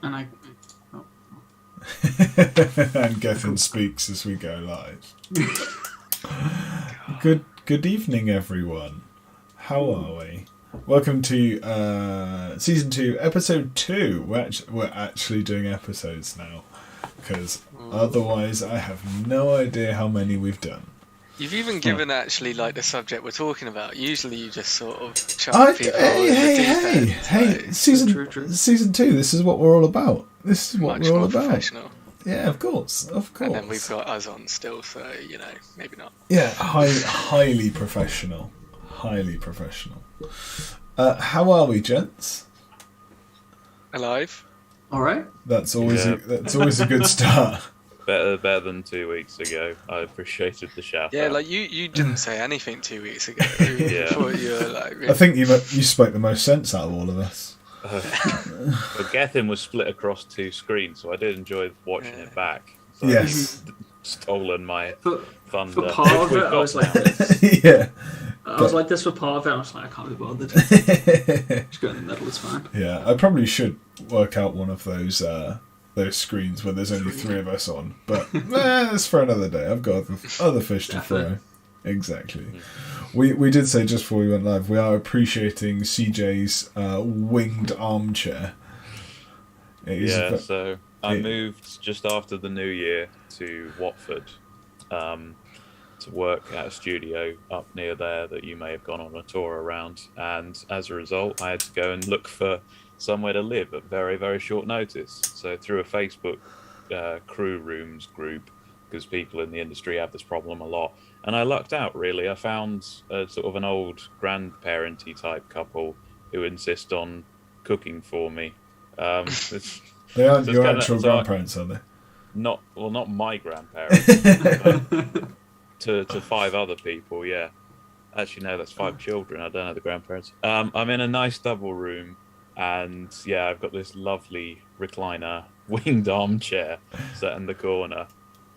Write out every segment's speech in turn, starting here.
And I... Oh. And Gethin speaks as we go live. Good evening, everyone. How are we? Welcome to Season 2, Episode 2. We're actually doing episodes now, because otherwise I have no idea how many we've done. You've even given actually like the subject we're talking about. Usually you just sort of chuck people Hey, Season 2, this is what we're all about. This is what we're all about. Professional. Yeah, of course. And then we've got us on still, so, maybe not. Yeah, highly professional. Highly professional. How are we, gents? Alive. All right. That's always a good start. Better than 2 weeks ago. I appreciated the shout. Yeah, like you didn't say anything 2 weeks ago. Yeah. Thought you were like. Really... I think you spoke the most sense out of all of us. Well, Gethin was split across 2 screens, so I did enjoy watching it back. So yes. Stolen my thunder. For part of it, I was like this. Yeah. I was like this for part of it. I was like, I can't be bothered. Just go in the middle. It's fine. Yeah, I probably should work out one of those screens where there's only 3 of us on, but that's for another day. I've got other fish to fry. Exactly. We did say just before we went live, we are appreciating CJ's winged armchair. So I moved just after the New Year to Watford to work at a studio up near there that you may have gone on a tour around, and as a result I had to go and look for somewhere to live at very, very short notice. So through a Facebook crew rooms group, because people in the industry have this problem a lot, and I lucked out really. I found sort of an old grandparenty type couple who insist on cooking for me. They aren't your actual grandparents, are they? Not my grandparents. to 5 other people, yeah. Actually, no, that's 5 children. I don't know the grandparents. I'm in a nice double room, and yeah, I've got this lovely recliner winged armchair set in the corner,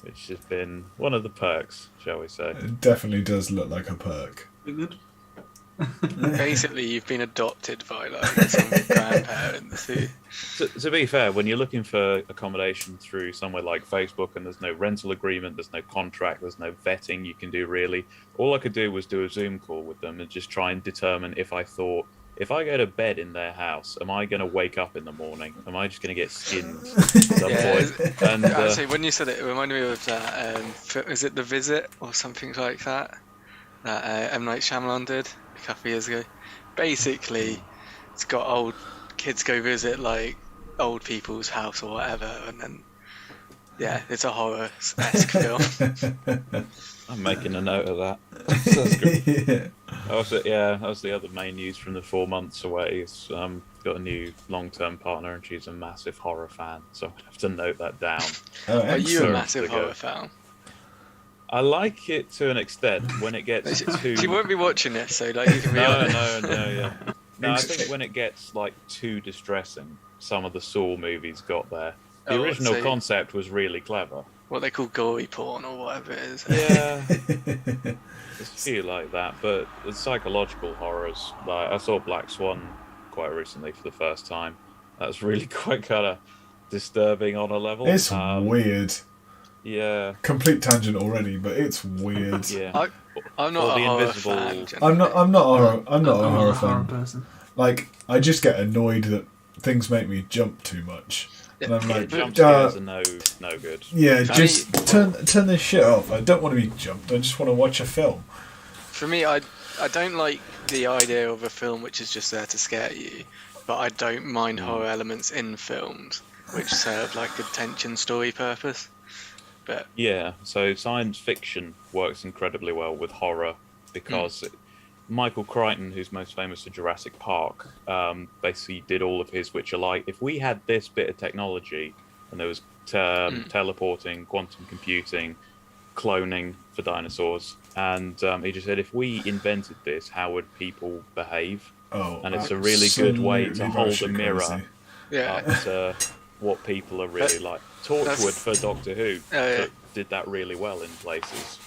which has been one of the perks, shall we say. It definitely does look like a perk. Good. Basically, you've been adopted by like some grandparents. To be fair, when you're looking for accommodation through somewhere like Facebook and there's no rental agreement, there's no contract, there's no vetting you can do really, all I could do was do a Zoom call with them and just try and determine if I go to bed in their house, am I going to wake up in the morning? Am I just going to get skinned at some point? And, actually, when you said it reminded me of that, is it The Visit or something like that M. Night Shyamalan did a couple of years ago? Basically, it's got old kids go visit like old people's house or whatever, and then it's a horror-esque film. I'm making a note of that. That's good. Yeah. That was the other main news from the 4 months away. Is got a new long-term partner, and she's a massive horror fan, so I have to note that down. Are you a massive horror fan? I like it to an extent. When it gets too... She won't be watching this, so like you can be honest. No, I think when it gets like too distressing, some of the Saw movies got there. The original concept was really clever. What they call gory porn or whatever it is. Yeah. There's a few like that, but the psychological horrors, like I saw Black Swan quite recently for the first time. That's really quite kind of disturbing on a level. It's weird. Yeah. Complete tangent already, but it's weird. Yeah. I'm not a horror fan. I'm not a horror fan. Person. Like, I just get annoyed that things make me jump too much. And I'm like, jump scares are no good. Yeah, just turn this shit off. I don't want to be jumped. I just want to watch a film. For me, I don't like the idea of a film which is just there to scare you, but I don't mind horror elements in films which serve like a tension story purpose. But yeah, so science fiction works incredibly well with horror because Michael Crichton, who's most famous for Jurassic Park, basically did all of his, which are like, if we had this bit of technology, and there was teleporting, quantum computing, cloning for dinosaurs, and he just said, if we invented this, how would people behave? And it's a really good way to hold a mirror at what people are really like. Torchwood for Doctor Who did that really well in places.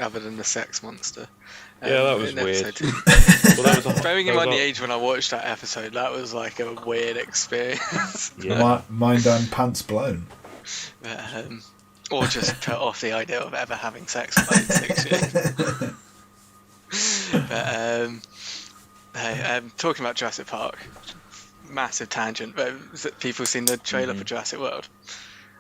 other than the sex monster. Yeah, that was in weird. episode 2. Well, that was Bearing in that was mind the a- age when I watched that episode, that was like a weird experience. Yeah. Mind and pants blown. But, or just put off the idea of ever having sex for like 6 years. But talking about Jurassic Park, massive tangent, but people seen the trailer for Jurassic World.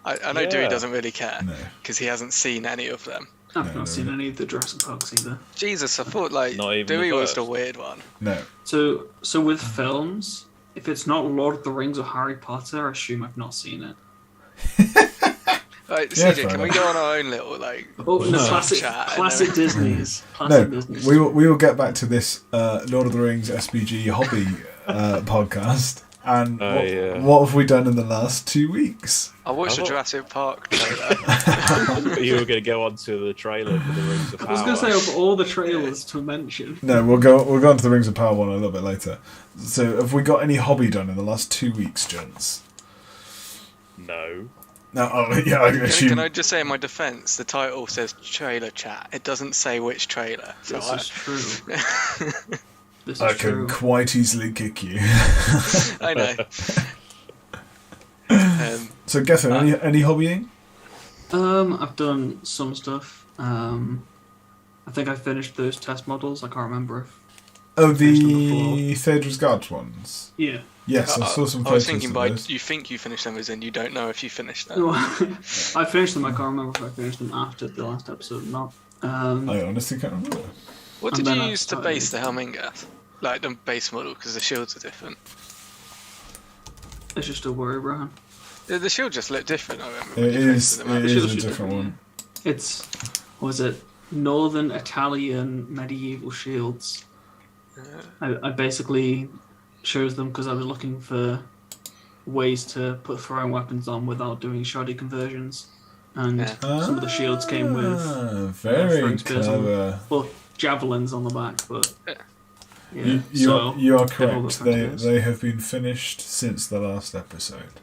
I know Dewey Yeah. doesn't really care No. because he hasn't seen any of them. I've No, not seen any of the Jurassic Parks either. Jesus, I thought like Not even Dewey the was the first. weird one. No. So with films, if it's not Lord of the Rings or Harry Potter, I assume I've not seen it. Right, Yeah, CJ, fair can we enough. go on our own little like? Oh, no, No. classic Chat, classic Disney's. No, Classic Disney's. we will get back to this Lord of the Rings SBG hobby podcast. And Oh, yeah. what have we done in the last 2 weeks? I watched the thought- Jurassic Park trailer. You were going to go on to the trailer for the Rings of I was Power. going to say of all the trailers to mention. No, we'll go on to the Rings of Power one a little bit later. So, have we got any hobby done in the last 2 weeks, gents? No. No, yeah, I assume. Can I just say in my defence, the title says trailer chat. It doesn't say which trailer. So This is true. This I is can true. quite easily kick you. I know. So, Gethin, any hobbying? I've done some stuff. I think I finished those test models. I can't remember if. Oh, Finished them the Phaedra's Guard ones. Yeah. Yes, I saw some I was photos thinking of by those. you think you finished them as in you don't know if you finished them. No, I finished them. I can't remember if I finished them after the last episode or not. I honestly can't remember. What And did you then I use to started- base the Helmingas? Like the base model, because the shields are different. It's just a worry, Brian. The shield just looked different. I remember. It when you is, posted them up. it Should- is a should- different one. It's, what was it? Northern Italian medieval shields. I basically chose them because I was looking for ways to put throwing weapons on without doing shoddy conversions. And Yeah. some of the shields came with, Very throwing spears on clever. well, javelins on the back, but Yeah. yeah. You are they've all got correct. throwing They spears. they have been finished since the last episode.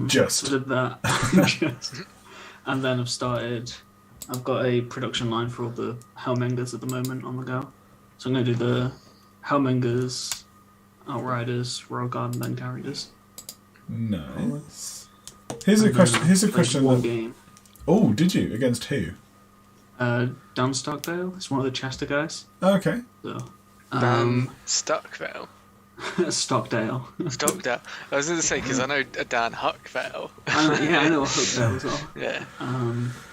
Just. So did that. Just. And then I've got a production line for all the Helmingers at the moment on the go. So I'm going to do the Helmingers, Outriders, Royal Guard, and then Carriers. Nice. Here's a And question. then Here's a played question. one That, game. oh, did you against who? Dan Stockdale. It's one of the Chester guys. Okay. So, Dan Stuckvale. Stockdale. Stockdale. I was going to say because I know a Dan Huckvale. I know Hookdale as well. Yeah.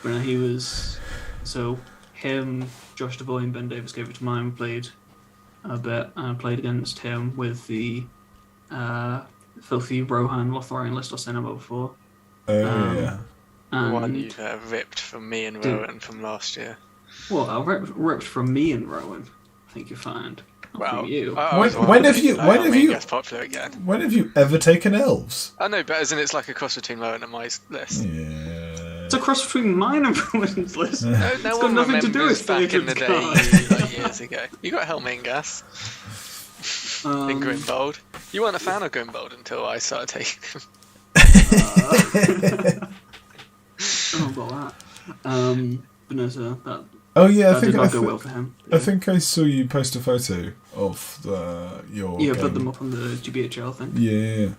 But no, he was him, Josh Devoy, and Ben Davis gave it to mine. We played a bit, and I played against him with the filthy Rohan Lothlorien list I've sent about before. Oh yeah. The one And you ripped from me and Dude. Rowan from last year. well, I ripped from me and Rowan. I think you're fine. Not Well, from you. I was When wondering have you- if, when have you- Gets popular again. When have you ever taken elves? I know, but as in it's like a cross between Rowan and my list. Yeah. It's a cross between mine and Rowan's list. No It's got one nothing to do remembers with back in the Phaedra's day, Guard. like years ago. You got Helmingas in Um, Grimbold. You weren't a fan of Grimbold until I started taking him. Oh, about that. But no, so that Oh yeah, I did think not go well for him. I think I saw you post a photo of your. Yeah, game. put them up on the GBHL thing. Yeah.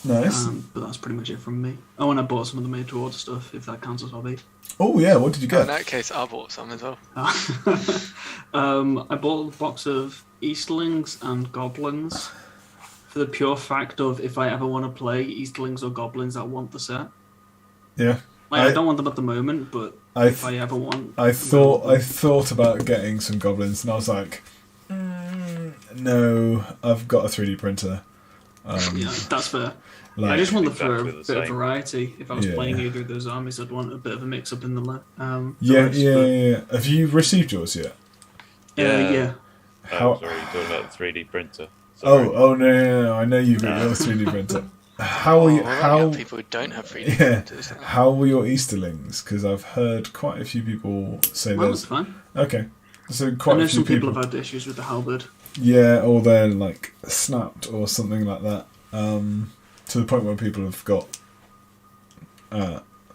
Nice. But that's pretty much it from me. Oh, and I bought some of the made to order stuff, if that counts as hobby. Oh yeah, what did you In get? that case, I bought some as well. I bought a box of Easterlings and Goblins for the pure fact of if I ever want to play Easterlings or Goblins, I want the set. Yeah. Like, I don't want them at the moment, but I if I ever want... I thought about getting some goblins, and I was like, no, I've got a 3D printer. Yeah, that's fair. Like, I just want them for exactly a the bit of same. variety. If I was Yeah. playing either of those armies, I'd want a bit of a mix-up in the yeah, list, yeah. Have you received yours yet? but, yeah. I How- was already talking about the 3D printer. Sorry. Oh no! I know you've got your 3D printer. How are you? Well, How? yeah, people who don't have 3D Yeah. printers. How were your Easterlings? Because I've heard quite a few people say Well, that's there's fine. okay. So I quite know a few some people people. have had issues with the halberd. Yeah, or they're like snapped or something like that. To the point where people have got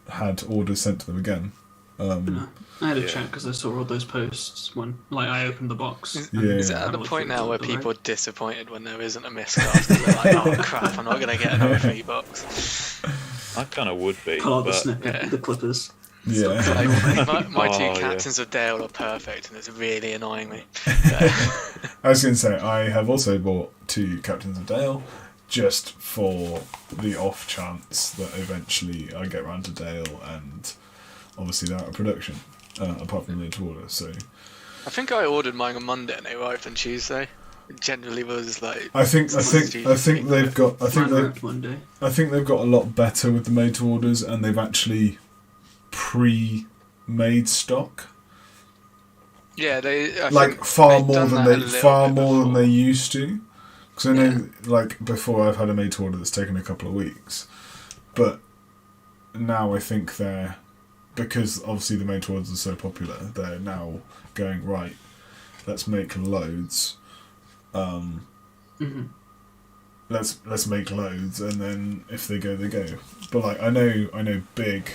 had orders sent to them again. No, I had a Yeah. chat because I saw all those posts when, like, I opened the box. Is, Yeah. is it I at the looked point through now the where delay. people are disappointed when there isn't a miscast? Because they're like, oh crap, I'm not going to get another free box. I kind of would be, Pull out the but snippet, yeah. the clippers. Yeah. Like, my two Oh, yeah. captains of Dale are perfect, and it's really annoying me. I was going to say, I have also bought 2 Captains of Dale just for the off chance that eventually I get round to Dale and obviously they're out of production, apart from the to order. So I think I ordered mine on Monday and they arrived on Tuesday. It generally was like. I think they've got Mine arrived Monday. I think they've got a lot better with the made to orders, and they've actually pre-made stock. Yeah, I Like think far they've more done than that a they little bit before. used to. Because I know, like before, I've had a made to order that's taken a couple of weeks, but now I think they're, because obviously the made to orders are so popular, they're now going right. Let's make loads. Mhm. Let's make loads, and then if they go, they go. But like I know big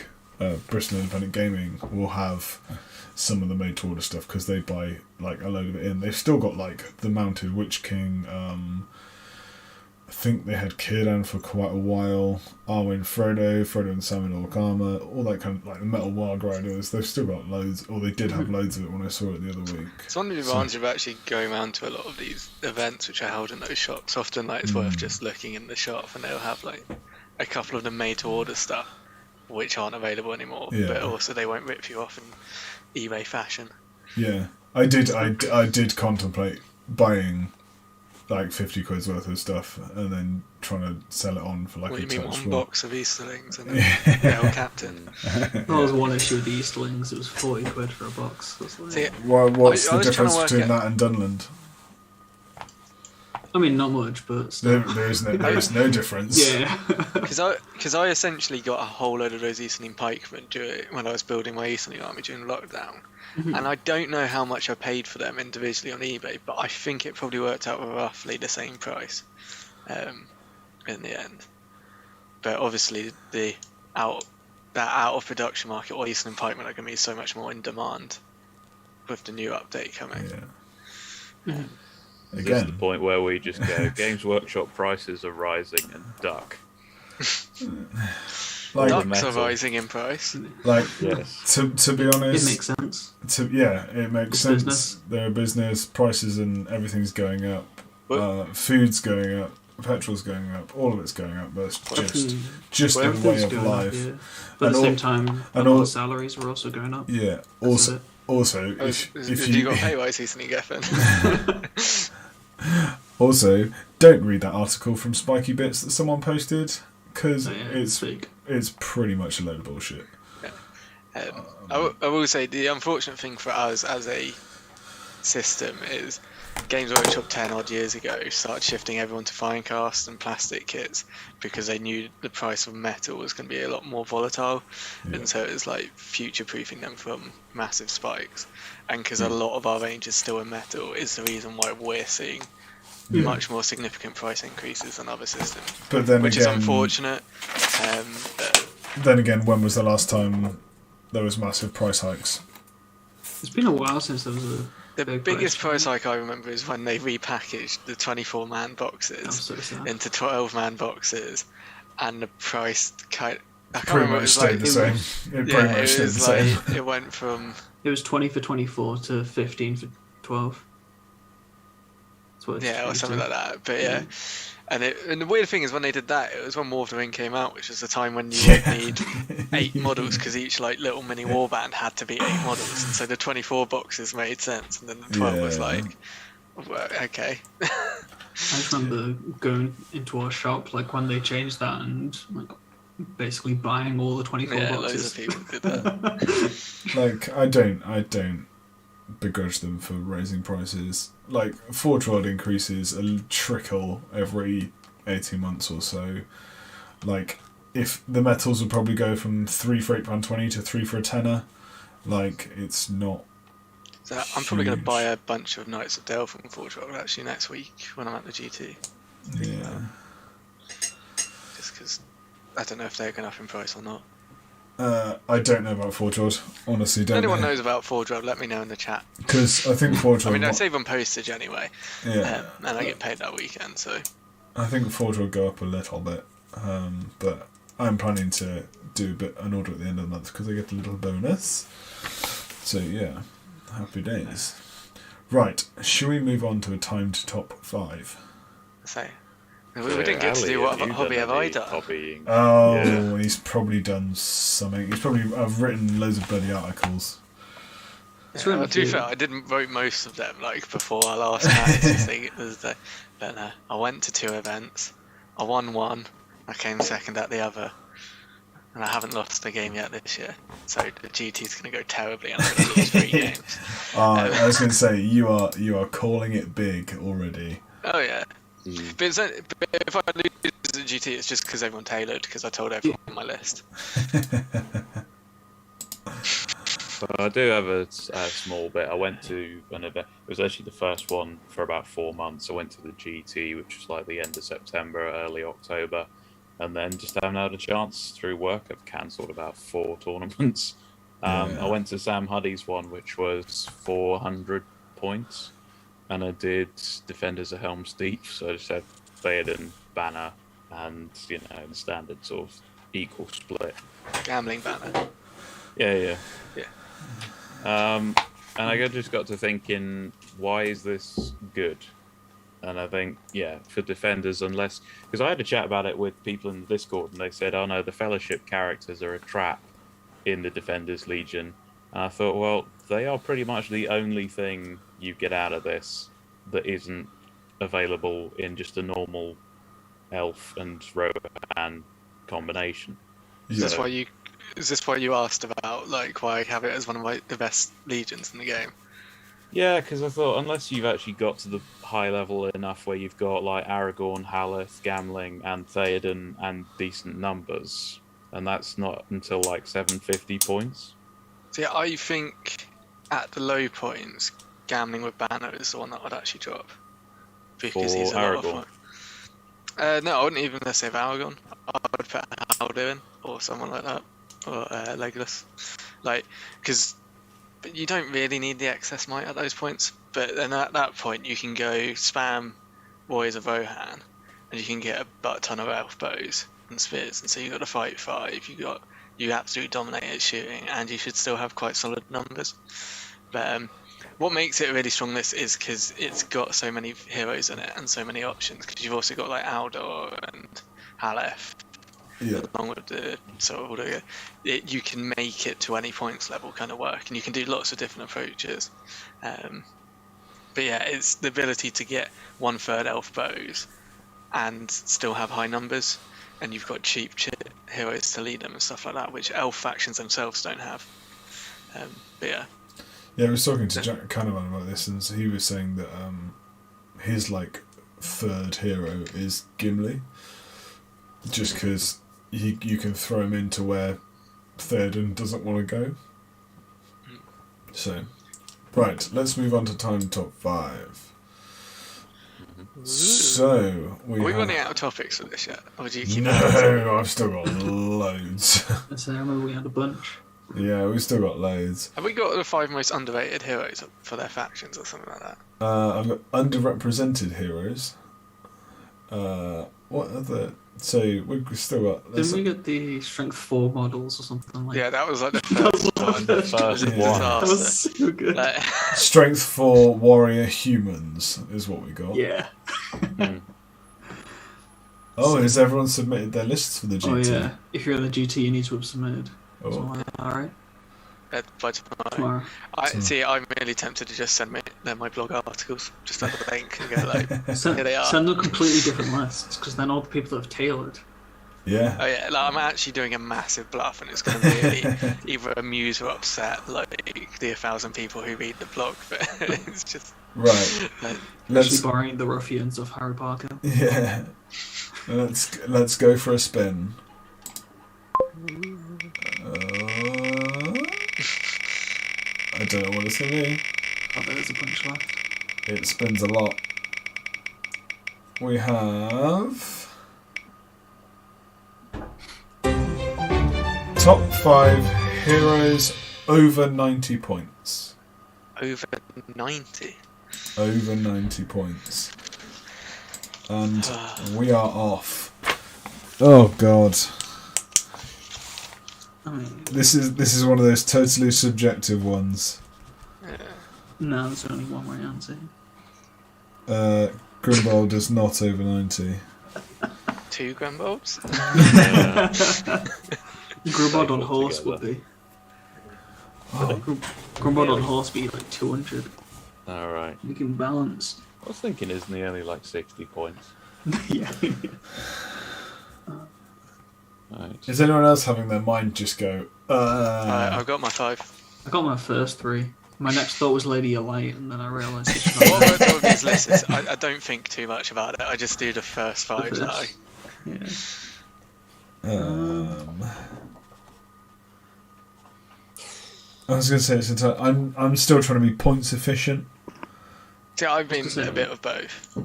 Bristol Independent Gaming will have some of the made to order stuff because they buy like a load of it in. They've still got like the mounted Witch King. I think they had Círdan for quite a while. Arwen, Frodo and Sam in Orc Armour, all that kind of like the Metal Warg Riders. They've still got loads, or they did have loads of it when I saw it the other week. It's one of the advantages of actually going around to a lot of these events which are held in those shops. Often, like, it's worth just looking in the shop, and they'll have like a couple of the made-to-order stuff which aren't available anymore. Yeah. But also, they won't rip you off in eBay fashion. Yeah, I did contemplate buying like 50 quid's worth of stuff and then trying to sell it on for like What a do you mean, touch one more. box of Easterlings and then Dale Captain? That was one issue with the Easterlings. It was 40 quid for a box. That's like, See, What's I the was trying to difference work between out- that and Dunland? I mean, not much, but still. There is no difference. Yeah. Because I essentially got a whole load of those Easterling pikemen when I was building my Easterling army during lockdown. And I don't know how much I paid for them individually on eBay, but I think it probably worked out roughly the same price in the end. But obviously, that out of production market or Eastern pikemen are going to be so much more in demand with the new update coming. Yeah. This is the Again, point where we just go, Games Workshop prices are rising and duck. like, Duck. Ducks are metal. rising in price. like Yes. to be It honest, makes sense. it makes It's sense. business. They're a business, prices and everything's going up. Well- Food's going up, petrol's going up, all of it's going up. But it's just Well, a way everything's of going up, life. yeah. But at And the same all- time, a and lot all- of salaries were also going up. Yeah. That's Also, Oh, if have you you got pay rise Eastern Geffen? also don't read that article from Spiky Bits that someone posted because Oh, yeah, it's fake. pretty much a load of bullshit. I will say the unfortunate thing for us as a system is Games Workshop 10 odd years ago started shifting everyone to fine cast and plastic kits because they knew the price of metal was going to be a lot more volatile, and so it was like future proofing them from massive spikes. And because a lot of our range is still in metal is the reason why we're seeing much more significant price increases than other systems, But then which again, is unfortunate. But then again, when was the last time there was massive price hikes? It's been a while since there was a the big biggest price hike I remember is when they repackaged the 24-man That was boxes so sad. into 12-man boxes, and the price I can't Pretty remember. It much was stayed like the same. It pretty much it stayed the was same. like it went from It was 20 for 24 to 15 for 12. That's what it's or changed something to. like that. But yeah. And the weird thing is when they did that, it was when War of the Ring came out, which was the time when you would need 8 models because each like little mini warband had to be 8 models, and so the 24 boxes made sense, and then the 12 was Yeah. like, well, okay. I just remember going into our shop like when they changed that and like basically buying all the 24 Yeah, boxes. loads of people did that. Like I don't begrudge them for raising prices. Like Forge World increases a trickle every 18 months or so. Like if the metals would probably go from 3 for £8.20 to 3 for a tenner. Like it's not. So I'm probably going to Huge. buy a bunch of Knights of Dale from Forge World actually next week when I'm at the GT. Yeah. Just because I don't know if they're going up in price or not. I don't know about Forge World. Honestly, If don't anyone know. knows about Forge World, let me know in the chat. Because I think Forge I World... mean, I save on postage anyway, yeah. and I get paid that weekend, so... I think Forge will go up a little bit. But I'm planning to do an order at the end of the month because I get a little bonus. So, yeah. Happy days. Right. Should we move on to a timed top 5? So, we didn't get to Ali, do what have you hobby have done I any done. hobbying? Oh, Yeah. he's probably done something. I've written loads of bloody articles. It's really To be cute. fair, I didn't write most of them like before our last match. But no, I went to 2 events. I won one. I came second at the other, and I haven't lost a game yet this year. So the GT's going to go terribly, and I'm going to lose 3 games. I was going to say you are calling it big already. Oh yeah. But if I lose the GT, it's just because everyone tailored. Because I told everyone on my list. So I do have a small bit. I went to an event. It was actually the first one for about 4 months. I went to the GT, which was like the end of September, early October, and then just haven't had a chance through work. I've cancelled about 4 tournaments. I went to Sam Huddy's one, which was 400 points, and I did Defenders of Helm's Deep. So I just had Theoden, Banner, and the standard sort of equal split. Gambling banner. Yeah. And I just got to thinking, why is this good? And I think, for Defenders, because I had a chat about it with people in the Discord, and they said, oh no, the Fellowship characters are a trap in the Defenders Legion. And I thought, well, they are pretty much the only thing you get out of this that isn't available in just a normal elf and Rohan combination. Is this why you asked about like why I have it as one of the best legions in the game? Yeah, because I thought unless you've actually got to the high level enough where you've got like Aragorn, Haleth, Gamling, and Theoden and decent numbers, and that's not until like 750 points. So yeah, I think at the low points, Gambling with Banner is the one that would actually drop because For he's a lot of Aragorn. fun. No, I wouldn't even say Aragorn. I would put Halduin or someone like that, or Legolas, because you don't really need the excess might at those points. But then at that point, you can go spam Warriors of Rohan, and you can get a butt ton of elf bows and spears, and so you got to fight 5. You absolutely dominate at shooting, and you should still have quite solid numbers. But what makes it a really strong list is because it's got so many heroes in it and so many options. Because you've also got like Aldor and Haleth, along with the sort of you can make it to any points level kind of work, and you can do lots of different approaches. But yeah, it's the ability to get 1/3 elf bows and still have high numbers, and you've got cheap heroes to lead them and stuff like that, which elf factions themselves don't have. But yeah. Yeah, I was talking to Jack Canavan about this, and he was saying that his like 3rd hero is Gimli, just because you can throw him into where Theoden doesn't want to go. So, right, let's move on to time top 5. So Are we running out of topics for this yet, or do you keep? No, I've still got loads. I remember we had a bunch. Yeah, we've still got loads. Have we got the 5 most underrated heroes for their factions or something like that? I've got underrepresented heroes. What other? So we've still got. Didn't we get the strength 4 models or something like Yeah, that? that was like the first one. The first It was a one. That disaster. was so good. Like, Strength 4 warrior humans is what we got. Yeah. Oh, has everyone submitted their lists for the GT? Oh yeah. If you're in the GT, you need to have submitted. Oh. Alright. by tomorrow. Tomorrow. I'm really tempted to just send them my blog articles, just have a link and go like, here they are. Send them completely different lists, because then all the people that have tailored. Yeah. Oh yeah, like, I'm actually doing a massive bluff, and it's going to really either amuse or upset like the 1,000 people who read the blog. But it's just Right. Actually borrowing the ruffians of Harry Potter. Yeah. Let's go for a spin. I don't know what it's going to be. Oh, there's a bunch left. It spins a lot. We have... top 5 heroes over 90 points. Over 90. Over 90 points. And we are off. Oh god. I mean, This is one of those totally subjective ones. no, there's only one right answer. Grimbold is not over 90. 2 Grimbolds? Grumbod on horse together. would be. Oh, Grumbod on horse be like 200. Alright. You can balance. I was thinking, isn't he only like 60 points? Yeah. Right. is anyone else having their mind just go, I've got my 5. I got my first 3. My next thought was Lady Alight, and then I realised it's not. What I've done with these lists is I don't think too much about it. I just do the first 5 that I... Yeah. I was going to say, I'm still trying to be points efficient. See, I've been a bit of both.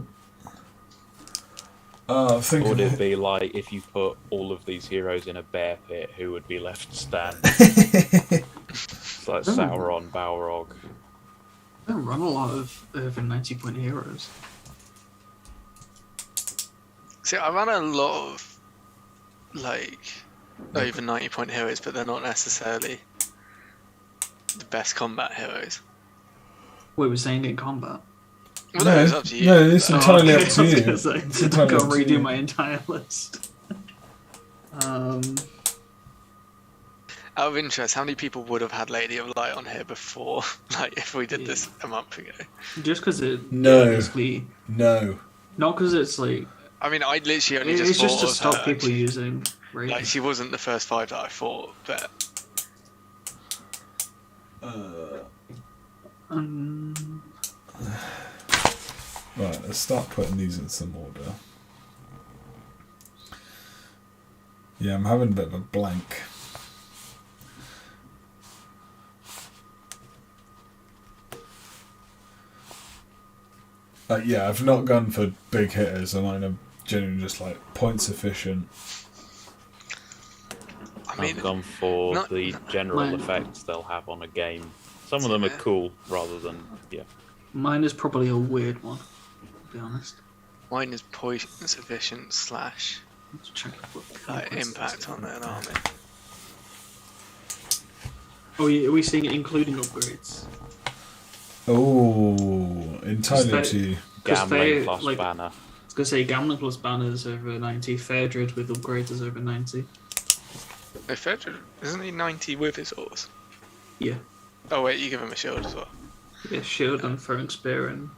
I think Would it be like if you put all of these heroes in a bear pit, who would be left standing? It's like Sauron, Balrog. I don't run a lot of over 90 point heroes. See, I run a lot of, like, over 90 point heroes, but they're not necessarily the best combat heroes. Wait, we're saying in combat? Well, no, it's up to you. No, it's entirely up to I was you. gonna say, It's entirely I've got up to to redo you. my entire list. Out of interest, how many people would have had Lady of Light on here before? Like, if we did this a month ago? Just because it No. basically... No. Not because it's like... I mean, I literally only It's just just to thought stop of her. people using radio. Like, she wasn't the first 5 that I thought, but... Right, let's start putting these in some order. Yeah, I'm having a bit of a blank. Yeah, I've not gone for big hitters, and I'm genuinely just like points efficient. I mean, I've gone for not- the general Mine- effects they'll have on a game. Some of them are cool, rather than Mine is probably a weird one, to be honest. mine is poison efficient / Let's check what impact on an army. Oh, yeah, are we seeing it including upgrades? Oh, entirely up to you. gambling plus like, banner. I was going to say gambling plus banners over 90, Fairdred with upgrades is over 90. Oh, Fedra, isn't he 90 with his horse? Yeah. Oh wait, you give him a shield as well. Yeah, shield and throwing spear in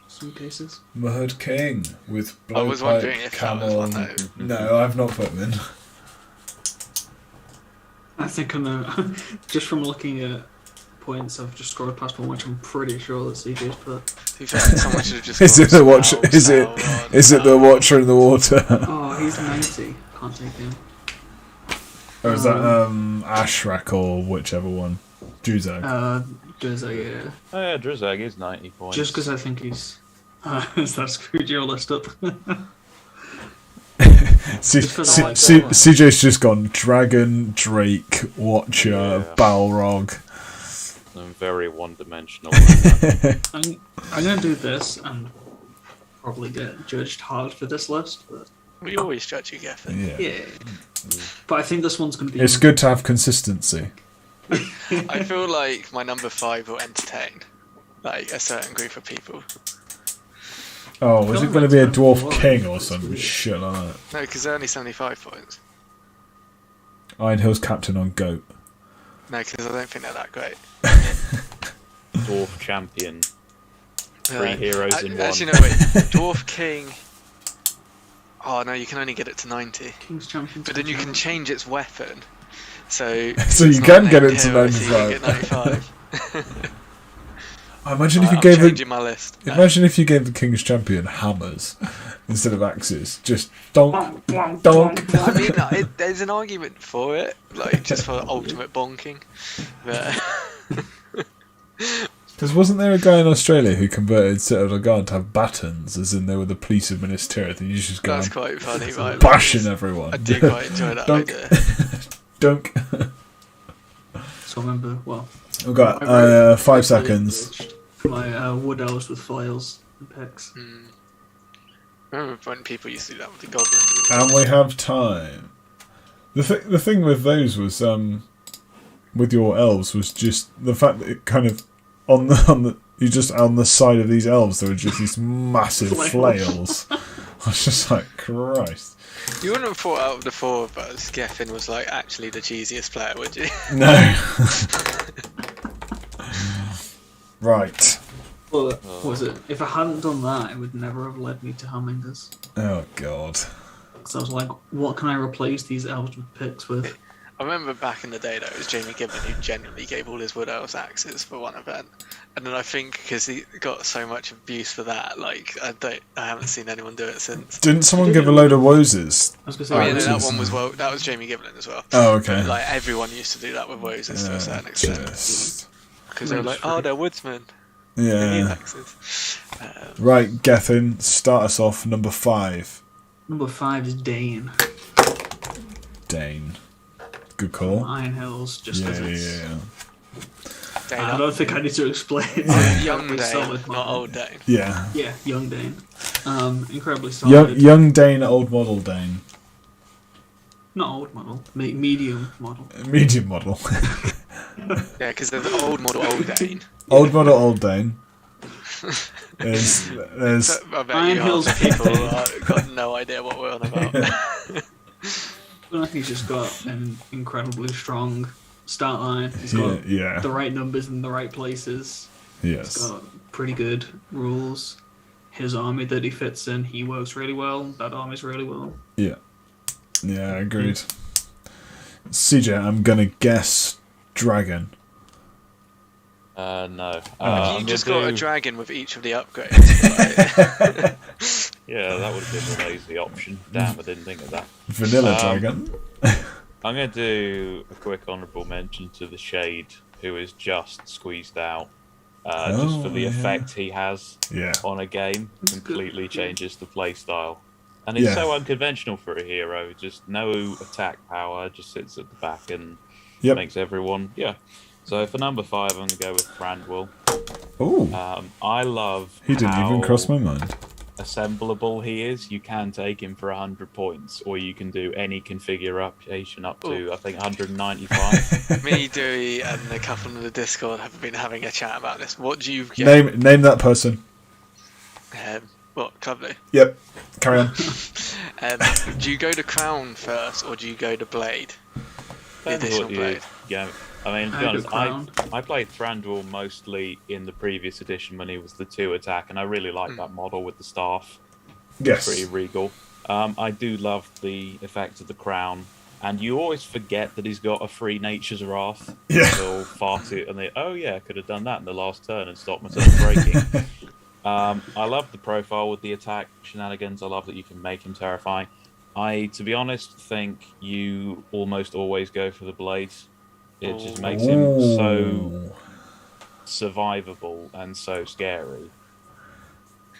some cases. Mahud King with I was wondering blowpipe, if that was camel. one that... No, I've not put them in. I think I know. Just from looking at points, I've just scrolled past one which I'm pretty sure that CJ's put. To be fair, someone should have just Is gone it the watcher? Sauron, Is it Sauron. the Watcher in the Water? Oh, he's 90. Can't take him. Or is that Ashrak or whichever one? Juzag. Drizzy, yeah. Oh yeah, Drizag is 90 points. Just because I think he's... Has that screwed your list up? CJ's just gone Dragon, Drake, Watcher, Yeah. Balrog. I'm very one-dimensional. I'm going to do this and probably get judged hard for this list, but We always judge you, Geffen. Yeah. yeah. But I think this one's going to be... It's good to have consistency. I feel like my number 5 will entertain like a certain group of people. Oh, is feel it going to be a like Dwarf that's King or that's some weird. shit like that? No, because they're only 75 points. Iron Hill's captain on Goat. No, because I don't think they're that great. Dwarf champion. 3 heroes in one. Actually, no, wait. Dwarf King. Oh no, you can only get it to 90. King's Champion. But then you can change its weapon. So, So it's you not can a get named it to hero, so you can 95. get 95. I imagine if you I'm gave changing my list. Imagine if you gave the King's Champion hammers instead of axes. Just donk, donk. I mean, there's an argument for it, like just for ultimate bonking. But Because wasn't there a guy in Australia who converted Citadel Guard to have batons, as in they were the police of Minas Tirith, and you just go that's and quite funny, right? bashing everyone. I do quite enjoy that Dunk. idea. Dunk. So I remember, well, We've got I wrote 5 seconds. my wood elves with flails and picks. I remember when people used to do that with the goblins. And we have time. The thing with those was with your elves was just the fact that it kind of on the you just on the side of these elves there were just these massive flails. I was just like, Christ. You wouldn't have thought out of the 4 of us, Geffen was like actually the cheesiest player, would you? No. Right. Well, what was it? If I hadn't done that, it would never have led me to Helmingers. Oh God. So I was like, what can I replace these elves with picks with? I remember back in the day though, it was Jamie Gibbon who genuinely gave all his wood elves axes for one event, and then I think because he got so much abuse for that, like I haven't seen anyone do it since. Didn't someone give a load of wozes? I was gonna say, Oh yeah, no, which that is- one was that was Jamie Gibbon as well. Oh, okay. But, like everyone used to do that with wozes to a certain extent Just- because they were like, oh, they're woodsmen. They need yeah. axes. Right, Gethin, start us off. Number 5. number 5 is Dane. Dane. Good call. Iron Hills, just Yeah, because yeah, it's... Dane, I don't think I need to explain. young Incredibly Dane, solid not model. old Dane. yeah. Yeah, young Dane. Incredibly solid. Young Dane, old model Dane. Not old model, medium model. Medium model. Yeah, because there's the old model old Dane. Old model, old Dane. There's I bet Iron you Hills half the people got no idea what we're on about. I think he's just got an incredibly strong start line. He's got yeah. the right numbers in the right places. He's Yes. got pretty good rules. His army that he fits in, he works really well. That army's really well. Yeah. Yeah, agreed. CJ, I'm gonna guess dragon. No. You just got a dragon with each of the upgrades. Like, Yeah, that would have been a lazy option. Damn, I didn't think of that. Vanilla dragon. I'm going to do a quick honourable mention to the Shade, who is just squeezed out. Just for the yeah. effect he has Yeah. on a game, good. completely changes the play style. And it's Yeah. so unconventional for a hero, just no attack power, just sits at the back and Yep. makes everyone, yeah. So for number 5, I'm going to go with Thranduil. Oh, I love he didn't how even cross my mind. assemblable he is. You can take him for 100 points, or you can do any configuration up to, I think, 195. me, Dewi, and a couple in the Discord have been having a chat about this. What do you get? Name that person. What, Clubly? Yep. Carry on. Do you go to Crown first, or do you go to Blade? The Depends additional what you- Blade. Yeah, I mean, to I be go honest, Crown. I played Thranduil mostly in the previous edition when he was the 2 attack, and I really like that model with the staff. Yes. Pretty regal. I do love the effect of the crown, and you always forget that he's got a free Nature's Wrath. Yeah. Until far too, and they, oh yeah, I could have done that in the last turn and stopped myself breaking. I love the profile with the attack shenanigans. I love that you can make him terrifying. I, to be honest, think you almost always go for the blades. It just makes him so survivable and so scary.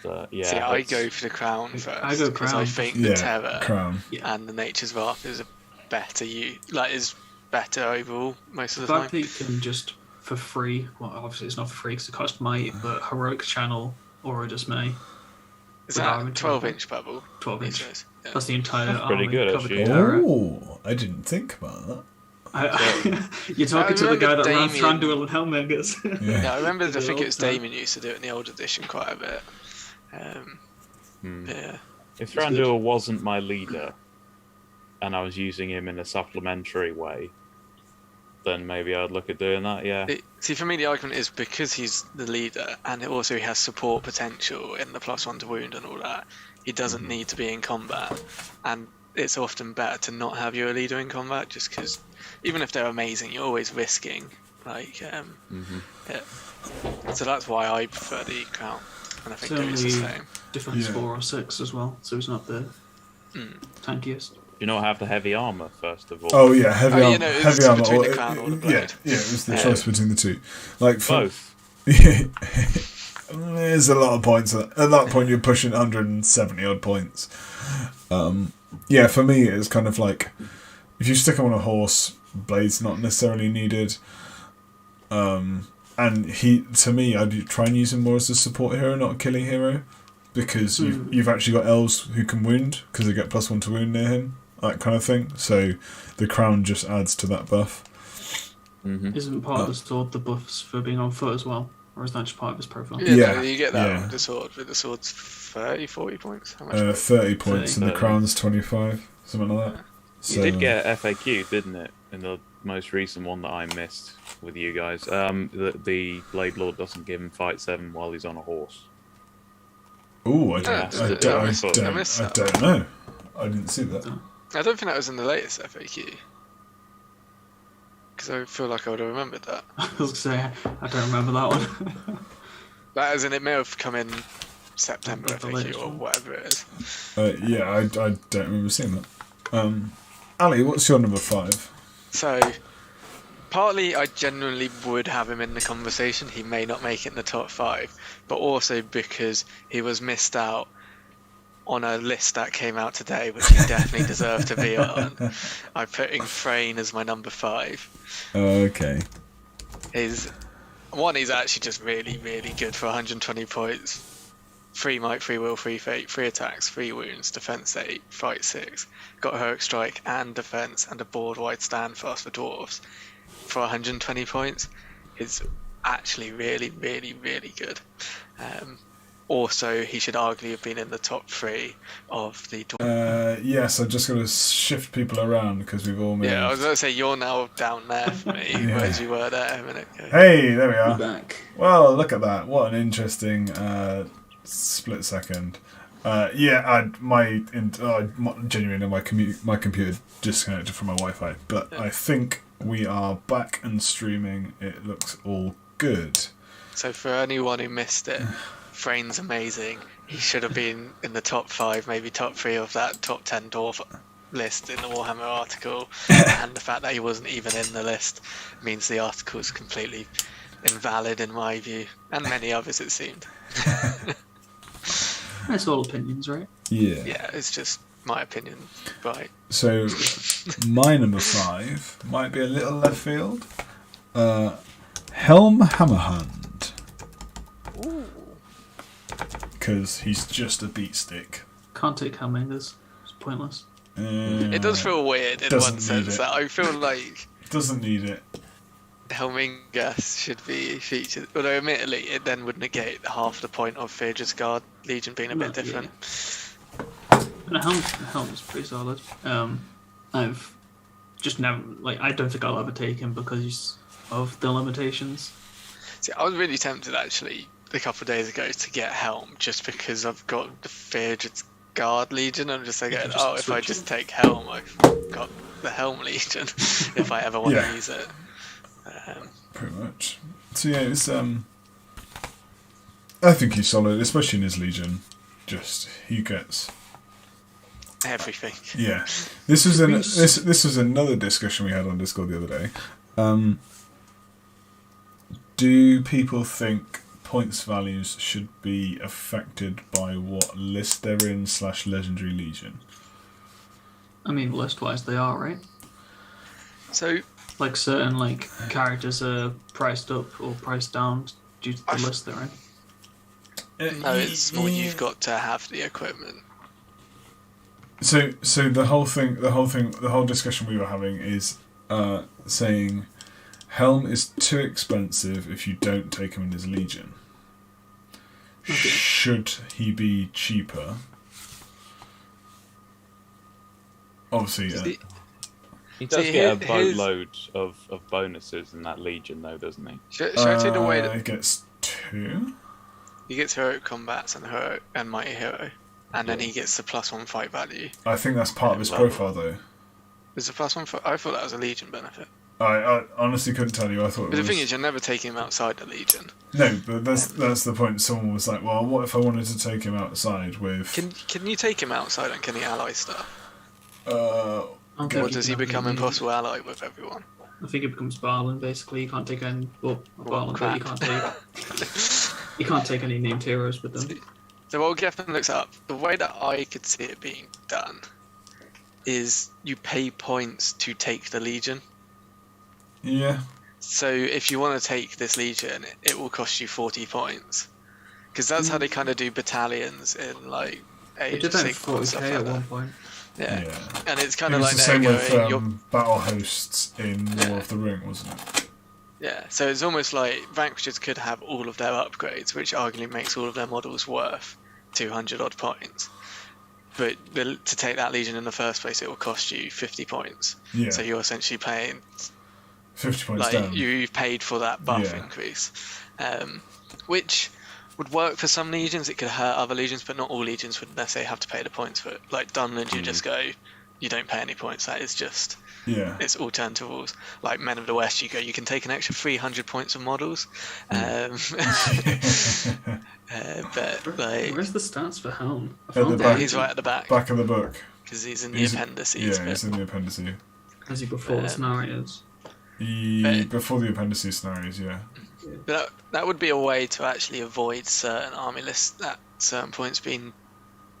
So, yeah, See, I it's- go for the Crown first. I go because I Crown. think the Yeah. Terror Crown. and the Nature's Wrath is a better is better overall most of The the fact time. that you can just for free, well, obviously it's not for free because it costs money, but Heroic Channel or Dismay, Is with that armor 12-inch bubble? 12 These inch. days? Yeah. That's the entire That's pretty army good, covered in actually. terror. Oh, I didn't think about that. You're talking to the guy remember that ran Damien- Thranduil and Helmingers. Yeah. Yeah, I remember. I The think it old was time. Damien used to do it in the old edition quite a bit. Yeah. If good. Thranduil wasn't my leader, and I was using him in a supplementary way, then maybe I'd look at doing that. Yeah. See, for me, the argument is because he's the leader, and also he has support potential in the +1 to wound and all that. He doesn't need to be in combat, and it's often better to not have your leader in combat, just because even if they're amazing, you're always risking. Like, yeah. So that's why I prefer the Crown, and I think It's Dewi's the only same. defense Yeah. 4 or 6 as well, so he's not the tankiest. Do you not have the heavy armor first of all? Oh yeah, heavy Oh, yeah, armor. no, it was Heavy armor. between the crown or the blade. Yeah, it was the choice between the two. Like for, Both. there's a lot of points. At that point, you're pushing 170 odd points. Yeah, for me, it's kind of like if you stick him on a horse, blades not necessarily needed. And to me, I'd try and use him more as a support hero, not a killing hero, because you've actually got elves who can wound because they get +1 to wound near him, that kind of thing. So the crown just adds to that buff. Mm-hmm. Isn't part of the sword the buffs for being on foot as well? Or is that just part of his profile? Yeah, no, you get that with the sword. But the sword's 30, 40 points. How much? 30 points, 30. and the crown's 25, something like that. You did get FAQ, didn't it? In the most recent one that I missed with you guys. The Blade Lord doesn't give him fight 7 while he's on a horse. Ooh, I Yeah, don't know. I didn't see that. I don't think that was in the latest FAQ. Because I feel like I would have remembered that. I was going to say, I don't remember that one. That as in, it may have come in September The FAQ latest or one. whatever it is. Yeah, I don't remember seeing that. Ali, what's your number 5? So, partly I genuinely would have him in the conversation. He may not make it in the top 5, but also because he was missed out on a list that came out today, which he definitely deserved to be on. I'm putting Frayne as my number 5. Okay. He's actually just really, really good for 120 points. 3 might, 3 will, 3 fate, 3 attacks, 3 wounds, defense 8, fight 6. Got a heroic strike and defense and a board-wide stand fast for dwarves. For 120 points, it's actually really, really, really good. Also, he should arguably have been in the top 3 of the dwarves. Yes, I'm just going to shift people around because we've all moved. Yeah, I was going to say, you're now down there for me, Yeah. whereas you were there a minute ago. Hey, there we are. Back. Well, look at that. What an interesting split second. Genuinely, my computer disconnected from my Wi-Fi, but I think we are back and streaming. It looks all good. So for anyone who missed it, Frayne's amazing. He should have been in the top 5, maybe top 3 of that top 10 dwarf list in the Warhammer article. And the fact that he wasn't even in the list means the article is completely invalid in my view, and many others it seemed. That's all opinions, right? Yeah. Yeah, it's just my opinion, right? So, my number 5 might be a little left field. Helm Hammerhand. Ooh. Because he's just a beat stick. Can't take Helmingers. It's pointless. It does feel weird in Doesn't one need sense it. that I feel like Doesn't need it. Helmingus should be featured, although admittedly it then would negate half the point of Phaedra's Guard Legion being a bit different. The helm's pretty solid. I've just never, I don't think I'll ever take him because of the limitations. See, I was really tempted actually a couple of days ago to get Helm just because I've got the Phaedra's Guard Legion. I'm just thinking, if I switch just it. take Helm, I've got the Helm Legion if I ever want to use it. Pretty much. So yeah, it's I think he's solid, especially in his Legion. Just he gets Everything. yeah. This was another discussion we had on Discord the other day. Do people think points values should be affected by what list they're in / Legendary Legion? I mean, list-wise they are, right? So Like certain characters are priced up or priced down due to the list they're in. no, it's more you've got to have the equipment. So the whole discussion we were having is saying Helm is too expensive if you don't take him in his Legion. Okay. Should he be cheaper? Obviously, He does See, get a his- boatload of bonuses in that Legion, though, doesn't he? Should I tell you the way he that gets 2. he gets heroic combats and mighty hero, and then he gets the +1 fight value? I think that's part of his profile, though. Is the +1 fight? I thought that was a Legion benefit. I honestly couldn't tell you. I thought it But was. the thing is, you're never taking him outside the Legion. No, but that's the point. Someone was like, "Well, what if I wanted to take him outside with?" Can you take him outside and can he ally stuff? Uh, I think Or you does he can become have impossible ally with everyone? I think it becomes Barlin basically. You can't take any Barlin, but you crap. can't take any named heroes with them. So while Geffen looks up, the way that I could see it being done is you pay points to take the Legion. yeah. So if you want to take this legion, it will cost you 40 points. Because that's how they kind of do battalions in like It Age did of that Sigmar and 40k stuff at like one that. point. Yeah. And it's kind It of was like the there same you with go. You're battle hosts in War of the Ring, wasn't it? Yeah, so it's almost like Vanquishers could have all of their upgrades, which arguably makes all of their models worth 200 odd points. But to take that Legion in the first place, it will cost you 50 points. Yeah. So you're essentially paying, 50 points like, down. you've paid for that buff Yeah. increase. Which would work for some Legions, it could hurt other Legions, but not all Legions would necessarily have to pay the points for it. Like Dunland, you just go, you don't pay any points, that is just... Yeah. It's all turned to rules. Like Men of the West, you can take an extra 300 points of models. But like, Where's the stats for Helm? I At the found back. it. he's right at the back Back of the book. because he's in the He's- appendices. Yeah, but, it's in the appendices. As you before the scenarios. Before the appendices scenarios, yeah. but that would be a way to actually avoid certain army lists at certain points being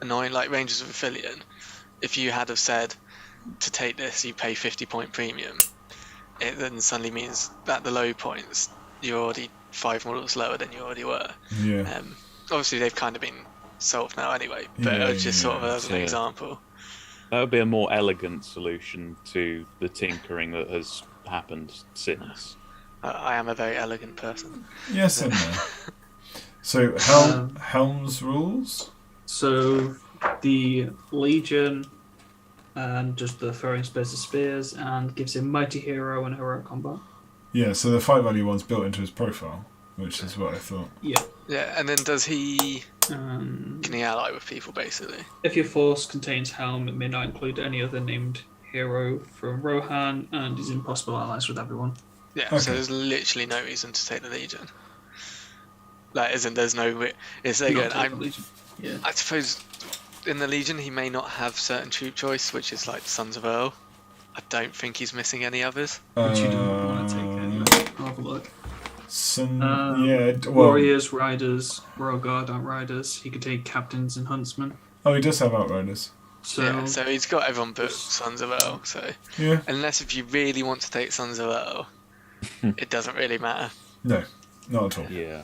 annoying, like Rangers of Aphelion. If you had have said to take this, you pay 50 point premium, it then suddenly means that the low points you're already 5 models lower than you already were. Yeah. Obviously, they've kind of been solved now anyway, but it was just sort of as an Yeah. example. That would be a more elegant solution to the tinkering that has happened since. I am a very elegant person. Yes and no. So, Helm's rules? So the Legion and just the throwing space of spears and gives him mighty hero and heroic combat. Yeah, so the fight value one's built into his profile, which is what I thought. Yeah. Yeah, and then does he... Um, Can he ally with people, basically? if your force contains Helm, it may not include any other named hero from Rohan and is impossible allies with everyone. Yeah, Okay. so there's literally no reason to take the Legion. Like, isn't there's no... It's Not again, take the Legion. Yeah. I suppose in the Legion he may not have certain troop choice, which is like Sons of Earl. I don't think he's missing any others. Which you don't want to take anyway. I'll have a look. Well, Warriors, Riders, Royal Guard, Outriders. He could take Captains and Huntsmen. oh, he does have Outriders. So, Yeah, so he's got everyone but Sons of Earl, so... Yeah. Unless if you really want to take Sons of Earl, it doesn't really matter. No, not at all. Yeah.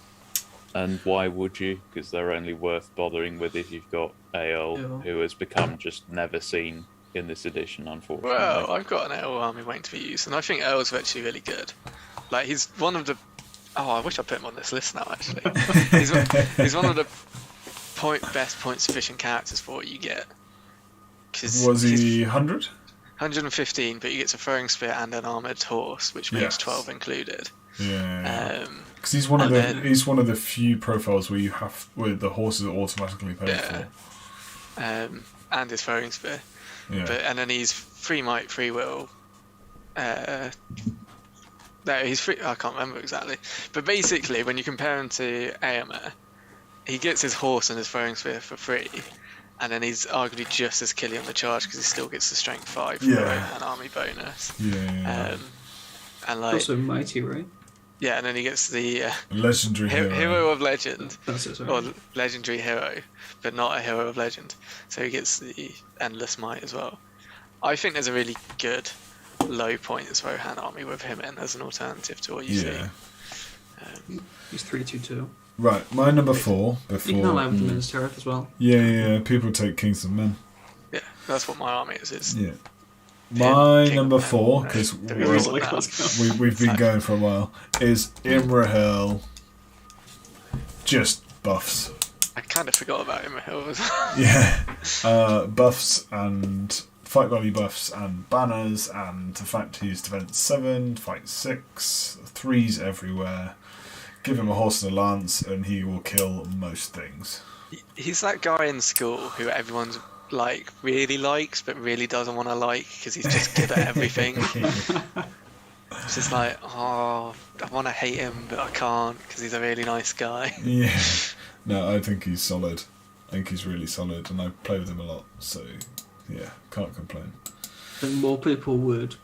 And why would you? Because they're only worth bothering with if you've got AL, Yeah. who has become just never seen in this edition, unfortunately. Well, I've got an Earl army waiting to be used, and I think Earl's actually really good. Like, he's one of the... Oh, I wish I put him on this list now, actually. he's one of the best point-sufficient characters for what you get. 'Cause Was he's he 100? 115, but he gets a throwing spear and an armoured horse, which makes Yes. 12 included. Yeah. Because he's one of and the then- he's one of the few profiles where where the horses are automatically paid Yeah. And his throwing spear. for. Yeah. And then he's free might, free will. No, he's free. I can't remember exactly. But basically, when you compare him to Aomer, he gets his horse and his throwing spear for free, and then he's arguably just as killy on the charge because he still gets the strength 5 for an army bonus. Yeah. And like, also Mighty, right? yeah, and then he gets the Legendary hero. hero of legend. That's it, sorry. Or legendary hero, but not a hero of legend. So he gets the endless might as well. I think there's a really good low points Rohan army with him in as an alternative to what you Yeah. see. He's 322. Right, my number 4 before. You can ally with the Minas Tirith as well. Yeah. People take Kings of Men. Yeah, that's what my army is. Yeah. My King number of Men. 4, because Do we roll it now? we've been going for a while, is Imrahil. Just buffs. I kind of forgot about him as well. Yeah. Buffs and fight value buffs and banners, and the fact he's defense 7, fight 6, 3s everywhere. Give him a horse and a lance, and he will kill most things. He's that guy in school who everyone's like really likes but really doesn't want to like because he's just good at everything. It's just like, oh, I want to hate him but I can't because he's a really nice guy. Yeah. No, I think he's solid. I think he's really solid, and I play with him a lot, so yeah, can't complain. I think more people would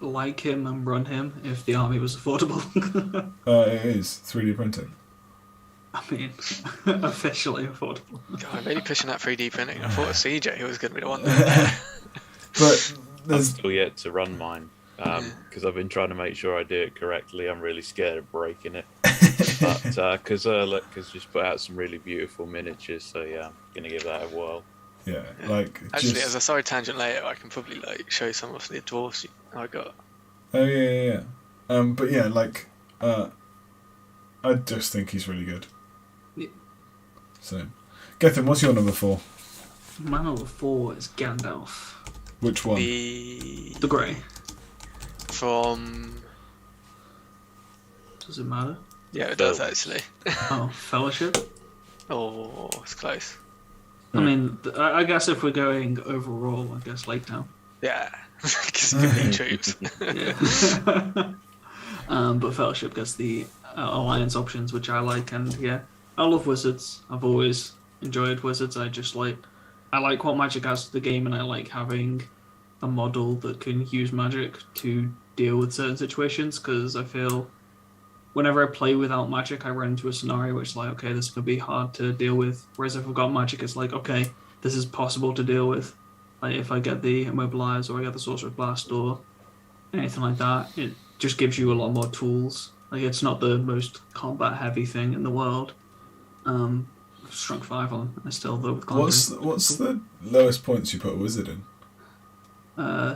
like him and run him if the army was affordable. It is 3D printing. I mean, officially affordable. God, I'm really pushing that 3D printing. I thought CJ was going to be the one. But I'm there's still yet to run mine. because I've been trying to make sure I do it correctly. I'm really scared of breaking it. But because just put out some really beautiful miniatures, so yeah, I'm gonna give that a whirl. Yeah, like actually, as a side tangent later, I can probably like show some of the dwarfs I got. Oh yeah. But yeah, like I just think he's really good. Yeah. So, Gethin, what's your number 4? My number 4 is Gandalf. Which one? The Grey. From... Does it matter? Yeah, it does actually. Oh, Fellowship? Oh, it's close. I mean, I guess if we're going overall, I guess Lake Town. Yeah, because you can beat troops. Yeah. But Fellowship gets the Alliance options, which I like, and yeah, I love Wizards. I've always enjoyed Wizards. I like what Magic adds to the game, and I like having a model that can use Magic to deal with certain situations, because I feel whenever I play without Magic, I run into a scenario which is like, okay, this could be hard to deal with, whereas if I've got Magic, it's like, okay, this is possible to deal with. Like if I get the Immobilize or I get the Sorcerer's Blast or anything like that, it just gives you a lot more tools. Like it's not the most combat heavy thing in the world. Strunk 5 on. I still though with Conjuring. What's the lowest points you put a wizard in?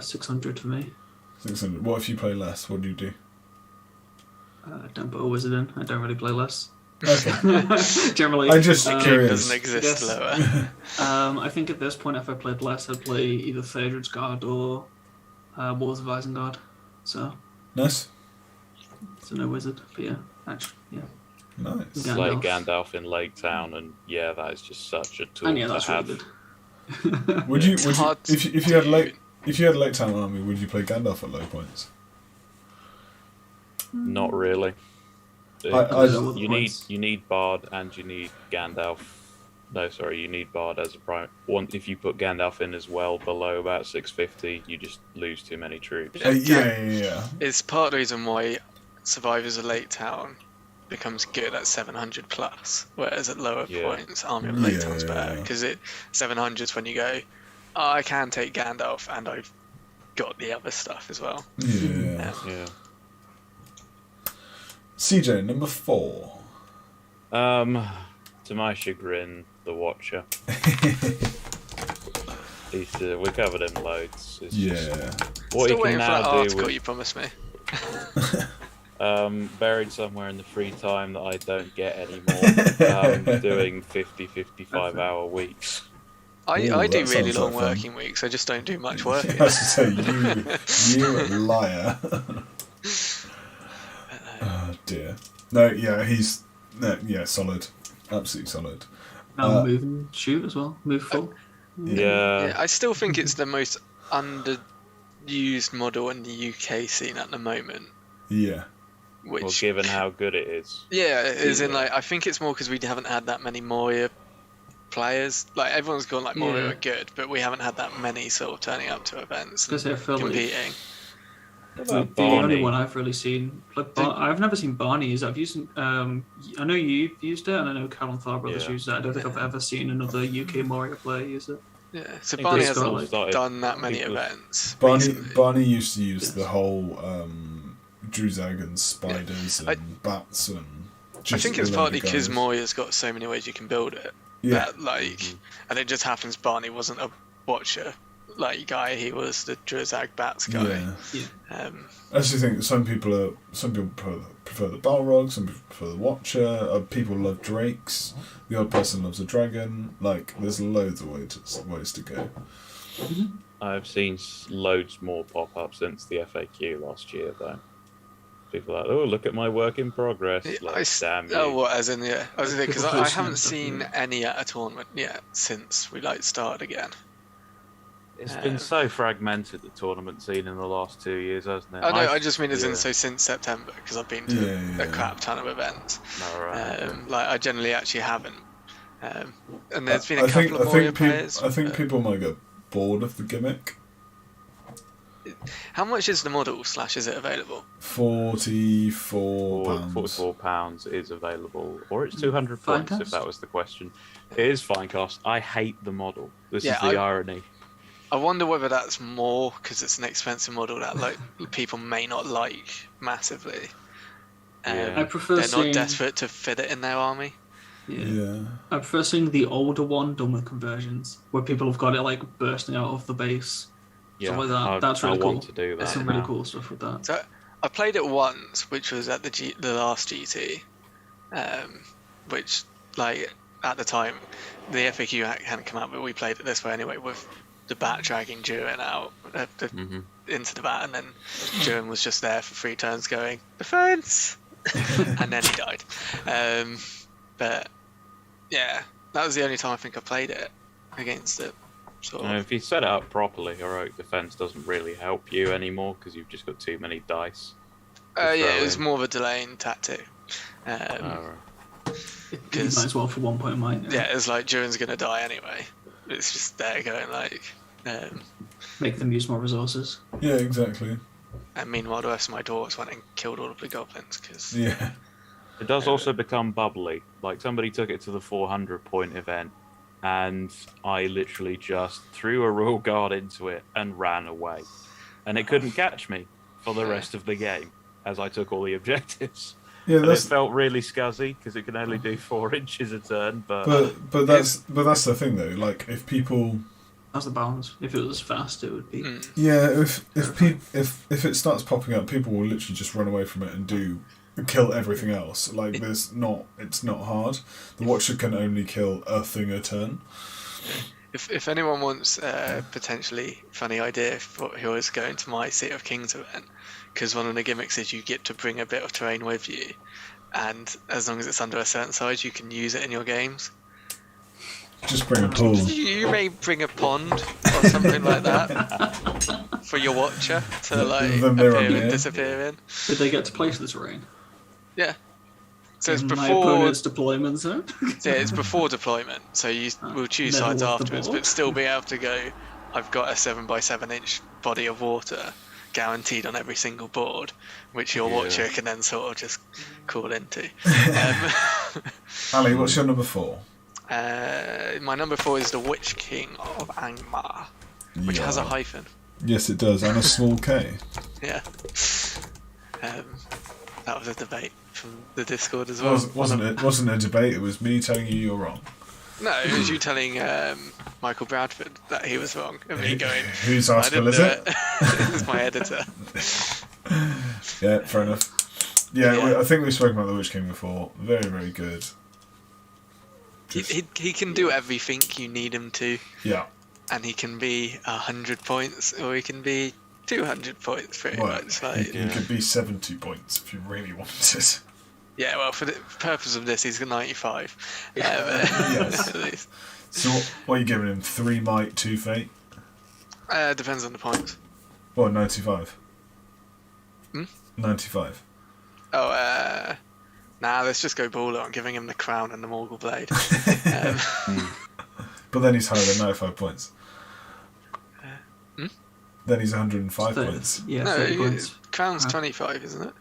600 for me. 600. What if you play less? What do you do? Don't put a wizard in. I don't really play less. Okay. Generally, I'm just curious. Doesn't exist lower. I think at this point, if I played less, I'd play either Theodred's Guard or Wars of Isengard. So Nice. So no wizard, but yeah, actually, yeah. Nice. It's like Gandalf in Lake Town, and yeah, that is just such a tool And yeah, to that's have. really good. Would you hard if you had Lake Town Army, would you play Gandalf at low points? Not really. You need Bard and you need Gandalf. No, sorry, you need Bard as a prime. If you put Gandalf in as well below about 650, you just lose too many troops. Yeah. It's part of the reason why Survivors of Lake Town becomes good at 700 plus, whereas at lower points, Army of Lake Town's better. Because 700's when you go, oh, I can take Gandalf and I've got the other stuff as well. Yeah. CJ, number 4. To my chagrin, the Watcher. We're covered in loads. It's just what Still you waiting can for that now do article with, you promised me. buried somewhere in the free time that I don't get anymore. Doing 50-55 hour weeks. I do really long working weeks. I just don't do much work. I was to say, you liar. Oh dear. No, yeah, solid. Absolutely solid. Move and shoot as well. Move full. Yeah. I still think it's the most underused model in the UK scene at the moment. Yeah. Well, given how good it is. Yeah, as in like I think it's more because we haven't had that many Moria players. Like everyone's gone like Moria are good, but we haven't had that many sort of turning up to events and competing. The only one I've really seen, I've never seen Barney use it. I've used, I know you've used it, and I know Callum Thar Brothers used it. I don't think I've ever seen another UK Moria player use it. Yeah, so Barney hasn't done that many events. Barney used to use the whole Druzag and spiders and bats and. I think it's partly because Moria's got so many ways you can build it. Yeah. That, and it just happens Barney wasn't a Watcher guy, he was the Druzag Bats guy. I actually think some people prefer the Balrog, some people prefer the Watcher, people love Drakes, the odd person loves a dragon. Like there's loads of ways to go. I've seen loads more pop up since the FAQ last year though. People are like, oh, look at my work in progress. Like, damn you. Oh, what? As in, yeah. I was thinking because I haven't seen any at a tournament yet since we started again. It's been so fragmented, the tournament scene in the last 2 years, hasn't it? Oh, no, I just mean since September, because I've been to a crap ton of events. I generally actually haven't. And there's been a couple of Moria players. I think people might get bored of the gimmick. How much is the model / is it available? £44. £44 is available, or it's 200 points if that was the question. It is fine cost. I hate the model. This is the irony. I wonder whether that's more because it's an expensive model that like people may not like massively. Yeah. I prefer They're seeing, not desperate to fit it in their army. Yeah. I prefer seeing the older one done with conversions, where people have got it like bursting out of the base. Yeah, Stuff like that. That's really I cool. want to do that. There's some now. really cool stuff with that. So I played it once, which was at the last GT, which like at the time the FAQ hadn't come out, but we played it this way anyway with the bat dragging Durin out into the bat, and then Durin was just there for 3 turns going defense, and then he died. But yeah, that was the only time I think I played it against it. Sort of. If you set it up properly, heroic defense doesn't really help you anymore because you've just got too many dice. Yeah, it was more of a delaying tactic. It might as well for 1 point of mine. Yeah, it's like Durin's gonna die anyway. It's just there going like. Make them use more resources. Yeah, exactly. And meanwhile, the rest of my daughters went and killed all of the goblins because. Yeah. It does also become bubbly. Like somebody took it to the 400 point event, and I literally just threw a royal guard into it and ran away, and it couldn't catch me for the rest of the game as I took all the objectives. Yeah, and it felt really scuzzy because it can only do 4 inches a turn. But that's the thing though. Like if people. That's the balance. If it was fast, it would be. Yeah, if it starts popping up, people will literally just run away from it and kill everything else. Like it's not hard. The Watcher can only kill a thing a turn. If anyone wants a potentially funny idea for who is going to my Seat of Kings event, because one of the gimmicks is you get to bring a bit of terrain with you, and as long as it's under a certain size, you can use it in your games. Just bring a pool. You may bring a pond or something like that for your Watcher to like appear and disappear in. Did they get to place the terrain? Yeah. So it's My before opponent's deployment zone. Yeah, it's before deployment. So you will choose Never sides walk the afterwards, ball. but still be able to go. I've got a 7x7 inch body of water guaranteed on every single board, which your Watcher can then sort of just call into. Ali, what's your number 4? My number 4 is the Witch King of Angmar, which has a hyphen. Yes, it does, and a small K. Yeah. That was a debate from the Discord as well. It wasn't a debate. It was me telling you you're wrong. No, it was you telling Michael Bradford that he was wrong, and me going, "Whose I article didn't is do it?" It's my editor. Yeah, fair enough. Yeah. I think we've spoken about the Witch King before. Very, very good. He can do everything you need him to. Yeah. And he can be 100 points, or he can be 200 points, pretty much. Like, he could be 70 points if you really wanted. Yeah, well, for the purpose of this, he's got 95. Yes. At least. So what are you giving him? 3 might, 2 fate? Depends on the points. Well, 95. 95. Oh, nah, let's just go baller. I'm giving him the crown and the Morgul blade. But then he's higher than 95 points. Then he's 105 points. Yeah, no, 30 points. Crown's 25, isn't it?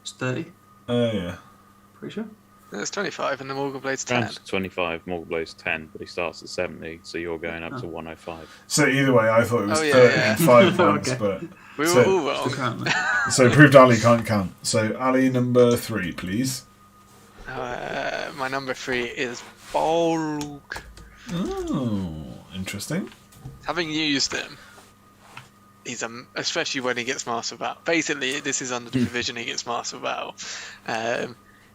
It's 30. Yeah. Pretty sure. It's 25 and the Morgul blade's 10. Crown's 25, Morgul Blade's 10, but he starts at 70, so you're going up to 105. So either way, I thought it was 30 and 5 points, Okay. but... We were all wrong. So proved Ali can't count. So Ali number 3, please. My number 3 is Bolg. Oh, interesting. Having used him, he's especially when he gets Master of Battle. Basically, this is under the provision he gets Master of Battle.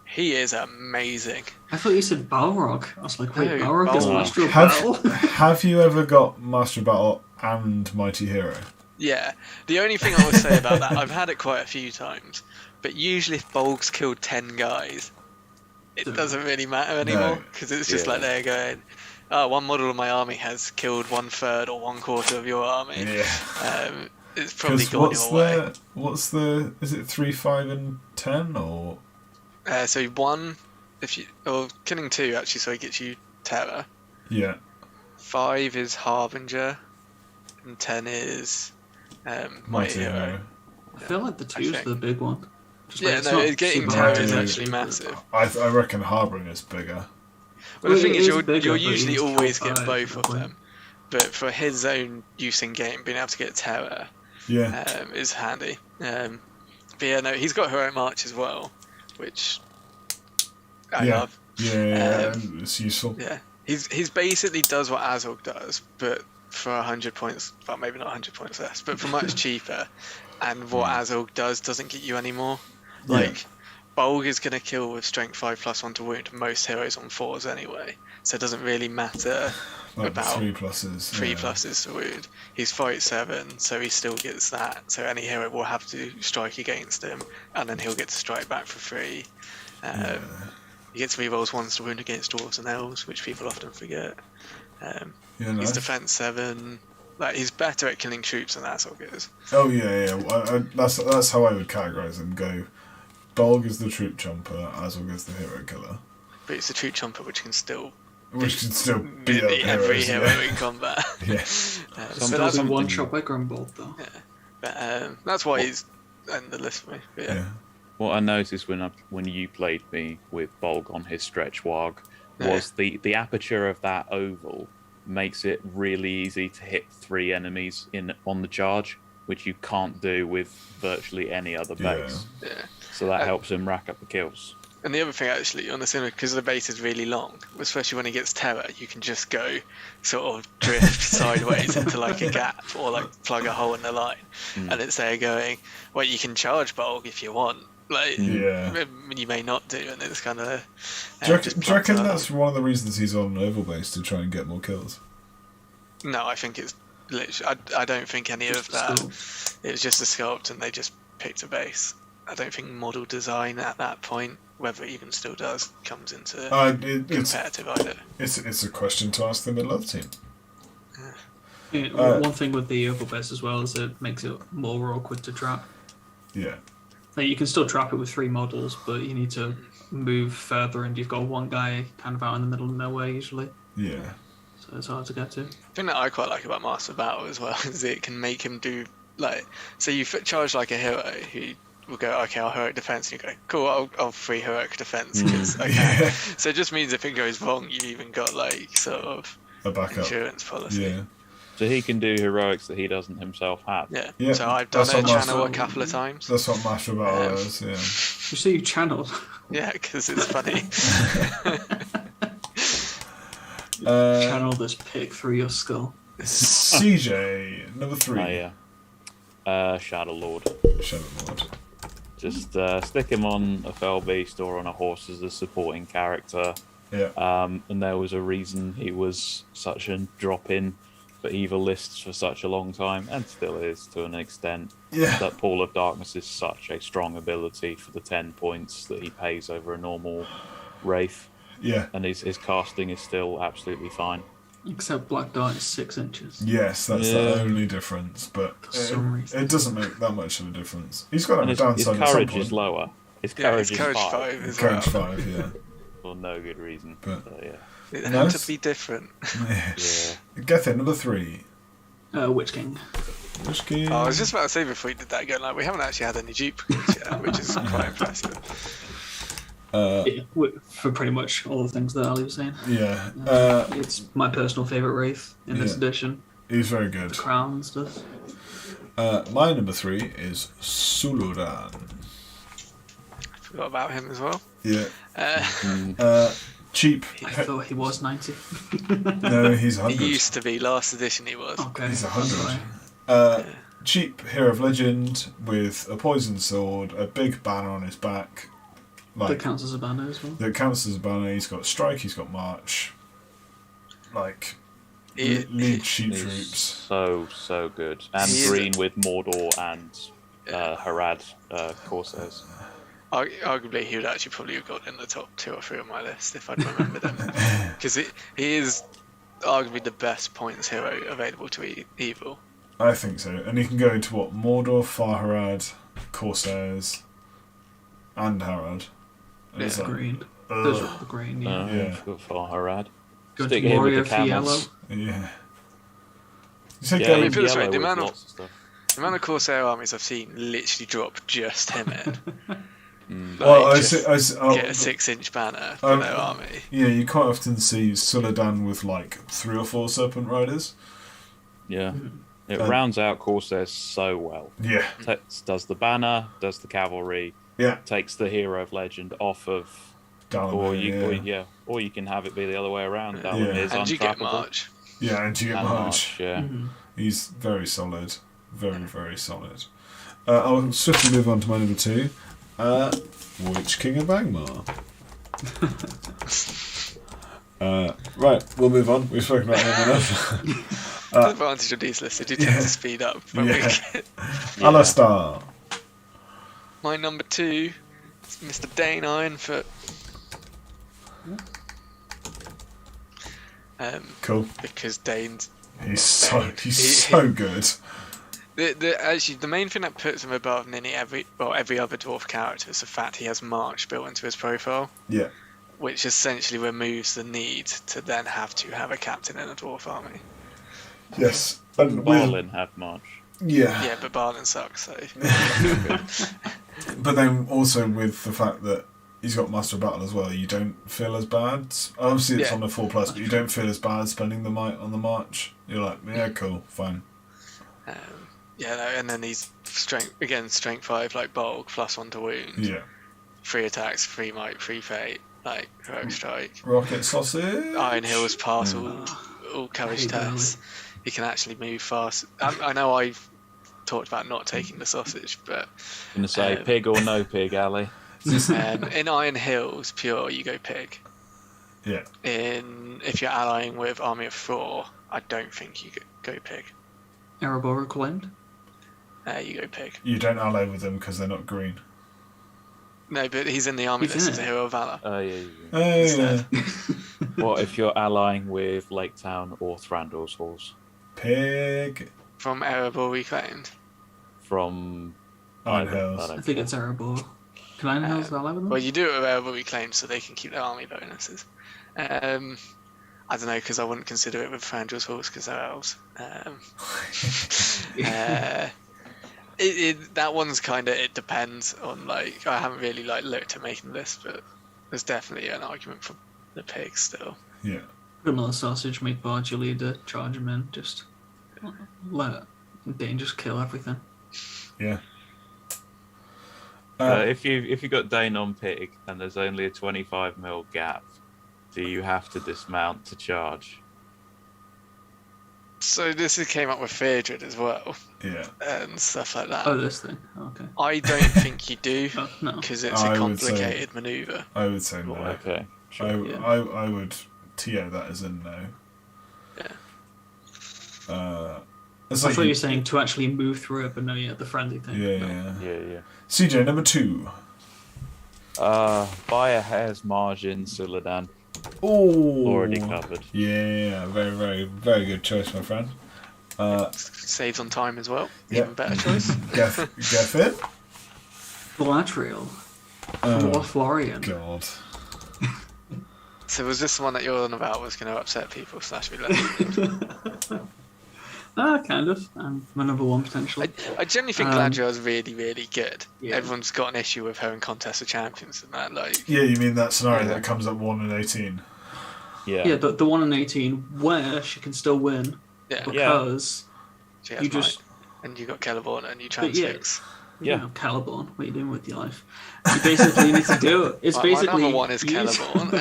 He is amazing. I thought you said Balrog. I was like, wait, No, Balrog is Balrog. Master of Battle? Have you ever got Master of Battle and Mighty Hero? Yeah. The only thing I would say about that, I've had it quite a few times, but usually if Bolg's killed 10 guys, it doesn't really matter anymore, because it's just like they're going, oh, one model of my army has killed 1/3 or 1/4 of your army. Yeah. It's probably gone your way. What's the... Is it 3, 5 and 10 or... So 1, or killing 2 actually, so he gets you Terror. Yeah. 5 is Harbinger, and 10 is Mighty Hero. I feel like the 2's the big one. Just like, Yeah, it's no, not getting super Terror high, is but actually it's massive. I reckon Harbinger's bigger. Well, the Well, thing it is, is bigger, you'll but usually he's always top get five, both of probably. them. but for his own use in game, being able to get terror is handy. But yeah, no, he's got heroic march as well, which I love. Yeah, it's useful. Yeah, he's basically does what Azog does, but for 100 points. Well, maybe not 100 points less, but for much cheaper. And what Azog doesn't get you anymore. Like, Bolg is going to kill with strength 5 plus 1 to wound most heroes on 4s anyway, so it doesn't really matter Like about 3 pluses. 3 pluses to wound. He's fight 7, so he still gets that. So any hero will have to strike against him, and then he'll get to strike back for free. He gets rerolls 1s to wound against dwarves and elves, which people often forget. He's defense 7. Like, he's better at killing troops than Azog is. Oh yeah. That's how I would categorise him. Go, Bolg is the troop chomper, Azog is the hero killer. But it's the troop chomper which can still beat up every hero heroes, in combat. Yeah. So that's a one shot by Grumbold though. Yeah. But that's why he's in the list for me. But yeah. What I noticed when you played me with Bolg on his stretch warg was the aperture of that oval makes it really easy to hit 3 enemies on the charge, which you can't do with virtually any other base. Yeah. So that helps him rack up the kills. And the other thing, actually, on the cinema, because the base is really long, especially when he gets terror, you can just go sort of drift sideways into like a gap or like plug a hole in the line, and it's there going, well, you can charge Bolg if you want. Like, you may not do, and it's kind of. Do you reckon that's one of the reasons he's on Oval Base, to try and get more kills? No, I think it's literally. I don't think any of that. It was just a sculpt, and they just picked a base. I don't think model design at that point, whether it even still does, comes into competitive either. It's a question to ask the middle of the team. One thing with the Oval Base as well is it makes it more awkward to trap. Yeah. Like, you can still trap it with 3 models, but you need to move further, and you've got one guy kind of out in the middle of nowhere usually. Yeah. So it's hard to get to. The thing that I quite like about Master of Battle as well is it can make him do, like, so you charge like a hero who will go, okay, I'll heroic defense, and you go, cool, I'll free heroic defense because I can. Yeah. So it just means if it goes wrong, you've even got like sort of a backup insurance policy. Yeah. So he can do heroics that he doesn't himself have. Yeah. So I've done a channel a couple of times. That's what Master of Battle is. Yeah. You say you channeled. Yeah, because it's funny. Channel this pig through your skull. CJ number 3. Oh yeah. Shadow Lord. Just stick him on a fell beast or on a horse as a supporting character. Yeah. And there was a reason he was such a drop-in for evil lists for such a long time, and still is to an extent. Yeah. That Pool of Darkness is such a strong ability for the 10 points that he pays over a normal Wraith. Yeah. And his casting is still absolutely fine. Except Black Dart is 6 inches. Yes, that's the only difference, but it doesn't make that much of a difference. He's got a downside. His courage is lower. His courage is 5. Courage 5, yeah. For no good reason. But yeah. It had to be different. Yeah. Get it, number 3. Witch King. Witch King. I was just about to say before we did that again, like, we haven't actually had any duplicates yet, which is quite impressive. For pretty much all the things that Ali was saying. Yeah. It's my personal favourite Wraith in this edition. He's very good. The crown and stuff. My number 3 is Suluran. I forgot about him as well. Yeah. Cheap. I thought he was 90. No, he's 100. He used to be. Last edition he was. Okay. He's 100. Cheap hero of legend with a poison sword, a big banner on his back. That counts as a banner as well. That counts as a banner. He's got strike, he's got march. Like, lead sheep troops. So good. And green with Mordor and Harad Corsairs. Arguably, he would actually probably have got in the top 2 or 3 on my list if I'd remembered him. Because he is arguably the best points hero available to evil. I think so. And he can go into what? Mordor, Farharad, Corsairs, and Harad. Yeah, green. Those are the green, yeah. Farharad. Go to Warrior for yellow. Yeah. You say I mean, put it this way, the amount of Corsair armies I've seen literally drop just him in. Well, get a 6-inch banner for their army. Yeah, you quite often see Suladan with like 3 or 4 Serpent Riders. Yeah. Mhm. It rounds out Corsairs so well. Yeah. Does the banner, does the cavalry, Yeah. takes the hero of legend off of, Dalamir, or you can have it be the other way around. Yeah. Dalamir's And you get untrappable. March. Yeah, and you get And March. March, yeah. Mhm. He's very solid. Very solid. I'll swiftly move on to my number 2. Which King of Angmar? Right, we'll move on. We've spoken about him enough. The advantage of these lists, you tend to speed up. When we get... Alastar. My number 2 is Mr. Dane Ironfoot. Cool. Because Dane's He's so good. actually the main thing that puts him above nearly every other dwarf character is the fact he has March built into his profile, Yeah. which essentially removes the need to then have to have a captain in a dwarf army. Yes. And Balin had March. Yeah, but Balin sucks. So But then also with the fact that he's got Master of Battle as well, you don't feel as bad. Obviously, it's on the 4+, but you don't feel as bad spending the might on the march. You're like, yeah, cool, fine. and then he's strength 5 like bulk +1 to wound. Yeah. 3 attacks, 3 might, 3 fate, like heroic strike. Rocket sausage. Iron Hills pass all courage hate that. tests. He can actually move fast. I know I've talked about not taking the sausage, but I'm gonna say pig or no pig, Ali. in Iron Hills pure you go pig. Yeah. If you're allying with Army of Thor, I don't think you go pig. Erebor reclaimed. You go pig. You don't ally with them because they're not green. No, but he's in the army He's list in as a it. hero of valor. Oh, yeah. What if you're allying with Lake Town or Thranduil's Halls? Pig. From Erebor reclaimed. From Iron either, Hills. I I don't think care. it's Erebor. Can I know ally with them? Well, you do it with Erebor reclaimed so they can keep their army bonuses. I don't know, because I wouldn't consider it with Thranduil's Halls because they're elves. That one's kind of, it depends on, like, I haven't really like looked at making this, but there's definitely an argument for the pig still. Yeah. Put another sausage, make Barge your leader, charge him in, just let Dane just kill everything. Yeah. If you got Dane on pig and there's only a 25 mil gap, do you have to dismount to charge? So this came up with Phaedrid as well, Yeah. and stuff like that. Oh, this thing. Okay. I don't think you do, Oh, no. because it's I a would say- complicated manoeuvre. I would say no. Okay, sure. I would TO that as a no. Yeah. It's I like thought you were saying to actually move through it, but no, yeah, the friendly thing. yeah, No. Yeah. CJ number 2. By a hair's margin, Suladan. Oh, Already covered. Yeah, very, very good choice, my friend. Saves on time as well. Yeah. Even better choice. Geffen? Galadriel. Oh, Lothlorien. God. So was this the one that you're on about was going to upset people / be left? Kind of. My number 1 potentially. I generally think Galadriel's really, really good. Yeah. Everyone's got an issue with her in Contest of Champions and that, like... Yeah, you mean that scenario Yeah. that comes up 1 in 18? Yeah. Yeah, the 1 in 18 where she can still win Yeah. because She has you just... might. And you got Celeborn and you But yeah. transfix. Yeah. Caliborn, what are you doing with your life? You basically need to do it. It's My basically number 1 is you use- Celeborn.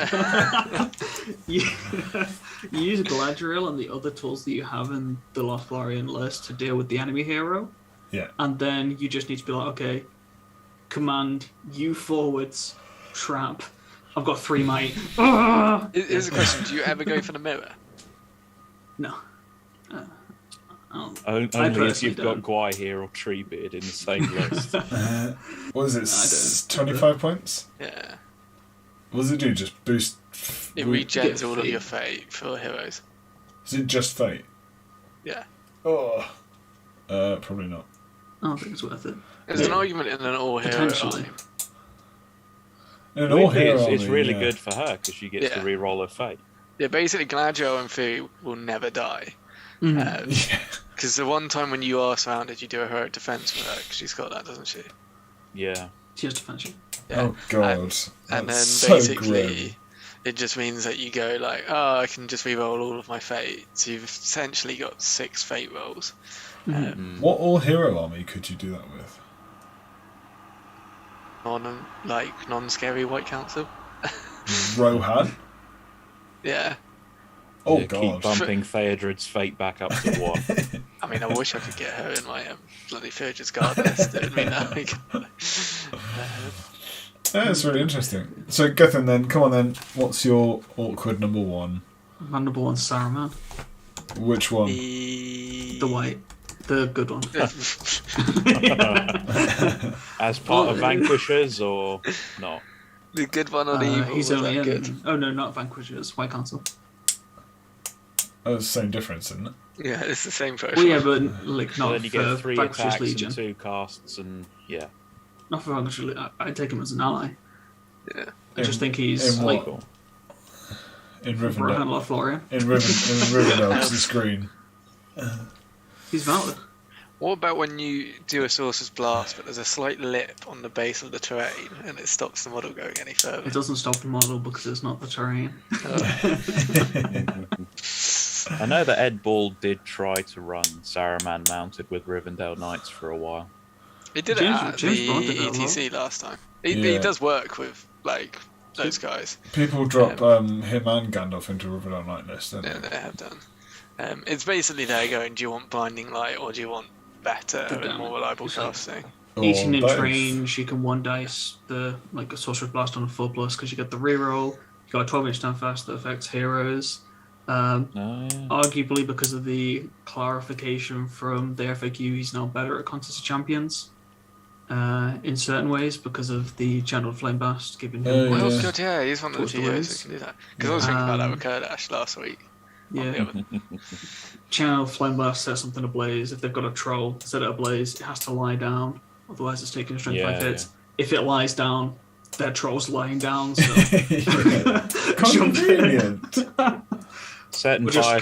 you use Galadriel and the other tools that you have in the Lothlorien list to deal with the enemy hero. Yeah. And then you just need to be like, okay, command you forwards, trap. I've got 3 might. Here's a question: do you ever go for the mirror? No. Only if personally you've got don't. Gwaihir or Treebeard in the same list. What is it? 25 points? Yeah. What does it do? Just boost. It Get regens all of fate. your fate for heroes. Is it just fate? Yeah. Oh. Probably not. I don't think it's worth it. There's an argument in an all-hero Potentially. army. In all Weirdly, hero it's army, really yeah. good for her because she gets to Yeah. re-roll her fate. Yeah, basically Galadriel and Fu will never die. Mhm. Yeah. Because the one time when you are surrounded, you do a heroic defense with her, because she's got that, doesn't she? Yeah. She has defense. Yeah. Oh god. And then That's so basically, grim. it just means that you go like, oh, I can just reroll all of my fate. So you've essentially got 6 fate rolls. What all-hero army could you do that with? Non-scary White Council. Rohan? Yeah. Oh, Keep God. bumping Theodred's fate back up to 1. I mean, I wish I could get her in my bloody Theodred's Guard list. It would mean that. Yeah, it's really interesting. So, Gethin, then, come on then. What's your awkward number 1? My number 1's Saruman. Which one? The white. The good one. As part of Vanquishers or not? The good one or the evil? He's was only that in. good? Oh no, not Vanquishers. White Council. Oh, it's the same difference, isn't it? Yeah, it's the same person. Well, yeah, but like So not then you for get 3 Vanquishers attacks Legion. and 2 casts, and yeah. Not for Vanquishers Legion. I take him as an ally. Yeah. I just think he's in like what? In Rohan Rivendell. Lothlorien. In Rivendell, because it's green. He's valid. What about when you do a Sorcerer's Blast, but there's a slight lip on the base of the terrain, and it stops the model going any further? It doesn't stop the model because it's not the terrain. I know that Ed Ball did try to run Saruman mounted with Rivendell Knights for a while. He did James- it at James Bond did the it a lot. ETC last time. He Yeah. does work with like those guys. People drop him and Gandalf into Rivendell Night list, don't Yeah, they? they have done. It's basically they're going, do you want Blinding Light or do you want better and damage. more reliable It's like- casting? 18 Or inch both. range, you can 1 dice the like a Sorcerer's Blast on a 4+ because you get the reroll. You got a 12 inch standfast that affects heroes. Oh, Arguably because of the clarification from the FAQ, he's now better at Contest of Champions. In certain ways because of the Channel Flame Blast giving him Oh, Oh yeah. god, yeah, he's one of the Force the heroes Winds. that can do that. Because I was thinking about that with Kurdash last week. Yeah. Channel Flame Blast sets something ablaze. If they've got a troll, set it ablaze, it has to lie down. Otherwise, it's taking a strength 5 hits. If it lies down, their troll's lying down. So Convenient. Setting We'll just fire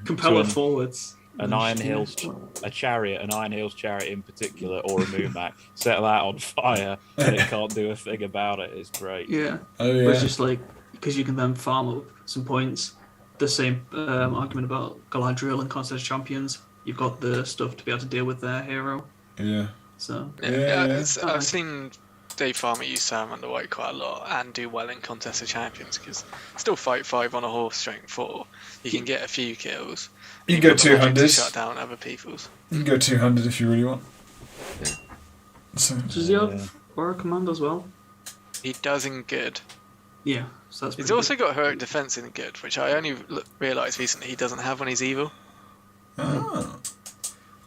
compel to it forwards. an Iron Hills, a chariot, an Iron Hills chariot in particular, or a Moonback. Set that on fire, and it can't do a thing about it. It's great. Yeah. Oh, But it's yeah. just like, because you can then farm up some points. The same argument about Galadriel and Contest Champions. You've got the stuff to be able to deal with their hero. Yeah. So Yeah. I've seen Dave Farmer use Salamander White quite a lot and do well in Contest of Champions because still fight 5 on a horse strength 4. You can get a few kills. You can go You've got the magic to 200s. shut down other people's. You can go 200 if you really want. Yeah. So, does he have Aura Command as well? He does in good. Yeah. So that's He's pretty also got heroic defense in good, which I only realised recently he doesn't have when he's evil. oh.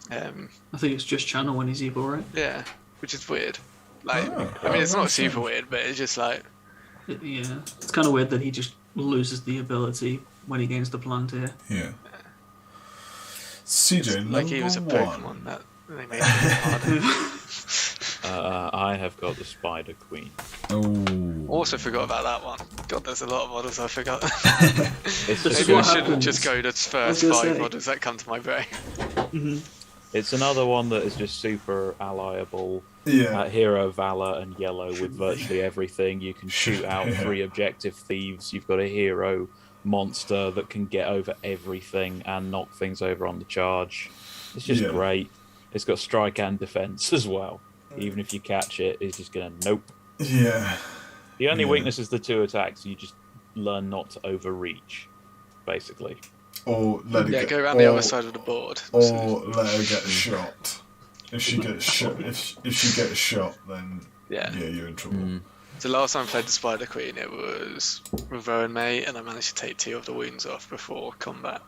good. I think it's just Channel when he's evil, right? Yeah, which is weird. Like, Oh, I mean, it's not that's super strange. weird, but it's just like, Yeah. It's kind of weird that he just loses the ability when he gains the plant here. Yeah. CJ, like he was a number Pokemon one. that they made it harder. I have got the Spider Queen. Oh. Also forgot about that one. God, there's a lot of models I forgot. It's This is just Maybe I what shouldn't happens. just go to the first gonna 5 say. models that come to my brain. It's another one that is just super allyable. Yeah. Hero, Valor, and Yellow with virtually everything. You can shoot out Yeah. 3 objective thieves. You've got a hero monster that can get over everything and knock things over on the charge. It's just Yeah. great. It's got strike and defense as well. Even if you catch it, it's just gonna nope. Yeah. The only Yeah. weakness is the 2 attacks. You just learn not to overreach, basically. Or let it Yeah, get, go around the other side of the board. Or let her get shot. If she gets shot, if she gets shot, then Yeah. you're in trouble. So last time I played the Spider Queen, it was with Rowan May, and I managed to take 2 of the wounds off before combat,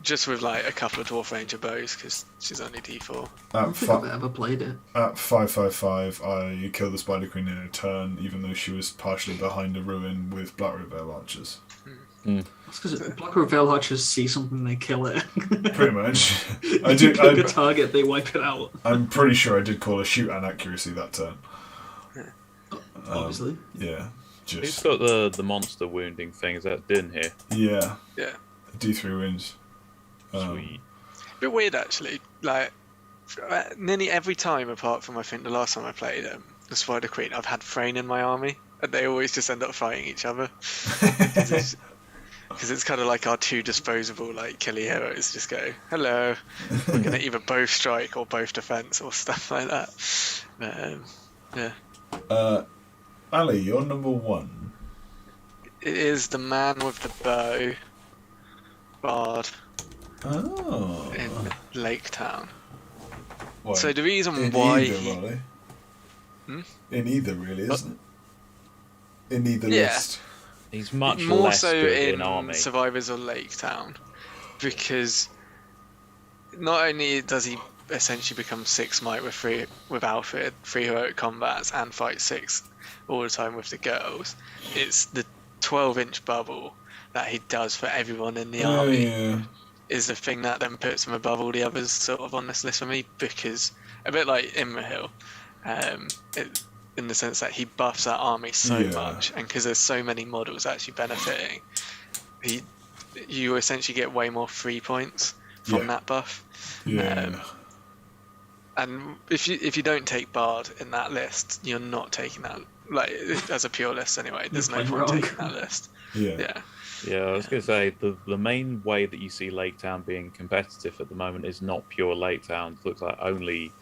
just with like a couple of Dwarf Ranger bows, because she's only D4. I don't think I've ever played it. At 5/5/5, I killed the Spider Queen in a turn, even though she was partially behind a ruin with Black Veil Archers. That's because Black Veil Archers see something, they kill it. Pretty much. I do. Pick a target, they wipe it out. I'm pretty sure I did call a shoot and accuracy that turn. Obviously. Yeah. Who's Just. got the monster wounding thing? Is that Din here? Yeah. Yeah. D3 wins. Sweet. Bit weird actually. Like nearly every time, apart from I think the last time I played the Spider Queen, I've had Thrain in my army, and they always just end up fighting each other. Because it's kind of like our two disposable like killer heroes just go, hello, we're going to either both strike or both defense or stuff like that. But, yeah. Ali, you're number 1. It is the man with the bow, Bard, Oh. in Lake Town. Well, So the reason in why either, he... really. Hmm? In either, really, isn't it? In either Yeah. list. He's much more less so good in in army. Survivors of Lake Town, because not only does he essentially become 6 might with Alfred, 3 heroic combats, and fight 6 all the time with the girls, it's the 12-inch bubble that he does for everyone in the army Yeah. is the thing that then puts him above all the others sort of on this list for me, because a bit like Imrahil, in the sense that he buffs that army so much, and because there's so many models actually benefiting, you essentially get way more free points from that buff. Yeah. And if you don't take Bard in that list, you're not taking that, like, as a pure list anyway. There's no You're point wrong. taking that list. Yeah. Yeah, I was going to say, the main way that you see Lake Town being competitive at the moment is not pure Lake Town. It looks like only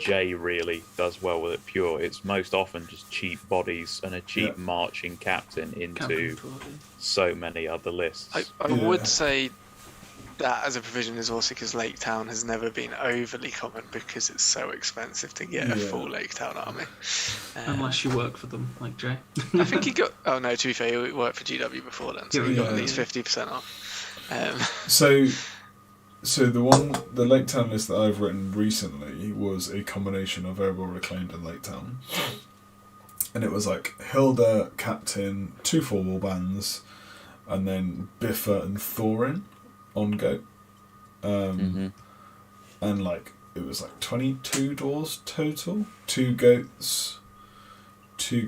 Jay really does well with it pure. It's most often just cheap bodies and a cheap marching captain into so many other lists. I would say that as a provision is also because Lake Town has never been overly common because it's so expensive to get a full Lake Town army. Unless you work for them, like Jay. I think he got... Oh no, to be fair, he worked for GW before then, so he got at least 50% off. So the Lake Town list that I've written recently was a combination of Variable Reclaimed and Lake Town. And it was like Hilda, Captain, 2 4 warbands, and then Biffa and Thorin on go. And like it was like 22 doors total. 2 goats, 2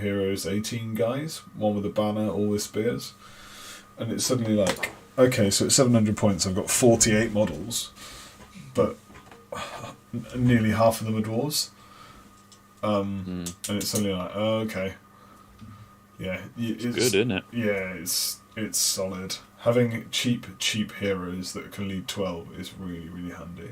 heroes, 18 guys, 1 with a banner, all with spears. And it's suddenly like, okay, so at 700 points I've got 48 models, but nearly half of them are dwarves. And it's suddenly like, oh, okay. Yeah, it's good, isn't it? Yeah, it's solid. Having cheap heroes that can lead 12 is really, really handy.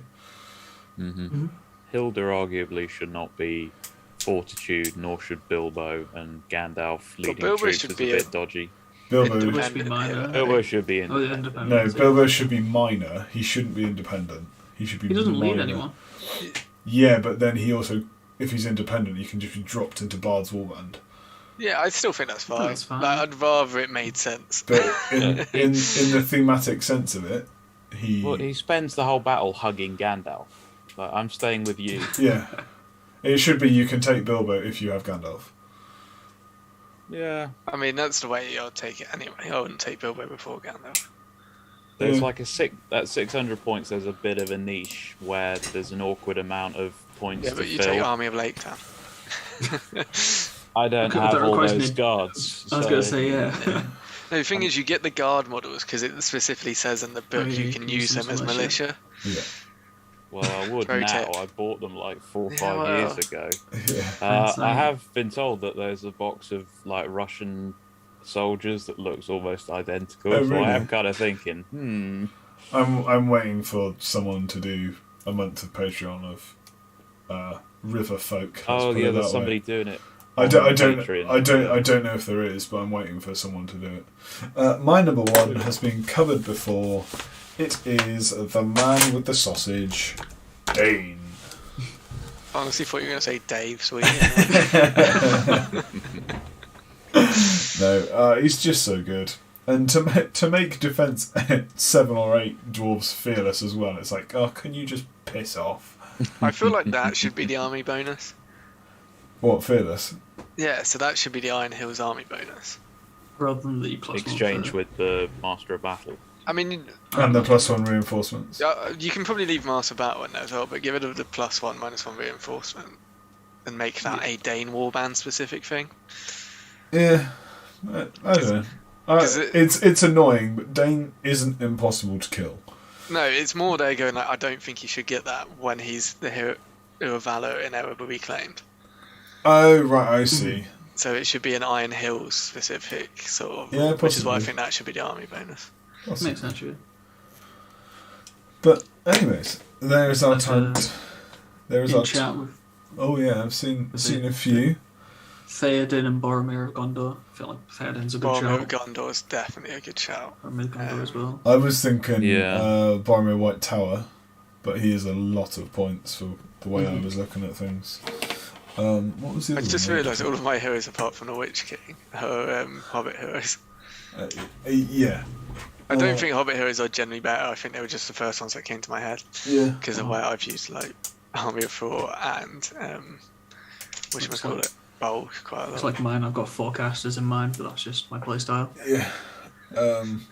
Hilda arguably should not be Fortitude, nor should Bilbo, and Gandalf leading Bilbo troops should is a be bit dodgy. Bilbo should be minor. Bilbo should be in. Oh, yeah, independent. No, Bilbo should be minor. He shouldn't be independent. He should be. He doesn't lead minor. anyone. Yeah, but then he also, if he's independent, he can just be dropped into Bard's Warband. Yeah, I still think that's fine. That's fine. Like, I'd rather it made sense. But in the thematic sense of it, He spends the whole battle hugging Gandalf. Like, I'm staying with you. Yeah. It should be you can take Bilbo if you have Gandalf. Yeah. I mean, that's the way I'd take it anyway. I wouldn't take Bilbo before Gandalf. There's like at 600 points, there's a bit of a niche where there's an awkward amount of points Yeah, to but you fill. take Army of Lake Town. I don't Okay, have that all requires those me- guards. I was going to say, yeah. No, the thing is, you get the guard models because it specifically says in the book you can use them as militia. Yeah. Well, I would Pro now. tip. I bought them like 4 or Yeah, 5 well. years ago. Yeah. Insane. I have been told that there's a box of like Russian soldiers that looks almost identical. Oh, So really? I am kind of thinking, I'm waiting for someone to do a month of Patreon of river folk. let's oh put yeah, it there's that somebody way. doing it. I on don't Patreon. I don't know if there is, but I'm waiting for someone to do it. My number 1 has been covered before. It is the man with the sausage, Dane. I honestly thought you were going to say Dave, sweet. No, he's just so good. And to make defense 7 or 8 dwarves fearless as well, it's like, oh, can you just piss off? I feel like that should be the army bonus. What, fearless? Yeah, so that should be the Iron Hills army bonus. Rather than the +1 Exchange for- with the Master of Battle. I mean, And the +1 reinforcements. you can probably leave Master Battle in there as well, but get rid of the +1, -1 reinforcement and make that a Dane warband specific thing. Yeah, I don't know. 'cause It's annoying, but Dane isn't impossible to kill. No, it's more there going like, I don't think he should get that when he's the hero of valor in Erebor Reclaimed. Oh, right, I see. So it should be an Iron Hills specific sort of, Yeah, which is why I possibly. think that should be the army bonus. Possibly. Makes sense, yeah. But anyways, there is our time. There is In our. chat with Oh yeah, I've seen Is a it- few. Theoden and Boromir of Gondor. I feel like Theoden's a good Boromir shout. Gondor is definitely a good shout. Boromir Gondor as well. I was thinking Yeah. Boromir White Tower, but he has a lot of points for the way I Mhm. was looking at things. What was the I other just one? realised all of my heroes apart from the Witch King are Hobbit heroes. Yeah. I don't think Hobbit heroes are generally better. I think they were just the first ones that came to my head Yeah. because of where I've used like Army of Thor and which Looks call like- it Bulk quite a It's lot. like mine. I've got forecasters in mind, but that's just my playstyle. Yeah.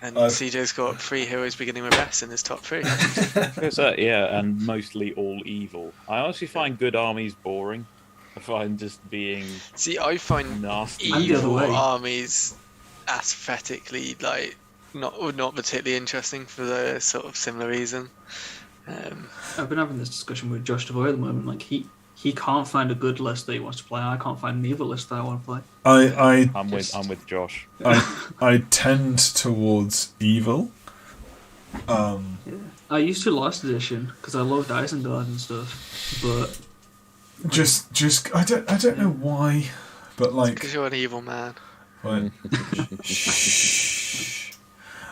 And CJ's got 3 heroes beginning with S in his top 3. There's that, yeah, and mostly all evil. I honestly find good armies boring. I find just being See, I find nasty. I'm the other evil way. armies aesthetically like not particularly interesting for the sort of similar reason. I've been having this discussion with Josh Devoy at the moment. Like he can't find a good list that he wants to play. I can't find an evil list that I want to play. I'm with Josh. I tend towards evil. Yeah. I used to last edition because I loved Isengard and stuff, but Just I don't know why, but like. Because you're an evil man. Right.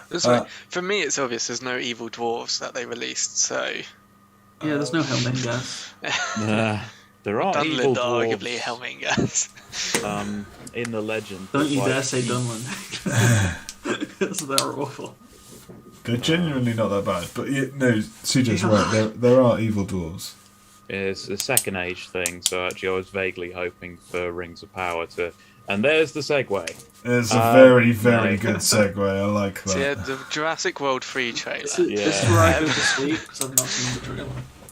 That's why- for me, it's obvious there's no evil dwarves that they released, so yeah, there's no Helmingers. There are evil Dunland are arguably dwarves Helmingers. in the legend. Don't you Like, dare say Dunland. Because they're awful. They're genuinely not that bad, but no, CJ's right. There are evil dwarves. It's a second age thing, so actually I was vaguely hoping for Rings of Power to... And there's the segue. It's a very, very no. good segue. I like that. So yeah, the Jurassic World 3 trailer. This is where I go to sleep because I've not seen the trailer.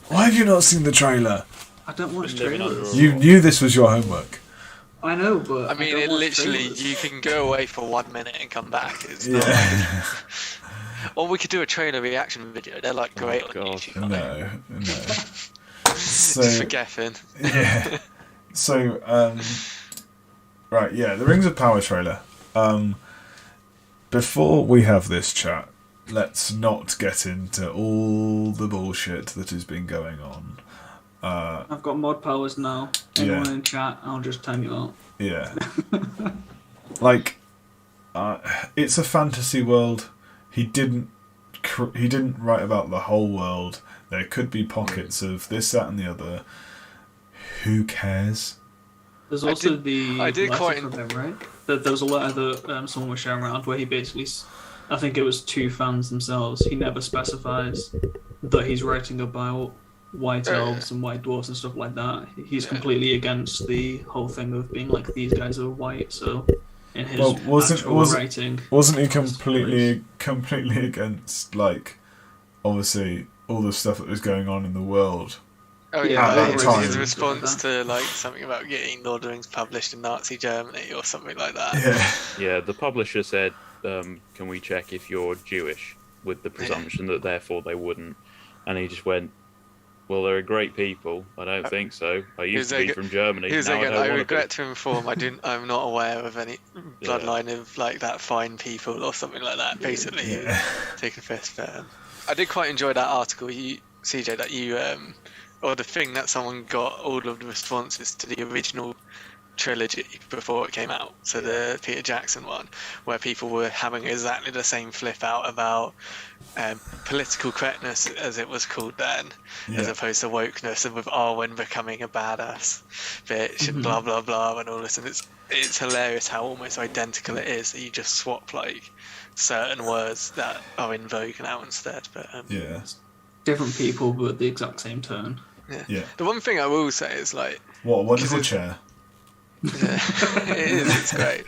Why have you not seen the trailer? I don't watch Living under trailers. a You knew this was your homework. I know, but I mean, don't it watch literally, trailers. you can go away for 1 minute and come back. It's not Yeah. or we could do a trailer reaction video. They're like great on God. YouTube. aren't they? No. So Just for Geffen. yeah. So right, yeah, the Rings of Power trailer. Before we have this chat, let's not get into all the bullshit that has been going on. I've got mod powers now. Anyone in chat, I'll just time you out. Yeah. Like, it's a fantasy world. He didn't write about the whole world. There could be pockets of this, that, and the other. Who cares? There's I also did- the I did letter quite from him, right? There was a letter that someone was sharing around where he basically, I think it was 2 fans themselves. He never specifies that he's writing about white elves and white dwarfs and stuff like that. He's completely against the whole thing of being like these guys are white. So in his actual writing, Wasn't he completely against, like, obviously all the stuff that was going on in the world? Oh Yeah, yeah, at that time. his response to like something about getting Lord of the Rings published in Nazi Germany or something like that. Yeah. Yeah, the publisher said, can we check if you're Jewish? With the presumption that therefore they wouldn't. And he just went, well, they're great people. I don't think so. I used to be from Germany. Here's Now again, I I don't regret to inform I'm not aware of any bloodline of like that fine people or something like that. Basically, taking a piss. But I did quite enjoy that article, CJ, that you or the thing that someone got all of the responses to the original trilogy before it came out, so the Peter Jackson one, where people were having exactly the same flip out about political correctness, as it was called then, as opposed to wokeness, and with Arwen becoming a badass bitch and blah blah blah and all this, and it's hilarious how almost identical it is, that you just swap like certain words that are in vogue now instead. But Yeah. different people but the exact same tone. Yeah. the one thing I will say is like, What is a chair? yeah, it is. It's great.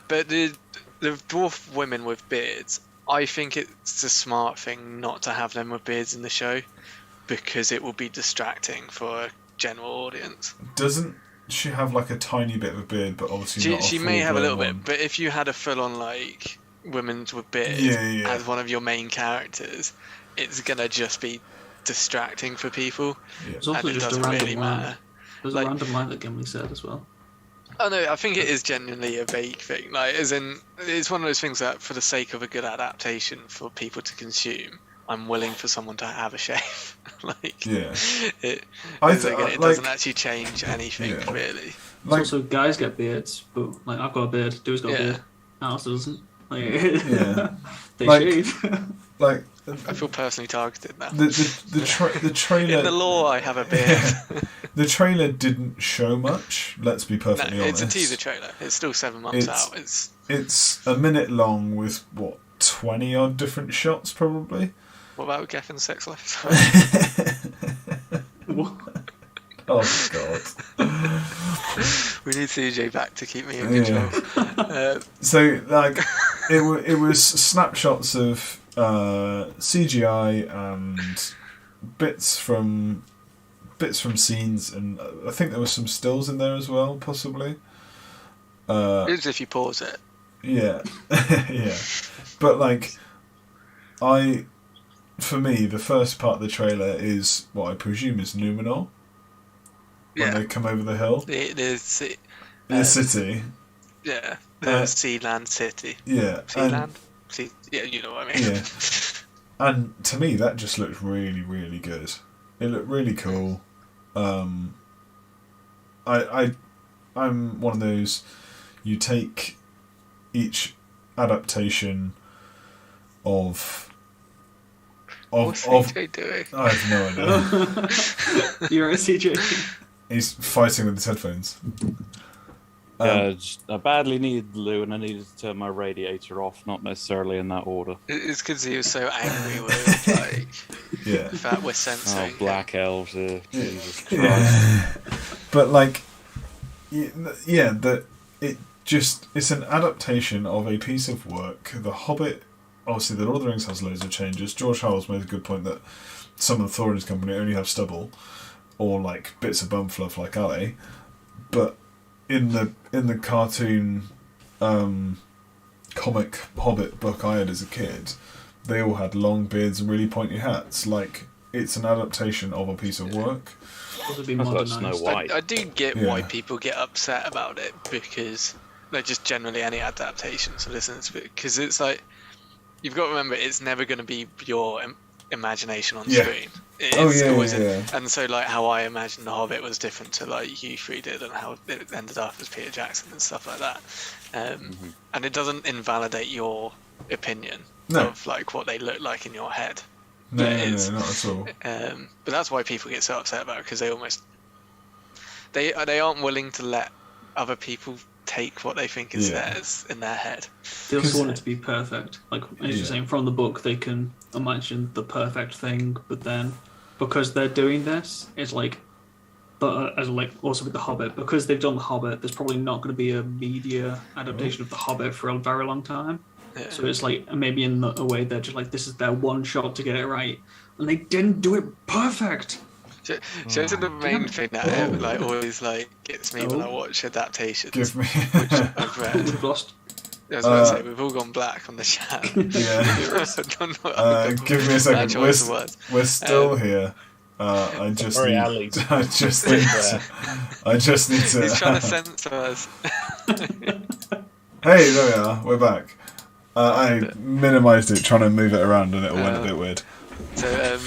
But the dwarf women with beards, I think it's a smart thing not to have them with beards in the show, because it will be distracting for a general audience. Doesn't she have like a tiny bit of a beard, but obviously not a She may have a little full-blown bit, but if you had a full-on like women with beards Yeah. as one of your main characters, it's gonna just be distracting for people, Yeah. There's also and it just a doesn't random really line. matter. There's Like- a random line that Gimli said as well. Oh no, I think it is genuinely a vague thing. Like, as in, it's one of those things that, for the sake of a good adaptation for people to consume, I'm willing for someone to have a shave. Like, Yeah. it Like, doesn't actually change anything Yeah. really. like, Also, guys get beards, but like I've got a beard. Dewey's got a Yeah. beard. Alice doesn't. Like, Yeah. they Like- shave. like I feel personally targeted now. the trailer. In the law, I have a beard. The trailer didn't show much. Let's be No, perfectly honest. it's a teaser trailer. It's still 7 months It's- out. It's It's a minute long with what 20 odd different shots, probably. what about Geffin's sex life? Oh God. We need CJ back to keep me in control. So like, it was snapshots of CGI and bits from scenes, and I think there was some stills in there as well, possibly. It's if you pause it. Yeah, yeah. But like, for me, the first part of the trailer is what I presume is Numenor. When Yeah. they come over the hill, The city. yeah, the sea land city. Yeah, Sea and, land? Sea, yeah, you know what I mean. yeah. And to me, that just looked really, really good. It looked really cool. I'm one of those. You take each adaptation of What's of. CJ doing? I have no idea. You're a CJ. He's fighting with his headphones. I badly needed the loo, and I needed to turn my radiator off, not necessarily in that order. It's because he was so angry with like Yeah. the fact we're Oh, censoring. him. black elves, Jesus Christ. Yeah. But like, yeah, it's an adaptation of a piece of work. The Hobbit, obviously, the Lord of the Rings has loads of changes. George Howells made a good point that some of the Thor and his company only have stubble, or like bits of bum fluff like Ali, but in the cartoon comic Hobbit book I had as a kid, they all had long beards and really pointy hats. Like, it's an adaptation of a piece of work. Would have been That's like modernised. Snow White. I do get Yeah. why people get upset about it, because like just generally any adaptations of this, because it's like you've got to remember it's never going to be your imagination on Yeah. screen. Oh, It's yeah, always yeah. and so like how I imagined The Hobbit was different to like you three did, and how it ended up as Peter Jackson and stuff like that. And it doesn't invalidate your opinion No. of like what they look like in your head. No, Yeah, no, it's- not at all. But that's why people get so upset about it, because they aren't willing to let other people take what they think is Yeah. theirs in their head. They also 'Cause- want it to be perfect. Like as Yeah. you're saying, from the book they can imagine the perfect thing, but then because they're doing this, it's like, but as like also with the Hobbit, because they've done the Hobbit, there's probably not going to be a media adaptation of the Hobbit for a very long time. Yeah. So it's like maybe in a way they're just like, this is their one shot to get it right, and they didn't do it perfect. So it's the main thing that like always like gets me when I watch adaptations, Give me. which I've read. We've lost. I was about to say we've all gone black on the chat. Yeah. I don't know. Give me a second. Bad choice of words. We're still here. I just Sorry, need. Ali. I just need to. I just need to. He's trying to censor us. Hey, there we are. We're back. I minimised it, trying to move it around, and it went a bit weird. So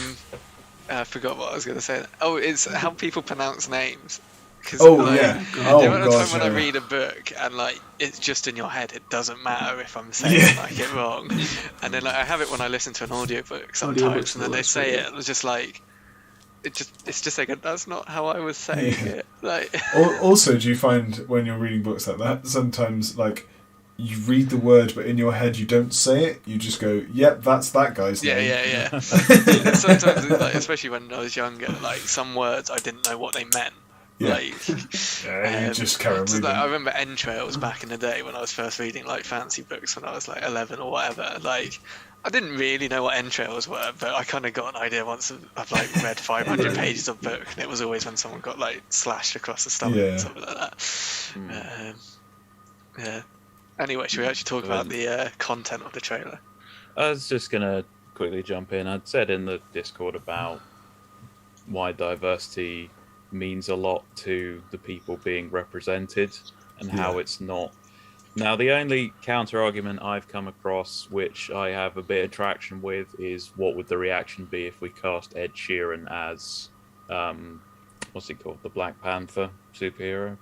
I forgot what I was going to say. Oh, it's how people pronounce names. 'Cause, Oh like, yeah. God. Oh the amount of gosh. time when I Yeah. read a book and like it's just in your head, it doesn't matter if I'm saying like it wrong. And then like I have it when I listen to an audiobook sometimes, Audiobooks and then are they worse, say yeah. it, it's just like it's just like that's not how I was saying Yeah. it. Like Also, do you find when you're reading books like that, sometimes like you read the word, but in your head you don't say it. You just go, "Yep, that's that guy's yeah, name." yeah. And sometimes, it's like, especially when I was younger, like some words I didn't know what they meant. Yeah. Like, Yeah, you just carry on so, reading. like, I remember entrails back in the day when I was first reading like fancy books when I was like 11 or whatever. Like, I didn't really know what entrails were, but I kind of got an idea once I've like read 500 pages of book, and it was always when someone got like slashed across the stomach Yeah. and something like that. Yeah. Anyway, should we actually talk about the content of the trailer? I was just going to quickly jump in. I'd said in the Discord about why diversity means a lot to the people being represented. and how it's not. Now, the only counter argument I've come across, which I have a bit of traction with, is what would the reaction be if we cast Ed Sheeran as, what's he called, the Black Panther superhero?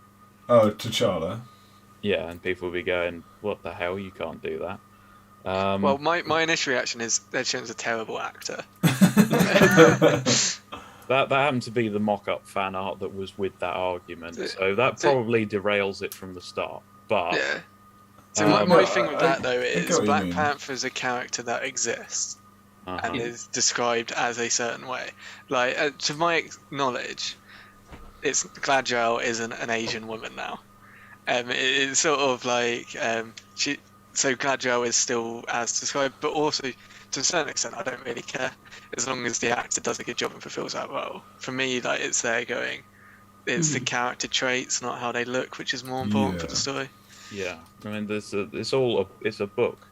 Oh, T'Challa. Yeah, and people would be going, "What the hell? You can't do that." Well, my initial reaction is Ed Sheeran's a terrible actor. That happened to be the mock-up fan art that was with that argument, so that probably derails it from the start. But yeah. So my thing with that though is Black Panther is a character that exists and is described as a certain way. Like to my knowledge, Gladwell isn't an Asian woman now. It's sort of like so Gladwell is still as described, but also to a certain extent, I don't really care as long as the actor does a good job and fulfills that role. For me, like it's there going, it's the character traits, not how they look, which is more important for the story. Yeah, I mean, it's a book.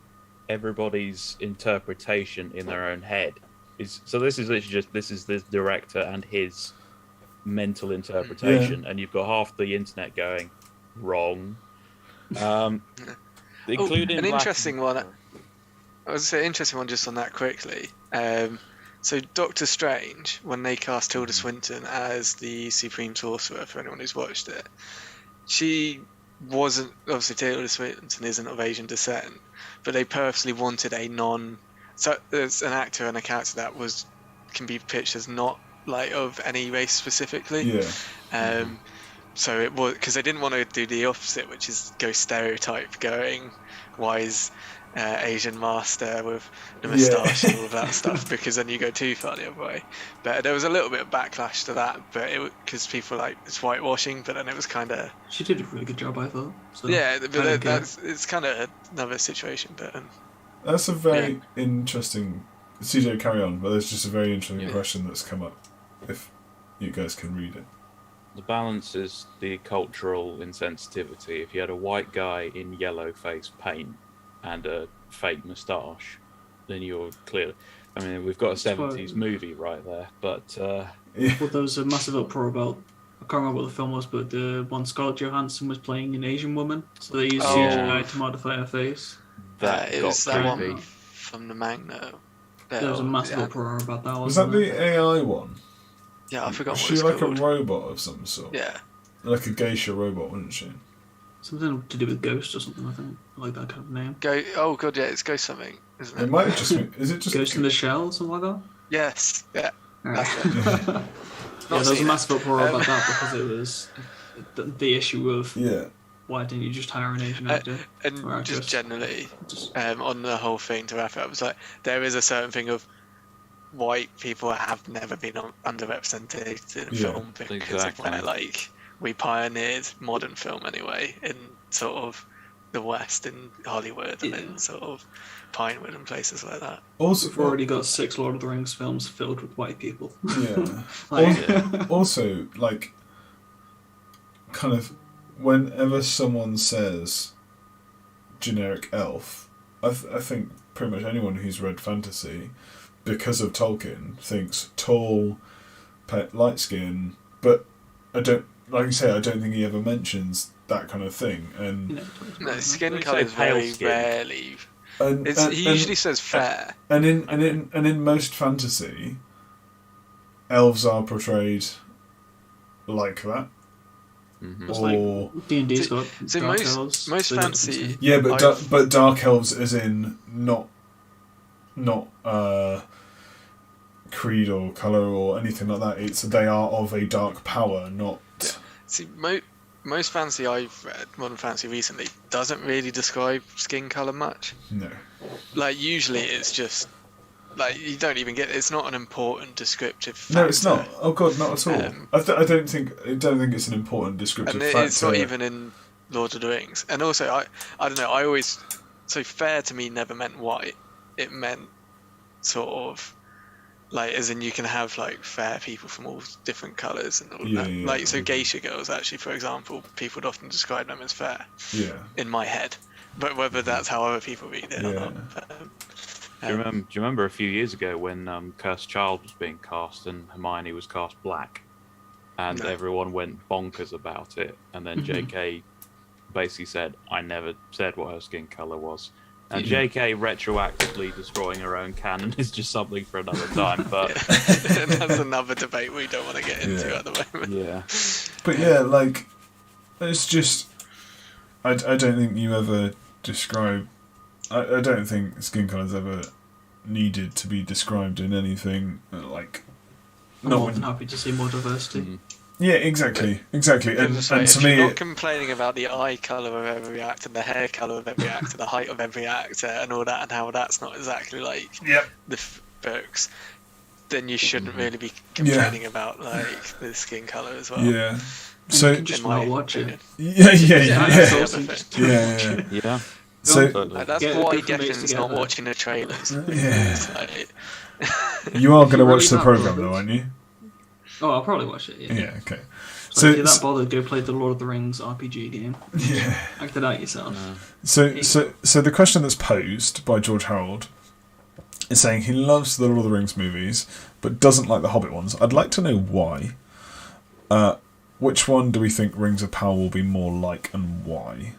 Everybody's interpretation in their own head is so. This is literally just this director and his mental interpretation, and you've got half the internet going wrong. Including an interesting one. I was going to say interesting one just on that quickly. So Doctor Strange, when they cast Tilda Swinton as the Supreme Sorcerer, for anyone who's watched it, she wasn't, obviously Tilda Swinton isn't of Asian descent, but they purposely wanted so there's an actor and a character that can be pitched as not like of any race specifically. So it was because they didn't want to do the opposite, which is go stereotype, going why is Asian master with the moustache and all of that stuff, because then you go too far the other way. But there was a little bit of backlash to that, but because people like it's whitewashing, but then it was kind of... She did a really good job, I thought. So but it's kind of another situation. But that's a very interesting... CJ, carry on, but there's just a very interesting question that's come up, if you guys can read it. The balance is the cultural insensitivity. If you had a white guy in yellow face paint and a fake moustache, then you're clearly... I mean, we've got a 70s movie right there, but... Well, there was a massive uproar about... I can't remember what the film was, but the one Scarlett Johansson was playing an Asian woman, so they used CGI to modify her face. It was that one from the Magno. There was a massive uproar about that one. Was that the AI one? Yeah, I forgot was what she it's like called. A robot of some sort? Yeah. Like a geisha robot, wasn't she? Something to do with Ghost or something, I think. I like that kind of name. Oh god, yeah, it's Ghost something, isn't it? It might have just been... Is it just... Ghost in the Shell, something like that? Yes, yeah. Right. That's it. There was a massive uproar about that because it was the issue of why didn't you just hire an Asian actor? And just generally, on the whole thing, to wrap it up, it's like there is a certain thing of white people have never been underrepresented in film because of where, like, we pioneered modern film anyway in sort of the West in Hollywood and in sort of Pinewood and places like that. Also, we've already got 6 Lord of the Rings films filled with white people. Yeah. Also, like, kind of, whenever someone says generic elf, I think pretty much anyone who's read fantasy, because of Tolkien, thinks tall, light skin, but I don't think he ever mentions that kind of thing. And no, skin colour is very rarely. He usually says fair. And in most fantasy, elves are portrayed like that. Mm-hmm. Or like D&D's got dark elves. Most fantasy. Yeah, but dark elves as in not creed or colour or anything like that. They are of a dark power, not... Yeah. See, most fantasy I've read, modern fantasy recently, doesn't really describe skin colour much. No. Like, usually it's just... Like, you don't even get... It's not an important descriptive factor. No, it's not. Oh, God, not at all. I don't think it's an important descriptive factor. And it's not even in Lord of the Rings. And also, I don't know, I always... So fair to me never meant white. It meant sort of... Like, as in you can have, like, fair people from all different colours and all that. Yeah, like, so geisha girls, actually, for example, people would often describe them as fair. Yeah. In my head. But whether that's how other people read it or not. Do you remember a few years ago when Cursed Child was being cast and Hermione was cast black? And everyone went bonkers about it. And then JK basically said, I never said what her skin colour was. And Yeah. JK retroactively destroying her own canon is just something for another time. But That's another debate we don't want to get into at the moment. yeah. But yeah, like, it's just... I don't think you ever describe... I don't think skin colour's ever needed to be described in anything, like... I'm more than happy to see more diversity. Yeah, exactly. And If to you're me... not complaining about the eye colour of every actor, the hair colour of every actor, the height of every actor, and all that, and how that's not exactly like Yep. the books, then you shouldn't really be complaining about like the skin colour as well. Yeah. You So... can just in my not watch opinion. Yeah. That's awesome, Yeah. just don't watch it. Yeah. So... Totally. Like, that's Get why different mates Geffin's not together. watching the trailers. Yeah. It's like, You are going to You watch really the that programme, bothered? though, aren't you? Oh, I'll probably watch it. Yeah. Yeah, okay. So if you're that bothered, go play the Lord of the Rings RPG game. Yeah. Act it out yourself. So the question that's posed by George Harold is saying he loves the Lord of the Rings movies, but doesn't like the Hobbit ones. I'd like to know why. Which one do we think Rings of Power will be more like, and why?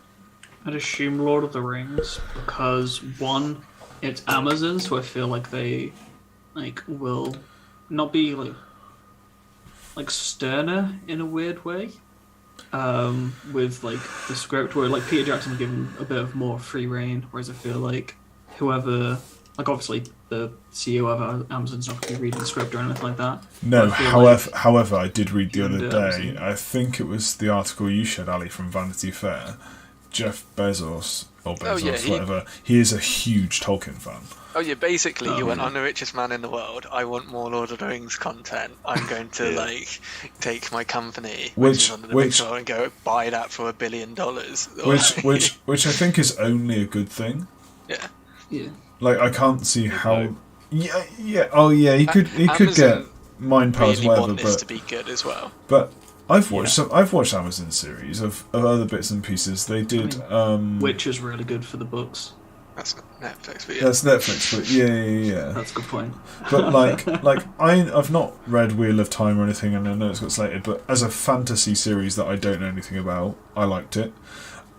I'd assume Lord of the Rings because one, it's Amazon, so I feel like they will not be like sterner in a weird way. With like the script where like Peter Jackson given a bit of more free reign, whereas I feel like whoever, like obviously the CEO of Amazon's not going to be reading the script or anything like that. No, But I feel however, I did read the other And, day, Amazon. I think it was the article you shared, Ali, from Vanity Fair, Jeff Bezos, or Bezos, Oh, yeah, whatever, he is a huge Tolkien fan. oh yeah, basically you went, yeah. I'm the richest man in the world. I want more Lord of the Rings content. I'm going to like take my company, which is under the big store, and go buy that for $1 billion. Which I think is only a good thing. Yeah. Yeah. Like, I can't see how... Yeah, oh yeah, he could get Amazon mind powers, really whatever, want this but... to be good as well. But I've watched I've watched Amazon series of other bits and pieces. They did Which is really good for the books. That's not Netflix, but yeah. that's Netflix, but yeah. That's a good point. But I've not read Wheel of Time or anything, and I know it's got slated. But as a fantasy series that I don't know anything about, I liked it.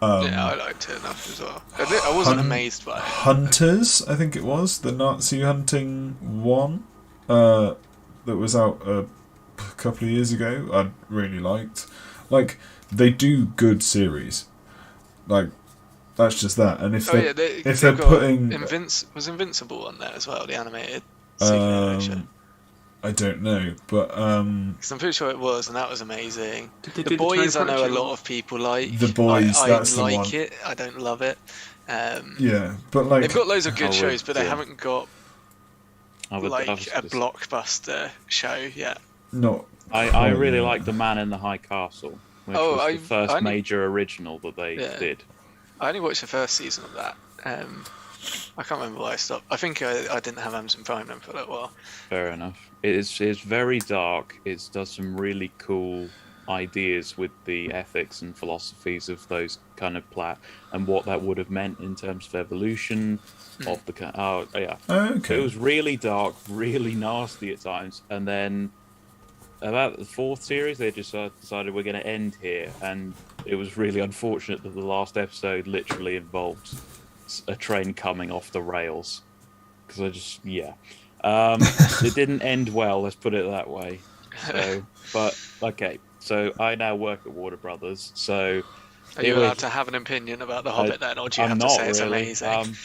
Yeah, I liked it enough as well. I wasn't amazed by it. Hunters, I think it was the Nazi hunting one that was out a couple of years ago. I really liked. Like, they do good series. Like, that's just that. And if they're putting was Invincible on there as well, the animated superhero show? I don't know, but Because I'm pretty sure it was, and that was amazing. Did they The do Boys, I Time know a Pratchett? lot of people like. The Boys, I that's the like one. it. I don't love it. Yeah, but like They've got loads of good Oh, shows, but they yeah. haven't got I would, like I was a just- blockbuster show yet. not. I really like The Man in the High Castle, which Oh, was the first I only- major original that they Yeah. did. I only watched the first season of that. I can't remember why I stopped. I think I didn't have Amazon Prime then for a little while. Fair enough. It's very dark. It does some really cool ideas with the ethics and philosophies of those kind of and what that would have meant in terms of evolution of the. Oh yeah. Okay. It was really dark, really nasty at times, and then about the fourth series, they just decided we're going to end here, and it was really unfortunate that the last episode literally involved a train coming off the rails, because it didn't end well. Let's put it that way. So, but okay. So I now work at Warner Brothers. So Are you allowed to have an opinion about The Hobbit then, or do you I'm have to not say it's really. amazing?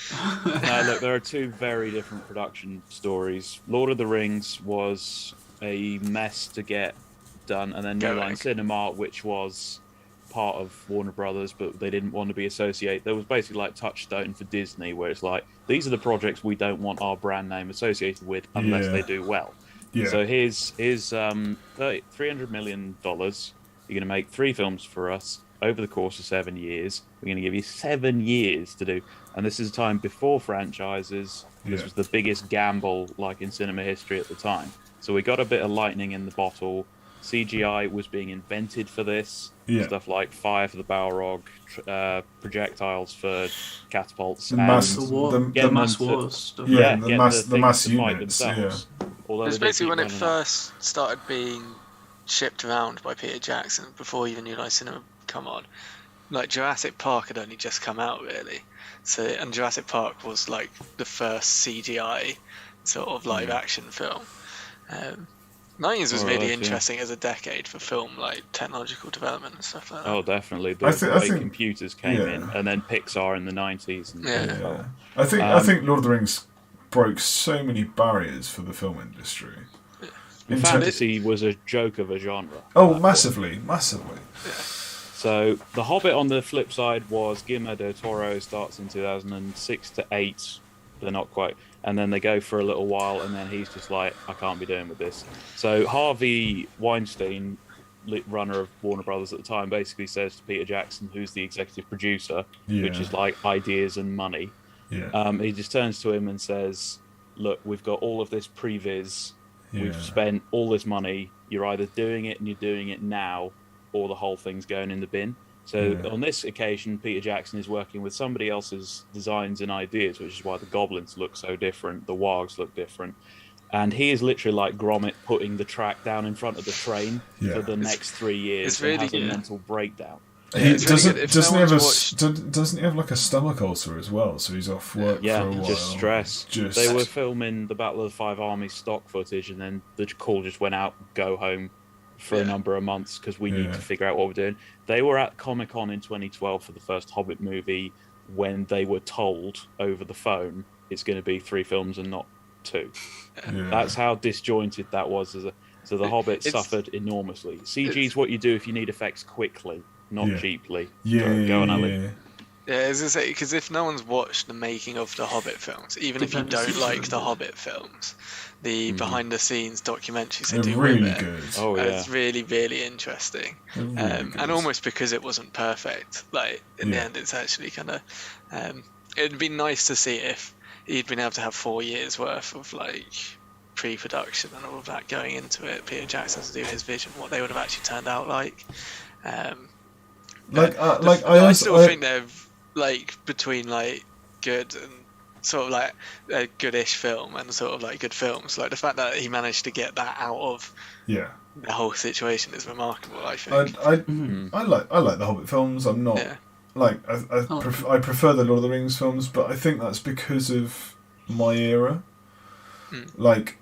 No, look, there are two very different production stories. Lord of the Rings was a mess to get done, and then New Line Cinema, which was part of Warner Brothers, but they didn't want to be associated. There was basically like Touchstone for Disney, where it's like, these are the projects we don't want our brand name associated with unless they do well. Yeah. So here's $300 million. You're going to make 3 films for us over the course of 7 years. We're going to give you 7 years to do, and this is a time before franchises. This was the biggest gamble like in cinema history at the time. So we got a bit of lightning in the bottle. CGI was being invented for this. Yeah. Stuff like fire for the Balrog, projectiles for catapults, The and mass- The mass wars stuff. Yeah, get the mass things to fight units, themselves. Although It was they did basically keep when it running out. first started being shipped around by Peter Jackson, before even New Line Cinema come on. like Jurassic Park had only just come out really, and Jurassic Park was like the first CGI sort of live action film. 90s was really interesting as a decade for film, like technological development and stuff like that. Oh, definitely. The way computers came in, and then Pixar in the 90s. And I think Lord of the Rings broke so many barriers for the film industry. Fantasy was a joke of a genre. Oh, massively. Yeah. So The Hobbit on the flip side was Guillermo del Toro, starts in 2006 to 8. They're not quite. And then they go for a little while, and then he's just like, I can't be doing with this. So Harvey Weinstein, runner of Warner Brothers at the time, basically says to Peter Jackson, who's the executive producer, which is like ideas and money. Yeah. He just turns to him and says, look, we've got all of this previs. We've spent all this money. You're either doing it and you're doing it now, or the whole thing's going in the bin. So on this occasion, Peter Jackson is working with somebody else's designs and ideas, which is why the goblins look so different, the wargs look different. And he is literally like Gromit putting the track down in front of the train for the next 3 years. It's really has a mental breakdown. Doesn't he have like a stomach ulcer as well? So he's off work for a while. Just stress. They were filming the Battle of the Five Armies stock footage, and then the call just went out, go home for a number of months because we need to figure out what we're doing. They were at Comic-Con in 2012 for the first Hobbit movie when they were told over the phone it's going to be 3 films and not 2. That's how disjointed that was. So the Hobbit suffered enormously. CG is what you do if you need effects quickly, not cheaply. Go on, Ali. Yeah, as I say, because if no one's watched the making of the Hobbit films, even if you don't like the Hobbit films, the behind-the-scenes documentaries they do really with it, good. It's really, really interesting. And almost because it wasn't perfect, like in the end, it's actually kind of. It'd be nice to see if he'd been able to have 4 years worth of like pre-production and all of that going into it. Peter Jackson to do his vision, what they would have actually turned out like. I still think they're like between like good and sort of like a goodish film and sort of like good films. Like the fact that he managed to get that out of the whole situation is remarkable. I think. I like the Hobbit films. I'm not like I prefer the Lord of the Rings films, but I think that's because of my era. Like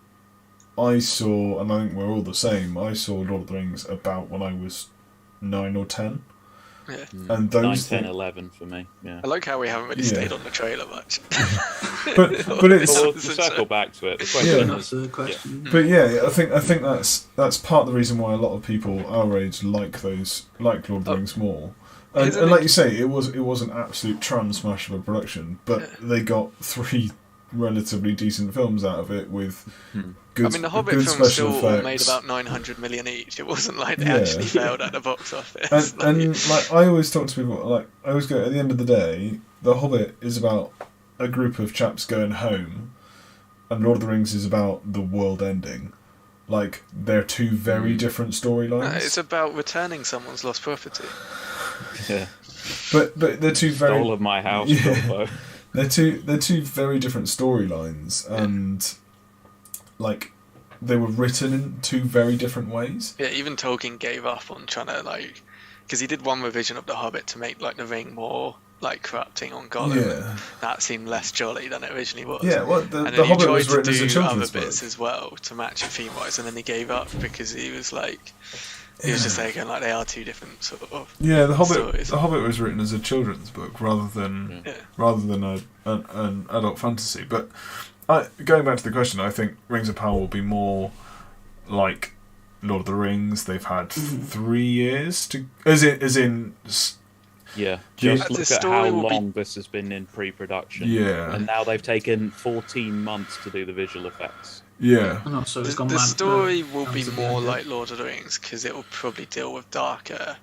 I saw, and I think we're all the same. I saw Lord of the Rings about when I was 9 or 10. Yeah. And those 9, 10, 11 for me. Yeah. I like how we haven't really stayed on the trailer much. but it's we'll circle back to it. The question that's the question. But I think that's part of the reason why a lot of people our age like Lord of the Rings more. And like you say, it was an absolute tram smash of a production, but they got 3 relatively decent films out of it with good. The Hobbit films still made about 900 million each. It wasn't like they actually failed at the box office. And I always talk to people, like I always go, at the end of the day, The Hobbit is about a group of chaps going home, and Lord of the Rings is about the world ending. Like they're 2 very different storylines. It's about returning someone's lost property. Yeah. But they're 2 very Stole of my house. They're two very different storylines, and like they were written in 2 very different ways. Yeah, even Tolkien gave up on trying to because he did one revision of The Hobbit to make like the ring more like corrupting on Gollum. Yeah. That seemed less jolly than it originally was. Yeah, well, and then the he Hobbit tried was written to as a do children's other bits book as well to match it theme-wise, and then he gave up because he was like. He was just saying like they are 2 different sort of The Hobbit. stories. The Hobbit was written as a children's book rather than an adult fantasy. But going back to the question, I think Rings of Power will be more like Lord of the Rings. They've had 3 years to, as in. Yeah, just look at how long this has been in pre-production. Yeah, and now they've taken 14 months to do the visual effects. Yeah. So the story will be more like Lord of the Rings because it will probably deal with darker,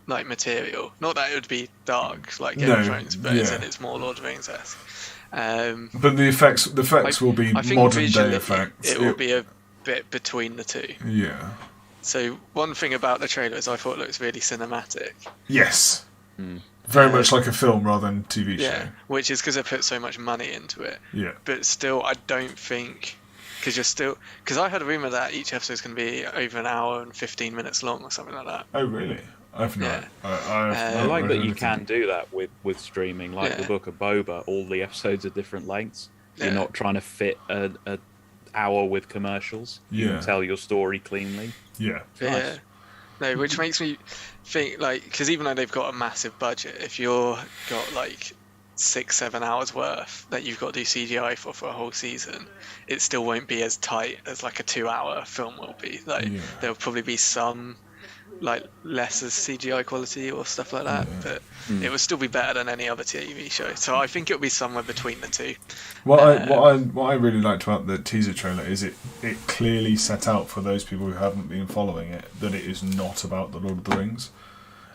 like material. Not that it would be dark like Game of Thrones, but it's more Lord of the Rings-esque. But the effects will be modern day effects. It will be a bit between the 2. Yeah. So one thing about the trailer is I thought it looks really cinematic. Yes. Very much like a film rather than TV show. Yeah, which is because they put so much money into it. Yeah. But still, I don't think. Because I heard a rumour that each episode is going to be over an hour and 15 minutes long or something like that. Oh, really? I've not. Yeah. I like that you can do that with streaming, like the Yeah. Book of Boba. All the episodes are different lengths. You're Yeah. not trying to fit a hour with commercials. You Yeah. can tell your story cleanly. Yeah. Yeah. Nice. No, which makes me think, like, because even though they've got a massive budget, if you're got like 6-7 hours worth that you've got to do CGI for a whole season, it still won't be as tight as like a 2-hour film will be. Like, Yeah. there'll probably be some like lesser CGI quality or stuff like that, but it will still be better than any other TV show. So I think it'll be somewhere between the two. What I really liked about the teaser trailer is it clearly set out for those people who haven't been following it that it is not about the Lord of the Rings.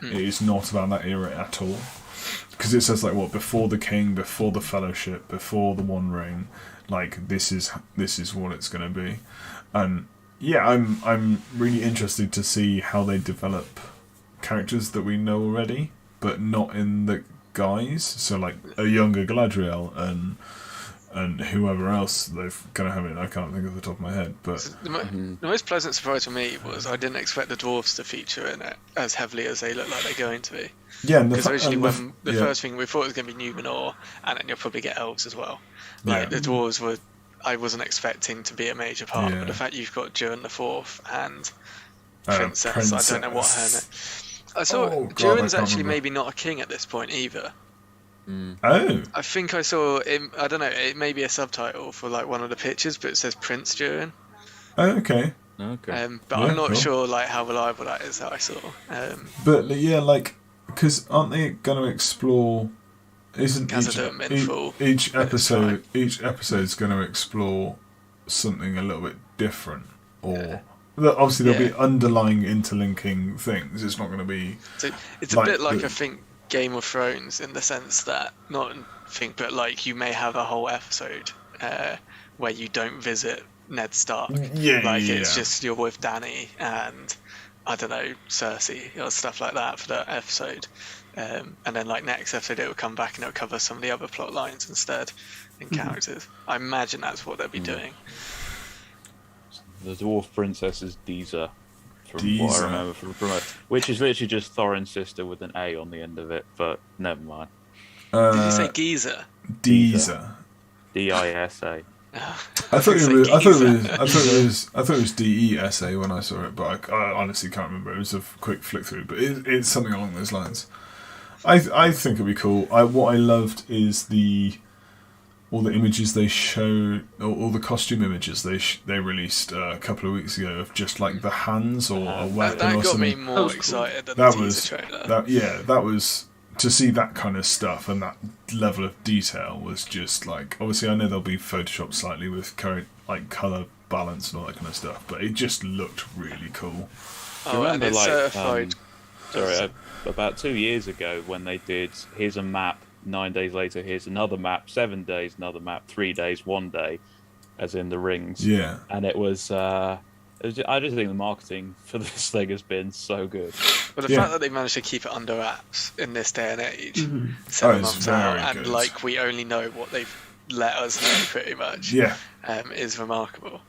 It is not about that era at all. Because it says like before the King, before the Fellowship, before the One Ring, like this is what it's going to be, and yeah, I'm really interested to see how they develop characters that we know already, but not in the guise. So like a younger Galadriel and whoever else they're gonna have it. I can't think of the top of my head, but The most pleasant surprise for me was I didn't expect the dwarves to feature in it as heavily as they look like they're going to be. yeah, Because originally when the first thing we thought it was going to be Numenor, and then you'll probably get elves as well. Like Yeah. the dwarves I wasn't expecting to be a major part, Yeah. but the fact you've got Durin the Fourth and Princess. Princess, I don't know what her name. I saw Oh, God, Durin's I can't actually remember. maybe not a king at this point either. Oh, I think I saw him. I don't know. It may be a subtitle for like one of the pictures, but it says Prince Durin. okay. Okay. But Yeah, I'm not cool. sure like how reliable that is that I saw. But yeah, like because aren't they going to explore? Isn't Khazad-dûm in full each at this time. episode's going to explore something a little bit different, or obviously there'll be underlying interlinking things. It's not going to be So it's Like a bit like the- I think Game of Thrones in the sense that but like you may have a whole episode where you don't visit Ned Stark. Yeah, Like yeah, it's yeah. just you're with Dany and I don't know Cersei or stuff like that for that episode. And then like next episode it will come back and it'll cover some of the other plot lines instead and characters. I imagine that's what they'll be doing. The dwarf princess is Deezer, from what Deezer. I remember from it, which is literally just Thorin's sister with an A on the end of it. But never mind. Did you say Geezer? Deezer. Disa. I thought it was DESA when I saw it, but I honestly can't remember. It was a quick flick through, but it's something along those lines. I think it'd be cool. What I loved is all the images they showed, all the costume images they released a couple of weeks ago of just like the hands or a weapon That or got me something. more That was cool. excited than That the was teaser trailer. that was to see that kind of stuff and that level of detail was just like, obviously I know they'll be photoshopped slightly with current like color balance and all that kind of stuff, but it just looked really cool. Oh, and remember, it's like, certified. About 2 years ago when they did here's a map, 9 days later here's another map, 7 days another map, 3 days 1 day, as in the rings. Yeah. And it was I just think the marketing for this thing has been so good. But the Yeah. fact that they managed to keep it under wraps in this day and age, Mm-hmm. 7 it's months out, very and good. like we only know what they've let us know pretty much, Yeah. is remarkable.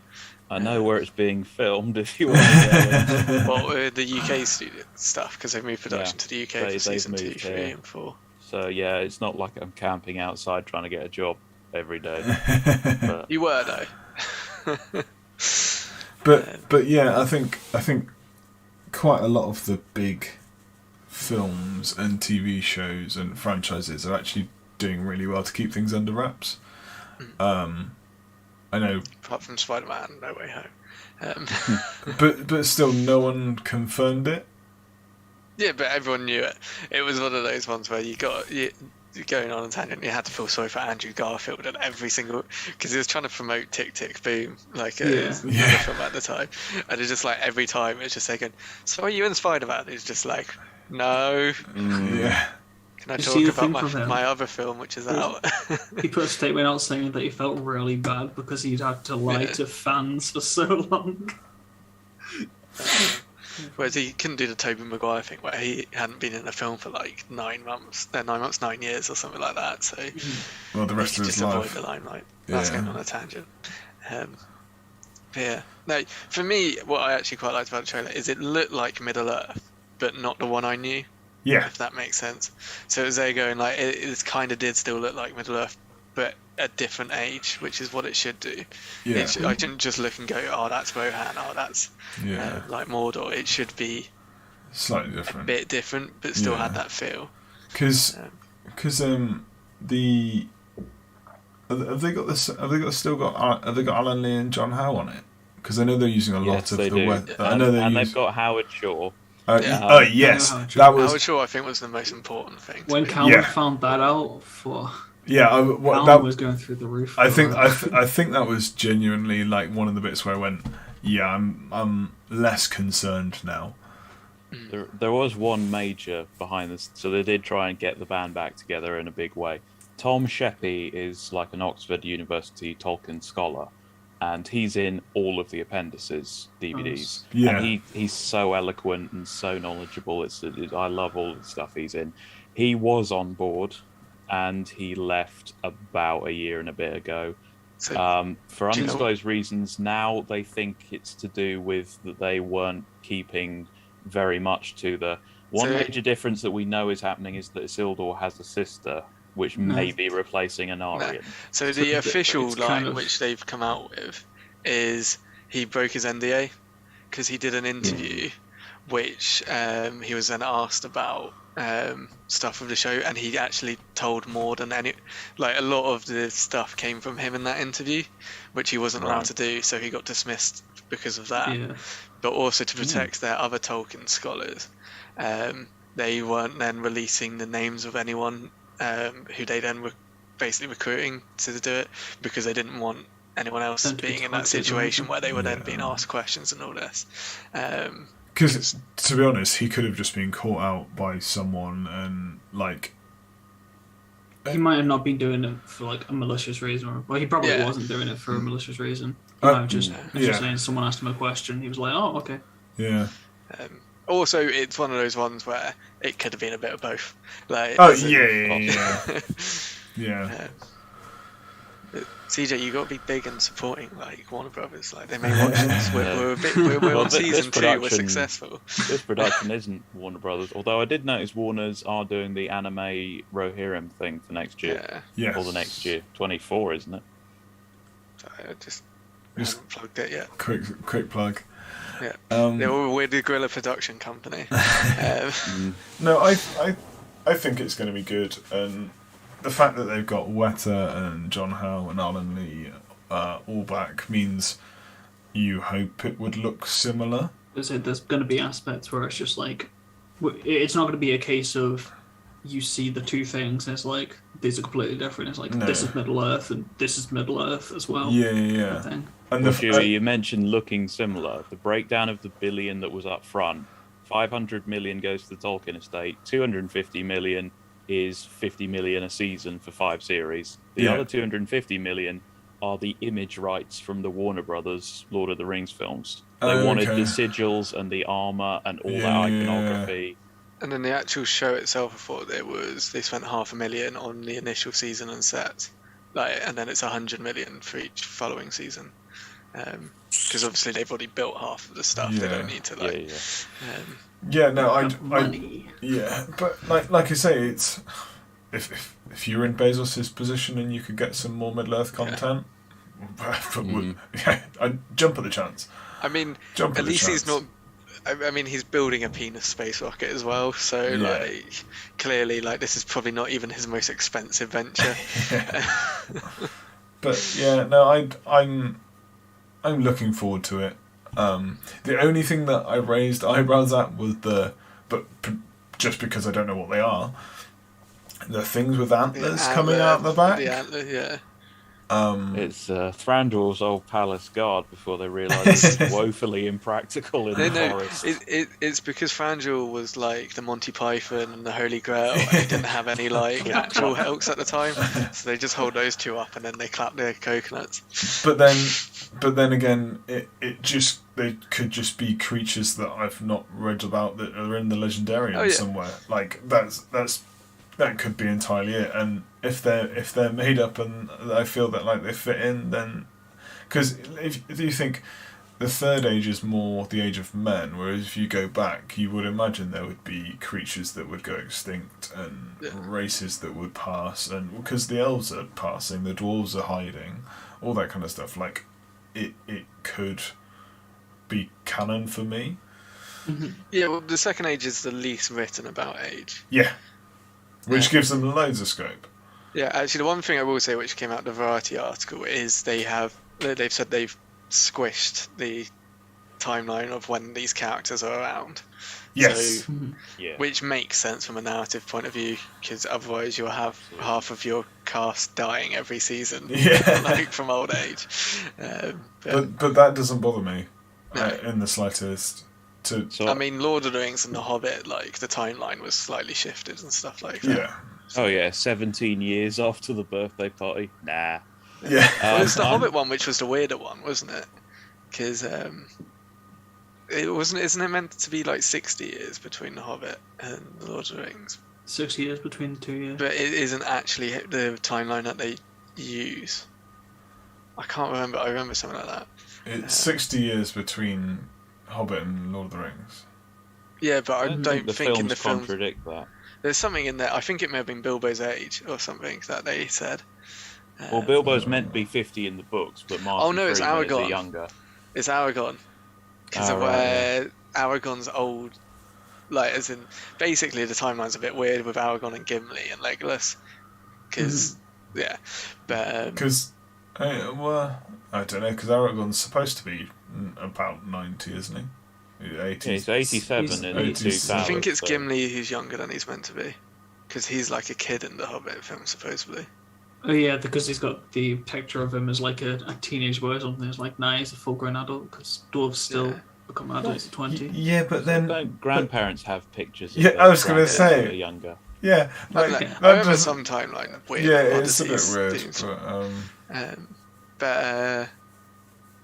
I know where it's being filmed if you want to go. Well, the UK studio stuff because they've moved production to the UK for They've season 2, moved 3, here. and 4. So yeah, it's not like I'm camping outside trying to get a job every day. But You were though. But yeah, I think quite a lot of the big films and TV shows and franchises are actually doing really well to keep things under wraps. I know, Apart from Spider-Man, No Way Home. but still, no one confirmed it. Yeah, but everyone knew it. It was one of those ones where you're going on a tangent. You had to feel sorry for Andrew Garfield and every single because he was trying to promote Tick Tick Boom, like it was Yeah. film at the time, and it's just like every time it's just saying, "So are you in Spider-Man?" He's just like, "No." Yeah, Can I You talk see the about thing from him? my other film, which is out? He put a statement out saying that he felt really bad because he'd had to lie Yeah. to fans for so long. Whereas he couldn't do the Tobey Maguire thing, where he hadn't been in a film for like 9 months, 9 years or something like that. So well, the he rest could of his just avoid life. the limelight. That's Yeah. going on a tangent. But yeah, no. For me, what I actually quite liked about the trailer is it looked like Middle Earth, but not the one I knew. Yeah. If that makes sense. So it was there going like it kind of did still look like Middle Earth, but at different age, which is what it should do. Yeah. I didn't just look and go, oh, that's Rohan, oh, that's like Mordor. It should be slightly a different, bit different, but still had that feel. Because the have they got this? Have they got Alan Lee and John Howe on it? Because I know they're using a lot of the web. I know they've got Howard Shaw. Yes, that was. Howard Shaw, I think, was the most important thing. When Calvin found that out, that was going through the roof. I think that was genuinely like one of the bits where I went, yeah, I'm less concerned now. There was one major behind this, so they did try and get the band back together in a big way. Tom Sheppey is like an Oxford University Tolkien scholar, and he's in all of the Appendices DVDs. And he's so eloquent and so knowledgeable. I love all the stuff he's in. He was on board, and he left about a year and a bit ago. For undisclosed reasons, now they think it's to do with that they weren't keeping very much to the... One major difference that we know is happening is that Isildur has a sister, which may be replacing Anarion. So the official line which they've come out with is he broke his NDA because he did an interview which he was then asked about stuff of the show, and he actually told more than a lot of the stuff came from him in that interview, which he wasn't allowed to do, so he got dismissed because of that. But also to protect their other Tolkien scholars, they weren't then releasing the names of anyone who they then were basically recruiting to do it, because they didn't want anyone else being in that situation where they were then being asked questions and all this. Because, to be honest, he could have just been caught out by someone and, he might have not been doing it for, a malicious reason. He probably wasn't doing it for a malicious reason. Just saying someone asked him a question, he was like, oh, okay. Yeah. Also, it's one of those ones where it could have been a bit of both. Yeah. CJ, you got to be big and supporting Warner Brothers. They may watch this. We're on season 2. We're successful. This production isn't Warner Brothers, although I did notice Warner's are doing the anime Rohirrim thing for next year. Yes. Or the next year, 24, isn't it? I just haven't plugged it yet. Quick plug. Yeah. We're the Guerrilla Production Company. No, I think it's going to be good, and the fact that they've got Weta and John Howe and Alan Lee all back means you hope it would look similar. There's going to be aspects where it's just it's not going to be a case of you see the two things and it's these are completely different. It's this is Middle Earth and this is Middle Earth as well. Yeah. And you mentioned looking similar. The breakdown of the billion that was up front, 500 million goes to the Tolkien estate, 250 million is 50 million a season for 5 series. The other 250 million are the image rights from the Warner Brothers Lord of the Rings films. They wanted the sigils and the armor and all that iconography. And then the actual show itself, I thought they spent $500,000 on the initial season and sets, and then it's 100 million for each following season. Because obviously they've already built half of the stuff. They don't need to money. But like I say, it's if you're in Bezos' position and you could get some more Middle Earth content, I'd jump at the chance. I mean, at least he's not. I mean, he's building a penis space rocket as well, so clearly, this is probably not even his most expensive venture. But I'm looking forward to it. The only thing that I raised eyebrows at was just because I don't know what they are, the things with antlers coming out the back. The antler, It's Thranduil's old palace guard before they realised it's woefully impractical in the forest. It's because Thranduil was the Monty Python and the Holy Grail, and he didn't have any actual elks at the time, so they just hold those two up and then they clap their coconuts. But then again, they could just be creatures that I've not read about that are in the Legendarium somewhere. That could be entirely it, and if they're made up and I feel that they fit in, then because if you think the Third Age is more the age of men, whereas if you go back, you would imagine there would be creatures that would go extinct and races that would pass, and because the elves are passing, the dwarves are hiding, all that kind of stuff. Like, it could be canon for me. Yeah, well, the Second Age is the least written about age. Yeah, which gives them loads of scope. Yeah, actually, the one thing I will say, which came out of the Variety article, is they've said they've squished the timeline of when these characters are around. Yes. So, which makes sense from a narrative point of view, because otherwise you'll have half of your cast dying every season, like from old age. But that doesn't bother me No. in the slightest. I mean, Lord of the Rings and The Hobbit, like, the timeline was slightly shifted and stuff like that. Yeah. Oh yeah, 17 years after the birthday party. Nah. Yeah. Well, it was the Hobbit one, which was the weirder one, wasn't it? Because isn't it meant to be like 60 years between The Hobbit and The Lord of the Rings? 6 years between the two, yeah. But it isn't actually the timeline that they use. I can't remember. I remember something like that. It's 60 years between Hobbit and Lord of the Rings. Yeah, but I don't the think in films the film contradict that. there's something in there. I think it may have been Bilbo's age or something that they said. Well, Bilbo's meant to be 50 in the books, but Martin no, it's Freeman is Aragorn. a younger. It's Aragorn. Because of where Aragorn's old, like, as in, basically the timeline's a bit weird with Aragorn and Gimli and Legolas. Because, but... Because, I don't know, because Aragorn's supposed to be about 90, isn't he? 80. He's 87 in the 2000. I think it's Gimli who's younger than he's meant to be. Because he's like a kid in the Hobbit film, supposedly. Oh yeah, because he's got the picture of him as like a teenage boy or something. It's like, nah, he's a full-grown adult, because dwarves still become adults at 20. Yeah, but then... Don't grandparents have pictures of Yeah, their I was going to grandparents say... who are younger. Yeah, I remember some timeline weird. Yeah, it's a oddities, bit weird. things.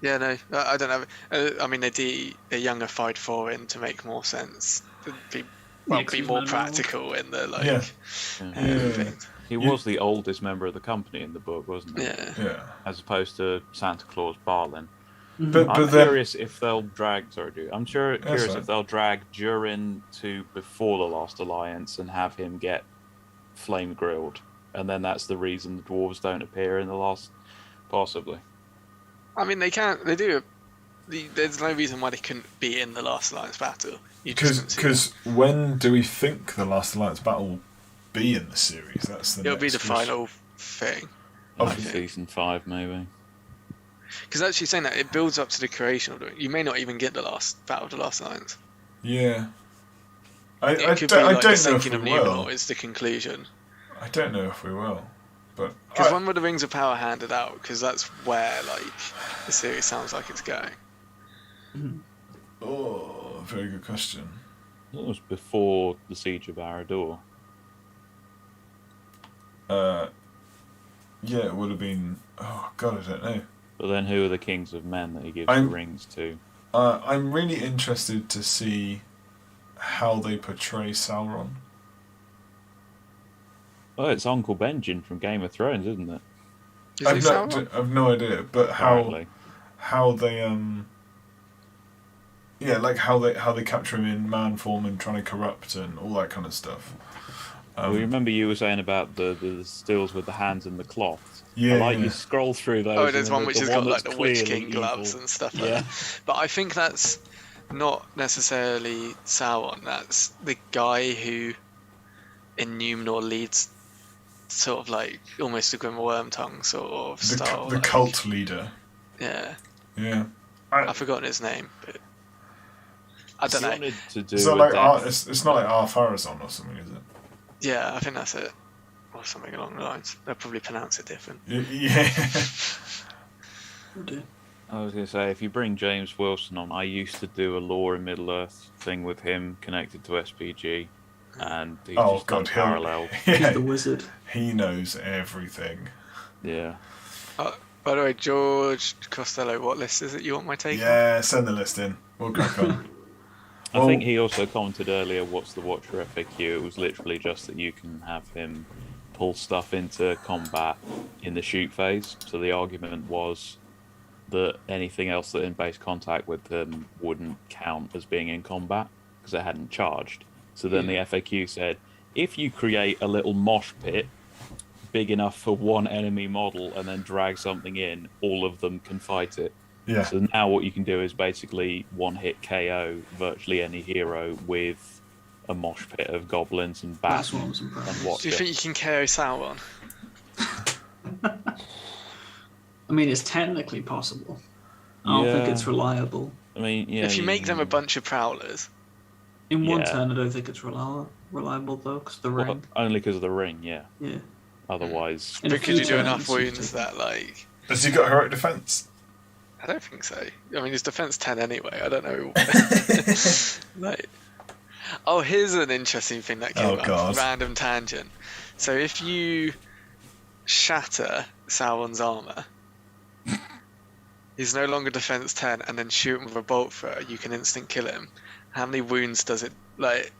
Yeah, no, I don't know. I mean, they younger fied for in to make more sense. Be more practical in the things. He was the oldest member of the company in the book, wasn't he? Yeah. As opposed to Santa Claus Barlin. But I'm then, curious if they'll drag. Curious if they'll drag Durin to before the Last Alliance and have him get flame grilled, and then that's the reason the dwarves don't appear in the last. Possibly. I mean, they can't. They do. There's no reason why they couldn't be in the Last Alliance battle. Because when do we think the Last Alliance battle will be in the series? That's the. It'll be the question. final thing. Season 5, maybe. Because actually saying that, it builds up to the creation of it. You may not even get the last battle of the Last Alliance. Yeah. I don't know if we will. It's the conclusion. I don't know if we will. But because when were the Rings of Power handed out? Because that's where the series sounds like it's going. Oh, very good question. It was before the Siege of Arador. Yeah, it would have been. Oh God, I don't know. But then, who are the kings of men that he gives the rings to? I'm really interested to see how they portray Sauron. Oh, it's Uncle Benjen from Game of Thrones, isn't it? I've no idea, but how they how they capture him in man form and trying to corrupt and all that kind of stuff. Well, remember you were saying about the stills with the hands and the cloths. Yeah, you scroll through those. Oh, there's one which has got like the Witch King evil gloves and stuff like that. But I think that's not necessarily Sauron. That's the guy who in Numenor leads sort of like almost a Grim Wormtongue sort of style. The cult leader. Yeah. Yeah. I've forgotten his name, but I don't know. It's not like it's not like Ar-Pharazôn or something, is it? Yeah, I think that's it. Or something along the lines. They'll probably pronounce it different. Yeah. I was going to say, if you bring James Wilson on, I used to do a Lore in Middle-earth thing with him connected to SPG, and he's just done parallel. He's the wizard. He knows everything. Yeah. By the way, George Costello, what list is it you want my take on? Yeah, send the list in. We'll crack on. I think he also commented earlier, what's the Watcher FAQ? It was literally just that you can have him pull stuff into combat in the shoot phase. So the argument was that anything else that in base contact with them wouldn't count as being in combat because it hadn't charged. So then the FAQ said, if you create a little mosh pit big enough for one enemy model and then drag something in, all of them can fight it. Yeah. So now what you can do is basically one-hit KO virtually any hero with a mosh pit of goblins and bats. That's what I was impressed. Do you think you can KO Sauron? I mean, it's technically possible. I don't think it's reliable. I mean, yeah. If you make them a bunch of prowlers. In one turn, I don't think it's reliable though, because the ring. Well, only because of the ring, yeah. Yeah. Otherwise... In a But could you few do enough turns, wounds that, like... Has he got heroic defense? I don't think so. I mean, his defense 10 anyway. I don't know. Like... Oh, here's an interesting thing that came up. Random tangent. So if you shatter Sauron's armor, he's no longer defense 10, and then shoot him with a bolt thrower, you can instant kill him. How many wounds does it, like...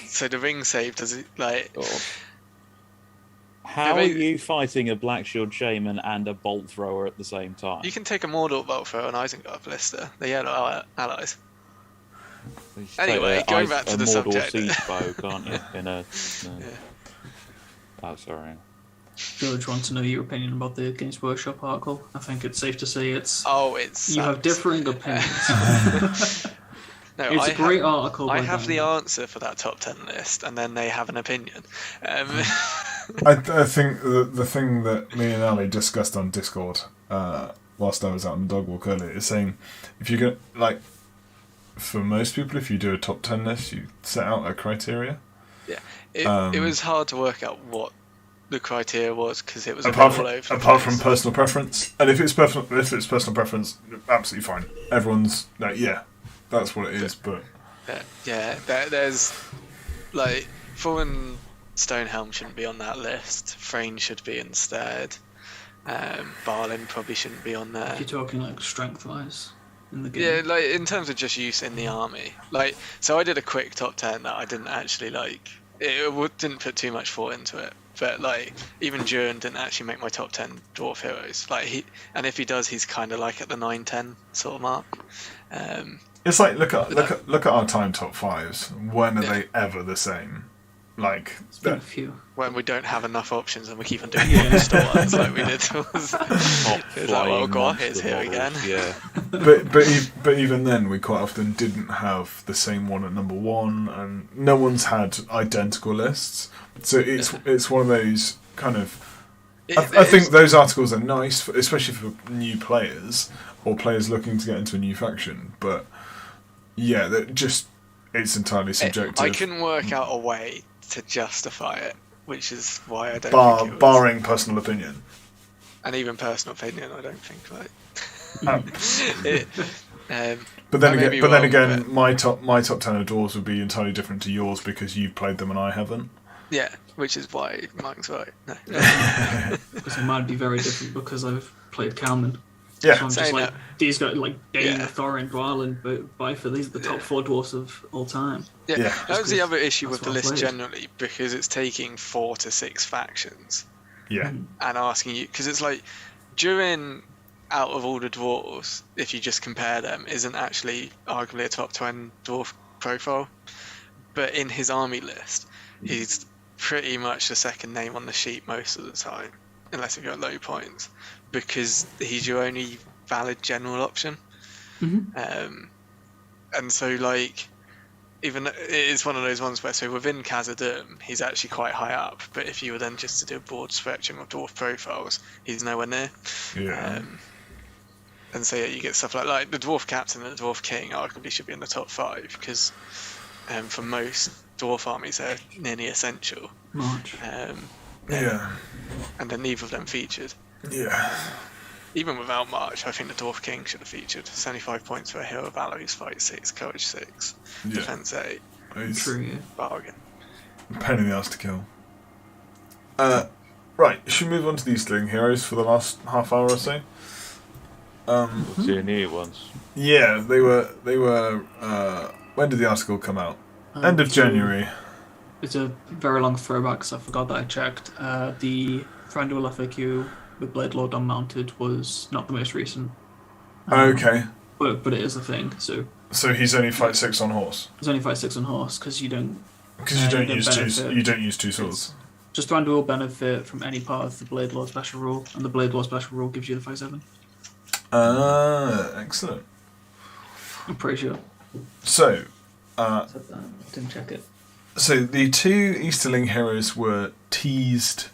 So the ring save, does it, like... How are you fighting a Black Shield Shaman and a bolt thrower at the same time? You can take a Mordor bolt thrower and Isengard Ballista. They're yellow allies. Anyway, going back to the subject. Siege bow, can't you? Oh, sorry. George wants to know your opinion about the Games Workshop article. I think it's safe to say it's... it's... You have differing opinions. No, it's a great article. I have the answer for that top 10 list, and then they have an opinion. I think the thing that me and Ali discussed on Discord whilst I was out on the dog walk earlier is saying, if you get, like, for most people, if you do a top 10 list, you set out a criteria. Yeah, it was hard to work out what the criteria was because it was apart from personal preference. And if it's personal preference, absolutely fine. Everyone's like, yeah, that's what it is. But there's like Fallen Stonehelm shouldn't be on that list. Frayne should be instead. Barlin probably shouldn't be on there. If you're talking like strength-wise in the game. Yeah, like in terms of just use in the army. Like, so I did a quick top 10 that I didn't actually like. Didn't put too much thought into it. But like, even Duran didn't actually make my top 10 dwarf heroes. Like and if he does, he's kind of like at the 9-10 sort of mark. It's like look at our time top 5s. When are they ever the same? Like it's been a few. When we don't have enough options and we keep on doing one ones like we did. It was like, oh god, here's here again. Yeah. but even then, we quite often didn't have the same one at number 1, and no one's had identical lists. So it's one of those kind of. I think those articles are nice, especially for new players or players looking to get into a new faction. But yeah, it's entirely subjective. I couldn't work out a way to justify it, which is why I don't think it was. Barring personal opinion. And even personal opinion, I don't think, like... but then again, my top 10 of dwarves would be entirely different to yours because you've played them and I haven't. Yeah, which is why Mike's right. No. Because it might be very different because I've played Kalman. Yeah. So I'm just like, these guys, like Dane, Thorin, Dwalin, but Bifur, these are the top 4 dwarfs of all time. Yeah. That was the other issue with the list generally, because it's taking 4 to 6 factions. Yeah. And asking you, because it's like, Durin, out of all the dwarves, if you just compare them, isn't actually arguably a top 10 dwarf profile. But in his army list, he's pretty much the second name on the sheet most of the time, unless you've got low points, because he's your only valid general option. Mm-hmm. And so, like, even it is one of those ones where, so within Khazad-dûm, he's actually quite high up, but if you were then just to do a broad spectrum of dwarf profiles, he's nowhere near. Yeah. And so you get stuff like the dwarf captain and the dwarf king arguably should be in the top 5, because for most dwarf armies they're nearly essential. March. Yeah. And then neither of them featured. Yeah. Even without March, I think the Dwarf King should have featured. 75 points for a hero valor who's fight 6, courage 6, defense 8. True, yeah. Bargain. Pain in the ass to kill. Right, should we move on to the Easterling heroes for the last half hour or so? The new ones. Yeah, they were. When did the article come out? End of January. It's a very long throwback because I forgot that I checked. The Thranduil FAQ with Blade Lord Unmounted was not the most recent. Okay. But it is a thing. So he's only fight 6 on horse. He's only fight 6 on horse because you don't. Because you don't use benefit. two. You don't use 2 swords. Just Thran will benefit from any part of the Blade Lord special rule, and the Blade Lord special rule gives you the fight 7. Excellent. I'm pretty sure. So, Didn't check it. So the 2 Easterling heroes were teased.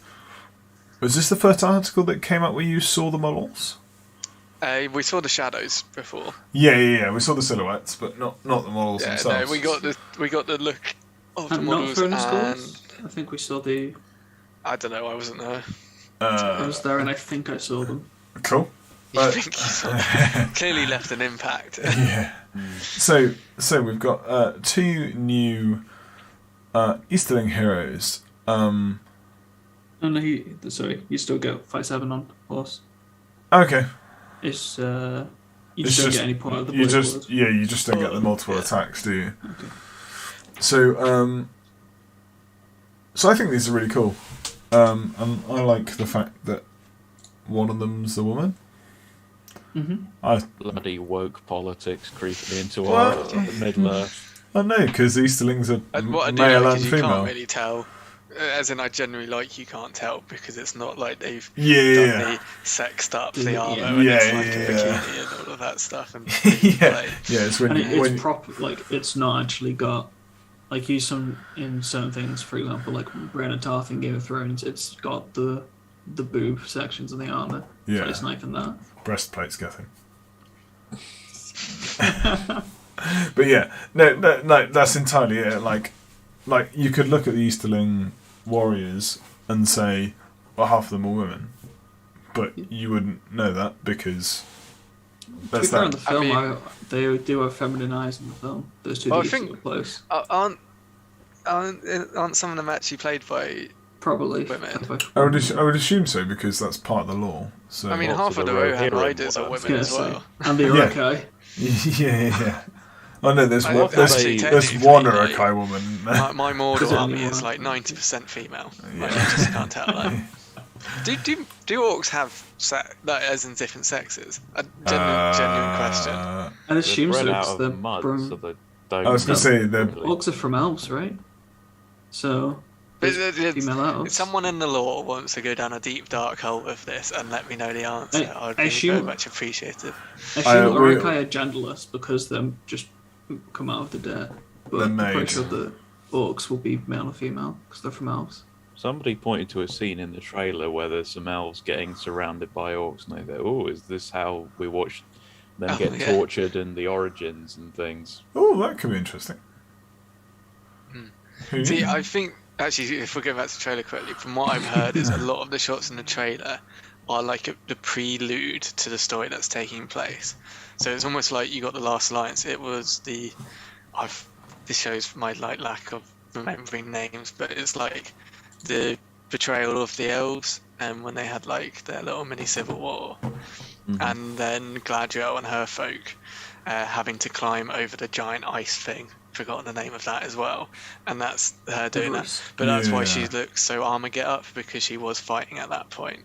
Was this the first article that came up where you saw the models? We saw the shadows before. Yeah. We saw the silhouettes, but not the models themselves. No, we got the look of the And models, not and schools? I think we saw the. I don't know. I wasn't there. I was there, and I think I saw them. Cool. You think you saw clearly left an impact. Yeah. So we've got 2 new Easterling heroes. Oh no, you still get fight 7 on horse. Okay. It's you just don't get any point of the you Blade just Lord. you just don't get the multiple attacks, do you? Okay. So so I think these are really cool. And I like the fact that one of them's a woman. Mm-hmm. Bloody woke politics creeping into Well, our Middle-earth. I know, because Easterlings are What I do male like and is you female. can't really tell. As in, I generally like you can't tell because it's not like they've Yeah. done the sexed up the armor Yeah. and it's Yeah, like yeah, a yeah. bikini and all of that stuff. And Yeah, it's when And you, it's when proper, like it's not actually got like in certain things. For example, like Brienne of Tarth in Game of Thrones, it's got the boob sections of the armor. Yeah. So it's knifing that. breastplates getting. But yeah, no, that's entirely it. Like you could look at the Easterling warriors and say, well, half of them are women, but you wouldn't know that because To be fair, in the I film, mean- they do have feminine eyes in the film. Those two Well, I do think- look close. aren't some of them actually played by? Probably. women. I would assume so because that's part of the law. So I mean, lots half of of the the Rohan Rohirrim riders are were. women as well. And the Yeah. Urukai. yeah. Oh no, there's I- one. actually, There's technically, one like, Urukai woman. My Mordor Because army only is one. like 90% female. Like, Yeah. you just can't tell that. Do orcs have as in different sexes? A genuine question. I They're assume so. bred out Because of they're mud, from so they don't. I was going to say the orcs are from elves, right? So But there's female if elves. someone in the lore wants to go down a deep dark hole with this and let me know the answer, I I'd be assume- very much appreciated. I assume we- Urukai are genderless because they're just come out of the dead. But They're I'm made. pretty sure the orcs will be male or female because they're from elves. Somebody pointed to a scene in the trailer where there's some elves getting surrounded by orcs, and they go, "Oh, is this how we watched them Oh, get yeah. tortured and the origins and things?" Oh, that could be interesting. Who See, knew? I think actually, if we go back to the trailer quickly, from what I've heard, is a lot of the shots in the trailer are like the prelude to the story that's taking place. So it's almost like you got the Last Alliance. It was this shows my lack of remembering names, but it's like the betrayal of the elves, and when they had like their little mini civil war, and then Galadriel and her folk having to climb over the giant ice thing. Forgotten the name of that as well, and that's her doing that. Everest. But that's why Yeah. she looks so armor get up, because she was fighting at that point,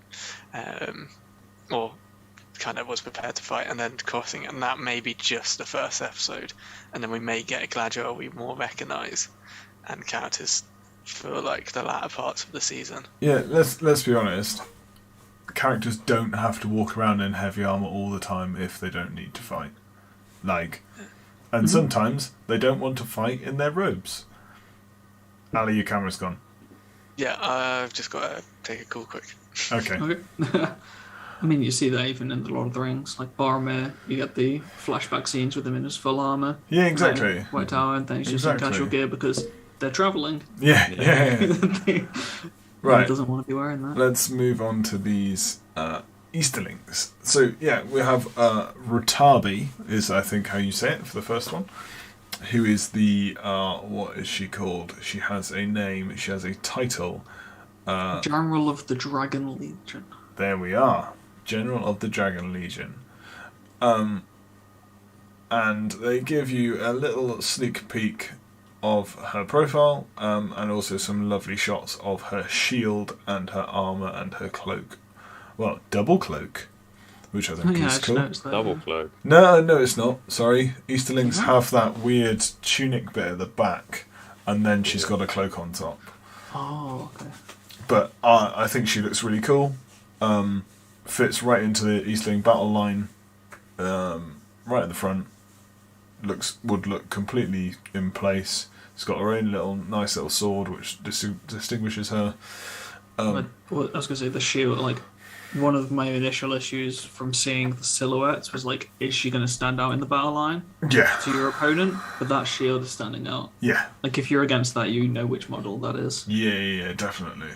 or kind of was prepared to fight, and then crossing, and that may be just the first episode, and then we may get a Galadriel we more recognise, and characters for like the latter parts of the season. Yeah, let's be honest. Characters don't have to walk around in heavy armor all the time if they don't need to fight. And sometimes they don't want to fight in their robes. Ali, your camera's gone. Yeah, I've just got to take a call quick. Okay. Okay. I mean, you see that even in the Lord of the Rings, like Boromir, you get the flashback scenes with him in his full armor. Yeah, exactly. White Tower, and then he's just in Exactly. casual gear because they're travelling. Yeah. He Right. doesn't want to be wearing that. Let's move on to these Easterlings. So yeah, we have Rutabi is I think how you say it for the first one. Who is the what is she called? She has a name. She has a title. General of the Dragon Legion. There we are, General of the Dragon Legion. And they give you a little sneak peek of her profile, and also some lovely shots of her shield and her armour and her cloak. Well, double cloak. which I Oh, think yeah, I is actually cool. noticed that. Double yeah. cloak. No, it's not. Sorry. Easterlings What? have that weird tunic bit at the back, and then she's got a cloak on top. Oh, okay. But I think she looks really cool. Fits right into the Easterling battle line, right at the front. Would look completely in place. She's got her own nice little sword, which distinguishes her. Well, I was going to say the shield, like, one of my initial issues from seeing the silhouettes was like, is she going to stand out in the battle line Yeah, to your opponent? But that shield is standing out. yeah. Like, if you're against that, you know which model that is. Yeah, definitely.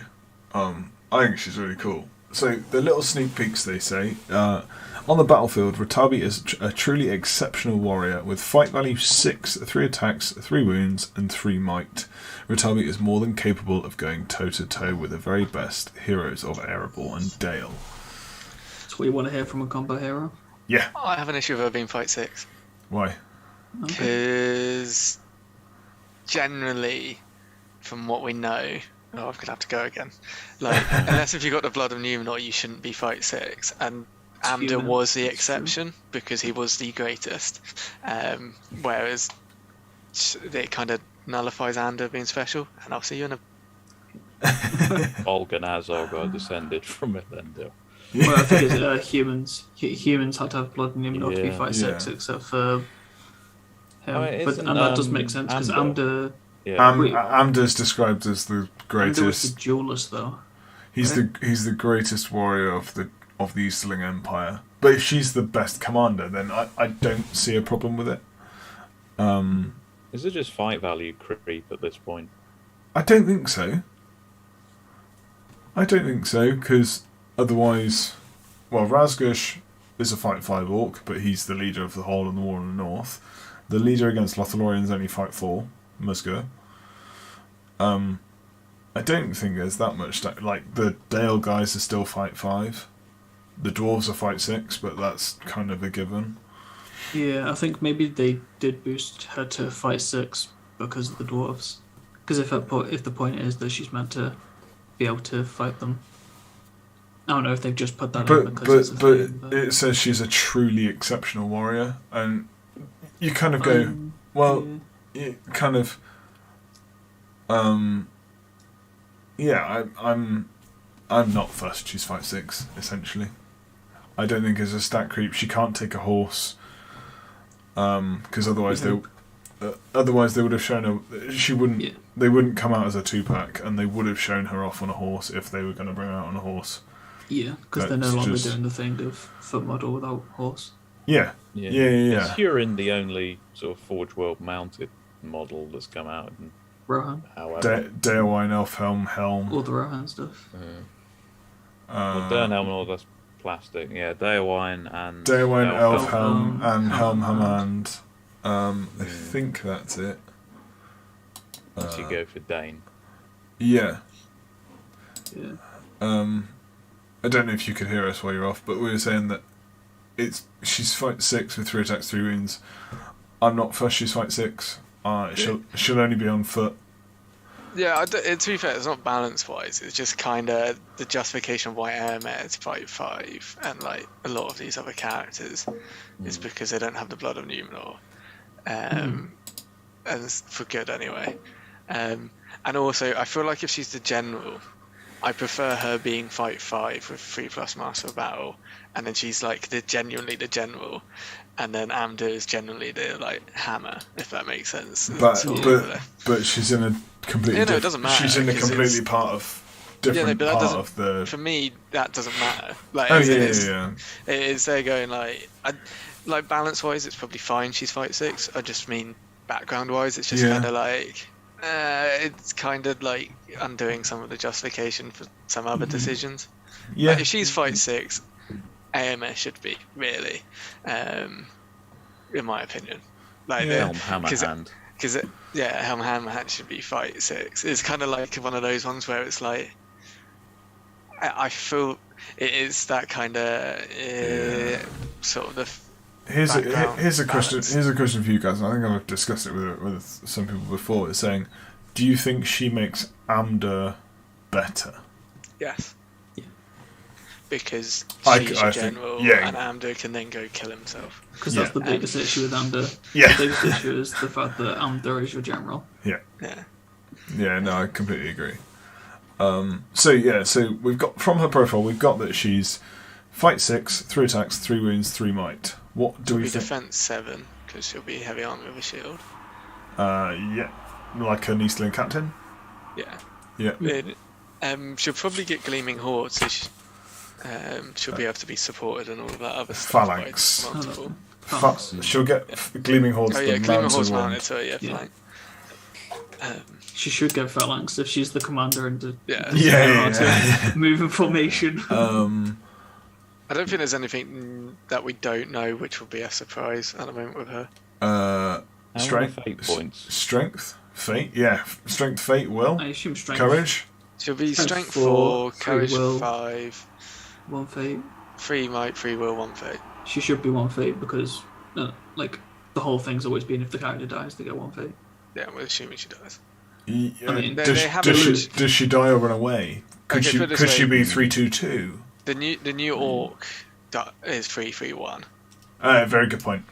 I think she's really cool. So the little sneak peeks they say on the battlefield, Ratabi is a truly exceptional warrior with fight value 6, 3 attacks, 3 wounds, and 3 might. Ratabi is more than capable of going toe to toe with the very best heroes of Erebor and Dale. That's what you want to hear from a combat hero. Yeah. I have an issue with her being fight 6. Why? Okay. Because generally, from what we know, I'm going to have to go again. Like, unless if you got the blood of Numenor, you shouldn't be fight 6. And Amda human. was the It's exception because he was the greatest. Whereas it kind of nullifies Amda being special. And I'll see you in a... Olga and Azog are descended from Elendil. Well, I think it's humans. Humans had to have blood in him not to be Yeah. fight 6, Yeah. except for him. But And that does make sense because Amda. Amda. Yeah. Wait. Amda's described as the Amda was greatest. the duelist, though. He's the greatest warrior of the Easterling Empire. But if she's the best commander, then I don't see a problem with it. Is it just fight value creep at this point? I don't think so. Because otherwise, well, Razgush is a fight 5 orc, but he's the leader of the whole and the war in the north. The leader against Lothlorians only fight 4, Musgo. I don't think there's that much. Like, the Dale guys are still fight 5. The dwarves are fight 6, but that's kind of a given. Yeah, I think maybe they did boost her to fight 6 because of the dwarves. Because if the point is that she's meant to be able to fight them, I don't know if they've just put that in because it's a thing, but it says she's a truly exceptional warrior, and you kind of go, well, yeah. it kind of, yeah, I'm not fussed. She's fight 6 essentially. I don't think as a stat creep she can't take a horse, because otherwise they would have shown her. She wouldn't. Yeah. They wouldn't come out as a 2-pack, and they would have shown her off on a horse if they were going to bring her out on a horse. Yeah, because they're no That's longer just- doing the thing of foot model without horse. Yeah. Is Hurin the only sort of Forge World mounted model that's come out? And Rohan. however, Deowine, Elfhelm, Helm. All the Rohan stuff. well, Dernhelm and all that's plastic. Yeah, Deowine and Deowine, Elfhelm. Elfhelm, and Helm Helm. Hammond. I think that's it. Unless you go for Dane. Yeah. Yeah. I don't know if you could hear us while you're off, but we were saying that she's fight 6 with 3 attacks, 3 wounds. I'm not fussed. She's fight 6. She'll only be on foot. Yeah, to be fair, it's not balance-wise. It's just kind of the justification of why Airmet is fight 5 and like a lot of these other characters is because they don't have the blood of Numenor. And it's for good anyway. And also, I feel like if she's the general, I prefer her being fight 5 with 3+ Master of Battle, and then she's like genuinely the general, and then Amda is generally the like hammer, if that makes sense. But she's in a completely. Yeah, no, it doesn't matter, She's in a 'cause completely it's- part of different but that part doesn't. of the. For me, that doesn't matter. Like, Oh as in yeah. it is they're going like balance-wise, it's probably fine. She's fight 6. I just mean background-wise, it's just Yeah. kind of like. It's kind of like undoing some of the justification for some other decisions. Yeah. Like, if she's fight 6, AMS should be, really, in my opinion. Like, Yeah. Helm Hammerhand. Because Helm Hammerhand should be fight 6. It's kind of like one of those ones where it's like, I feel it is that kind of sort of the. Here's a background question. balance. Here's a question for you guys. And I think I've discussed it with some people before. It's saying, do you think she makes Amda better? Yes. Yeah. because I she's think- a general, yeah. and Amder can then go kill himself. Because that's the biggest issue with Amder. Yeah. The biggest issue is the fact that Amder is your general. Yeah. Yeah, no, I completely agree. So we've got from her profile, we've got that she's fight 6, 3 attacks, 3 wounds, 3 might. What do we think? Defense 7 because she'll be heavy armor with a shield. Yeah, like an Easterling captain. Yeah. Yeah. She'll probably get Gleaming Horde, so she'll be able to be supported and all of that other stuff. Phalanx. By multiple. She'll get Gleaming Hordes. Oh yeah, the Gleaming mounted Horde's one. mounted, so yeah, Yeah. fine. She should get Phalanx if she's the commander and Yeah. move in formation. I don't think there's anything that we don't know which will be a surprise at the moment with her. How many Strength. fate points? Strength. Fate. Yeah. Strength. Fate. Will. I assume strength. Courage. She'll be Strength strength 4, 4, 3 courage will. 5, 1 fate. 3 might, 3 will, 1 fate. She should be 1 fate because, like, the whole thing's always been if the character dies, they get 1 fate. Yeah, we're assuming she does. I mean, they does haven't- she die or run away? Could Okay, put it she? this Could she way. be 3-2-2? The new orc is 3-3-1. Very good point.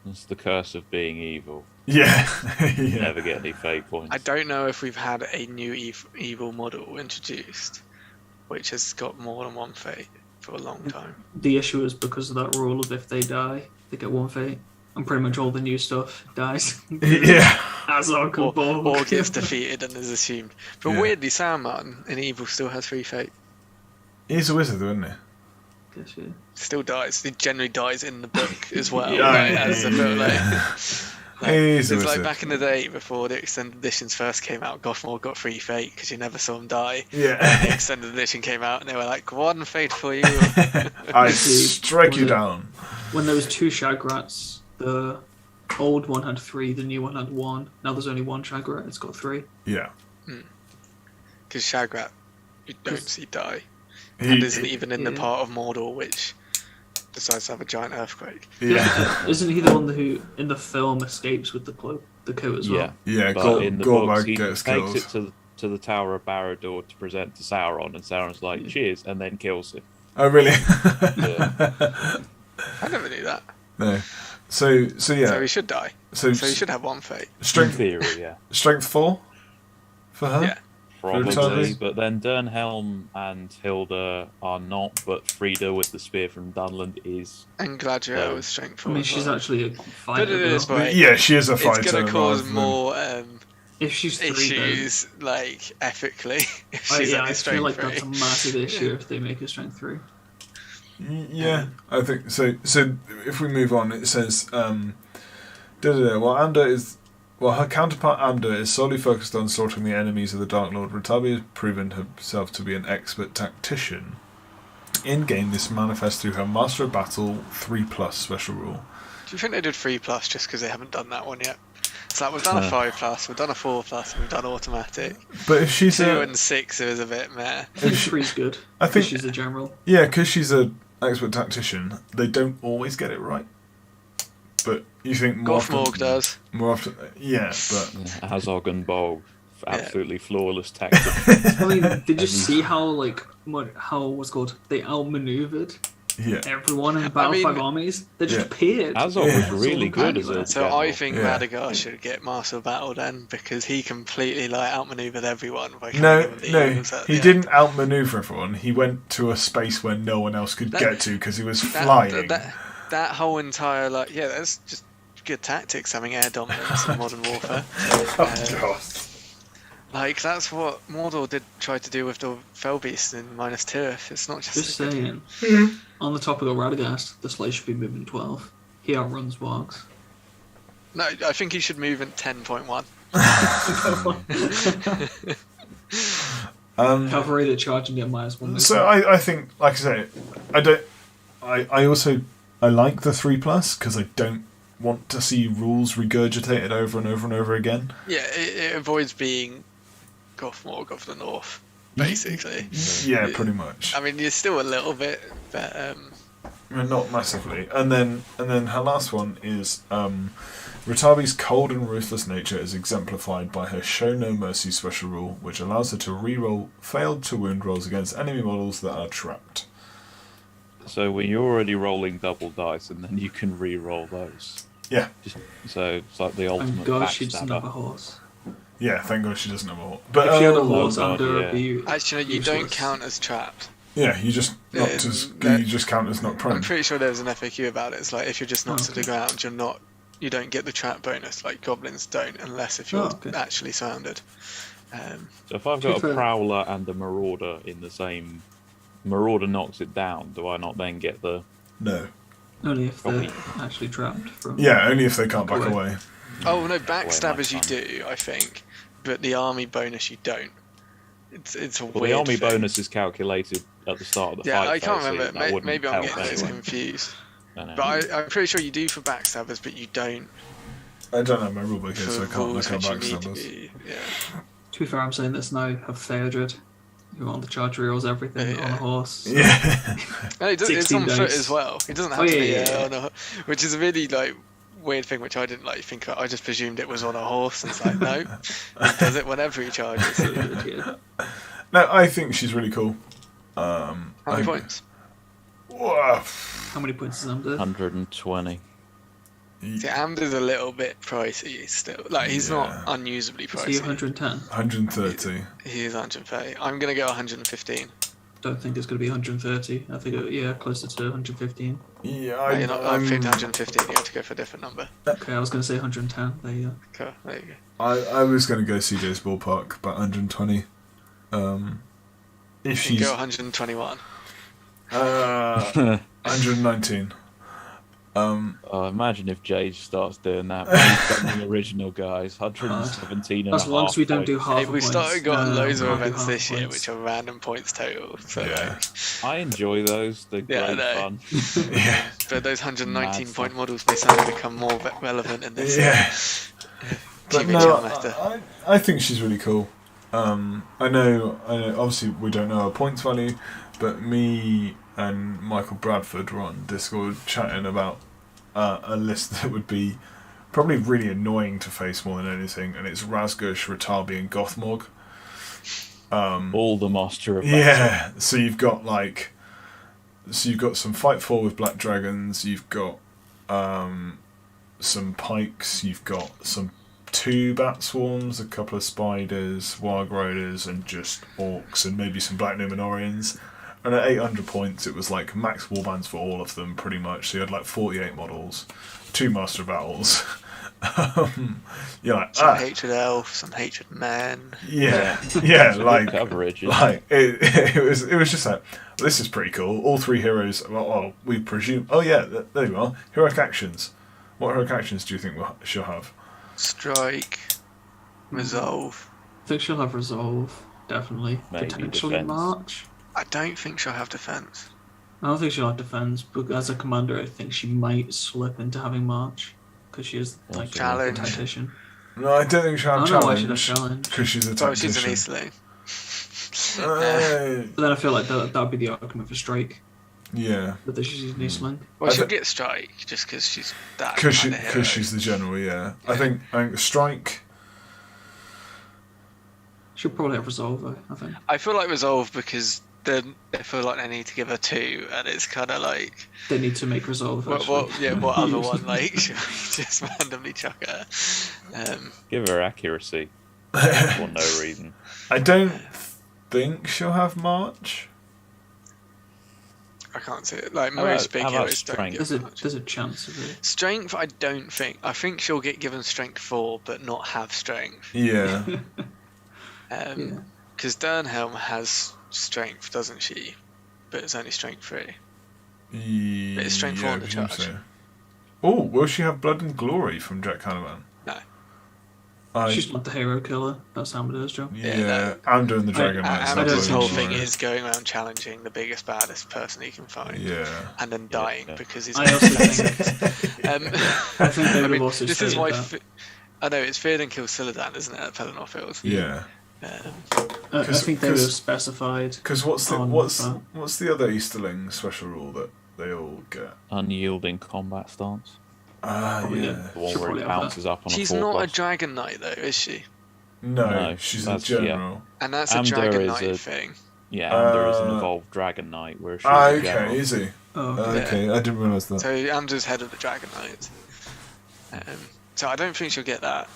It's the curse of being evil. Yeah. Yeah. Never get any fate points. I don't know if we've had a new evil model introduced, which has got more than 1 fate for a long time. The issue is because of that rule of if they die, they get 1 fate. And pretty much all the new stuff dies. Yeah. As our Or gets defeated and is assumed. But Yeah. weirdly, Saruman in Evil still has 3 fate. He's a wizard, though, isn't he? Guess, yeah. Still dies. He generally dies in the book as well. Yeah, like, yeah, as the yeah, book, yeah. like, He's a it's like wizard. back in the day before the extended editions first came out, Gothmore got 3 fate because you never saw him die. The Yeah. extended edition came out and they were like, 1 fate for you. I strike you down. When there was 2 Shagrats, the old one had 3, the new one had 1. Now there's only 1 Shagrat, it's got 3. Yeah. Because Shagrat, you don't see die. He- And isn't even in the yeah. part of Mordor which decides to have a giant earthquake. Yeah. Isn't he the one who, in the film, escapes with the cloak, the coat as well? Yeah. Yeah. But in the Gormak books, he gets takes killed. it to the Tower of Barad-dûr to present to Sauron, and Sauron's like, cheers, and then kills him. Oh, really? Yeah. I never knew that. No. So yeah. So he should die. So So he should have 1 fate. In strength theory, yeah. 4 for her. Yeah. Probably, Totally. but then Dernhelm and Hilda are not, but Frida with the spear from Dunland is. And Galadriel So- with strength I 4. mean, as she's well. actually a But fighter. it is, girl. right? Yeah, she is a It's fighter. going to cause rather than- more If she's 3, issues, like, ethically, if though, she's yeah, only I feel like strength that's a 3. massive issue if they make her strength 3. Yeah, I think so. So if we move on, it says, Well, her counterpart Amda is solely focused on slaughtering the enemies of the Dark Lord. Ratabi has proven herself to be an expert tactician. In game, this manifests through her Master of Battle 3+ special rule. Do you think they did 3+ just because they haven't done that one yet? It's like, we've done a 5+, we've done a 4+, and we've done automatic. But if she's 2 a, and 6 is a bit meh. I think 3's good. I think- she's a general. yeah, because she's a expert tactician, they don't always get it right. But you think more Gothmorg often, does. more often, yeah, but Azog and Bolg, absolutely flawless tactics. I mean, did you see how what's it called? They outmaneuvered yeah, everyone in Battle mean- 5 armies. They just Yeah. appeared. Azog Yeah. was really good as a So general. I think Yeah. Madagar should get Master of Battle then, because he completely like outmaneuvered everyone by coming no, in with the no, eagles at he the didn't outmaneuver everyone. He went to a space where no one else could That- get to because he was end. flying. That whole entire that's just good tactics, having air dominance in Modern Warfare. Oh, God. Like that's what Mordor did try to do with the Fellbeast in -2. It's not just Just a good- saying. On the topic of Radagast, the Slay should be moving 12. He outruns Wargs. No, I think he should move in 10.1. Cavalry that charge and get -1. So I think, like I say, I don't. I also like the 3+ because I don't want to see rules regurgitated over and over and over again. Yeah, it avoids being Gothmorg of the North, basically. Yeah, pretty much. I mean, you're still a little bit, but Not massively. And then her last one is Ratabi's cold and ruthless nature is exemplified by her Show No Mercy special rule, which allows her to re-roll failed to wound rolls against enemy models that are trapped. So when you're already rolling double dice, and then you can re-roll those. Yeah. So it's like the ultimate Thank God she doesn't have a backstabber. horse. Yeah, thank God she doesn't have a horse. But If she had a Oh, horse God, under yeah. a view, Actually, you don't count as trapped. yeah, you just knocked you just count as not prone. I'm pretty sure there was an FAQ about it. It's like if you're just knocked to the ground, you don't get the trap bonus. Like goblins don't, unless if you're actually surrounded. So if I've got a Prowler and a Marauder in the same... Marauder knocks it down, do I not then get the... No. only if they're actually trapped from. Yeah, only if they can't back away. Oh no, backstabbers you do, I think, but the army bonus you don't. It's a Well, weird the army thing. bonus is calculated at the start of the Yeah, fight. I can't though, so remember. that wouldn't Maybe I'm count getting this anyway. confused. I know. But I'm pretty sure you do for backstabbers, but you don't I don't have my rulebook here, for so I can't rules look at which you need to backstabbers. be. Yeah. To be fair, I'm saying this now. Have Theodred, who on the charge reels everything on a horse. Yeah. No, it's 16 on foot dice. as well. It doesn't have Oh, to be yeah. on a, which is a really like weird thing, which I didn't like think. I just presumed it was on a horse, and it's like no, it does it whenever he charges. Yeah. No, I think she's really cool. How many points? Whoa. How many points is under? 120. See, Amber's a little bit pricey still. Like he's not unusably Is he pricey. 110? 130. He is 130. I'm gonna go 115. Don't think it's going to be 130. I think closer to 115. Yeah, I picked 115. You have to go for a different number. Okay, I was going to say 110. There you go. Cool. There you go. I was going to go CJ's ballpark, but 120. If You she's can go 121. 119. Imagine if Jade starts doing that. We've done the original guys. 117 and As a long half as we don't do points. half Hey, a we point. started got loads of can't do events half this year, points. which are random points total. So Yeah. I enjoy those. They're Yeah, I great know. fun. Yeah. but those 119 Mad point stuff. models may suddenly become more relevant in this. Yeah. But TV no, meta. I think she's really cool. I know. Obviously, we don't know her points value, but me and Michael Bradford were on Discord chatting about a list that would be probably really annoying to face more than anything, and it's Razgush, Ratabi, and Gothmog. All the master of Yeah. So you've got some Fight 4 with Black Dragons. You've got some pikes. You've got some 2 bat swarms, a couple of spiders, Warg Riders, and just orcs, and maybe some Black Numenorians. And at 800 points, it was like max warbands for all of them, pretty much. So you had like 48 models, 2 Master of Battles. You're like, Some hatred elf, some hatred man. yeah, like coverage. it was just like, this is pretty cool. All 3 heroes. Well, we presume. Oh yeah, there you are. Heroic actions. What heroic actions do you think she'll have? Strike, resolve. I think she'll have resolve, definitely. Maybe Potentially defense. March. I don't think she'll have defense. I don't think she'll have defense, but as a commander, I think she might slip into having March because she is like Challenge. a tactician. No, I don't think she'll I have don't know why she'd have challenge challenge. because she's a Oh, tactician. she's an Easterling. Uh, But then I feel like that would be the argument for strike. yeah, But she's an Eastling. Well, I she'll thi- get strike just because she's that. because hero. she's the general. Yeah, I think strike. She'll probably have resolve though, I think. I feel like resolve because then I feel like they need to give her 2, and it's kind of like They need to make resolve. what actually. what other one like should we just randomly chuck her? Give her accuracy for no reason. I don't think she'll have March. I can't see it. Like How most about- big how about heroes don't strength? get There's a much. there's a chance of it. Strength, I don't think. I think she'll get given strength 4, but not have strength. Yeah, Yeah. Because Dernhelm has strength, doesn't she? But it's only strength 3. But it's strength 4 on the I presume charge. so. Oh, will she have Blood and Glory from Jack Canavan? No. She's not the hero killer. That's Amber's job. Yeah, no. I'm doing the Dragon Knights. not Amber's Blood and whole thing Glory. is going around challenging the biggest, baddest person he can find. Yeah. And then dying Yeah. because he's I also think I think they would have also this is stated why. that. I know it's feared and kill Siladan, isn't it, at Pelennor Field? Yeah. I think they would 'cause- have specified. Because what's that. the other Easterling special rule that they all get? Unyielding combat stance. Probably, yeah. The one Should where he probably have bounces up on She's a 4+. not a Dragon Knight though, is she? No, No, she's a that's- general. And that's a Amder Dragon is Knight a- thing. Yeah, Amder is an evolved Dragon Knight, where she's a Okay, general. is he? Oh, okay. Okay, I didn't realise that. So Amder's head of the Dragon Knights. So I don't think she'll get that.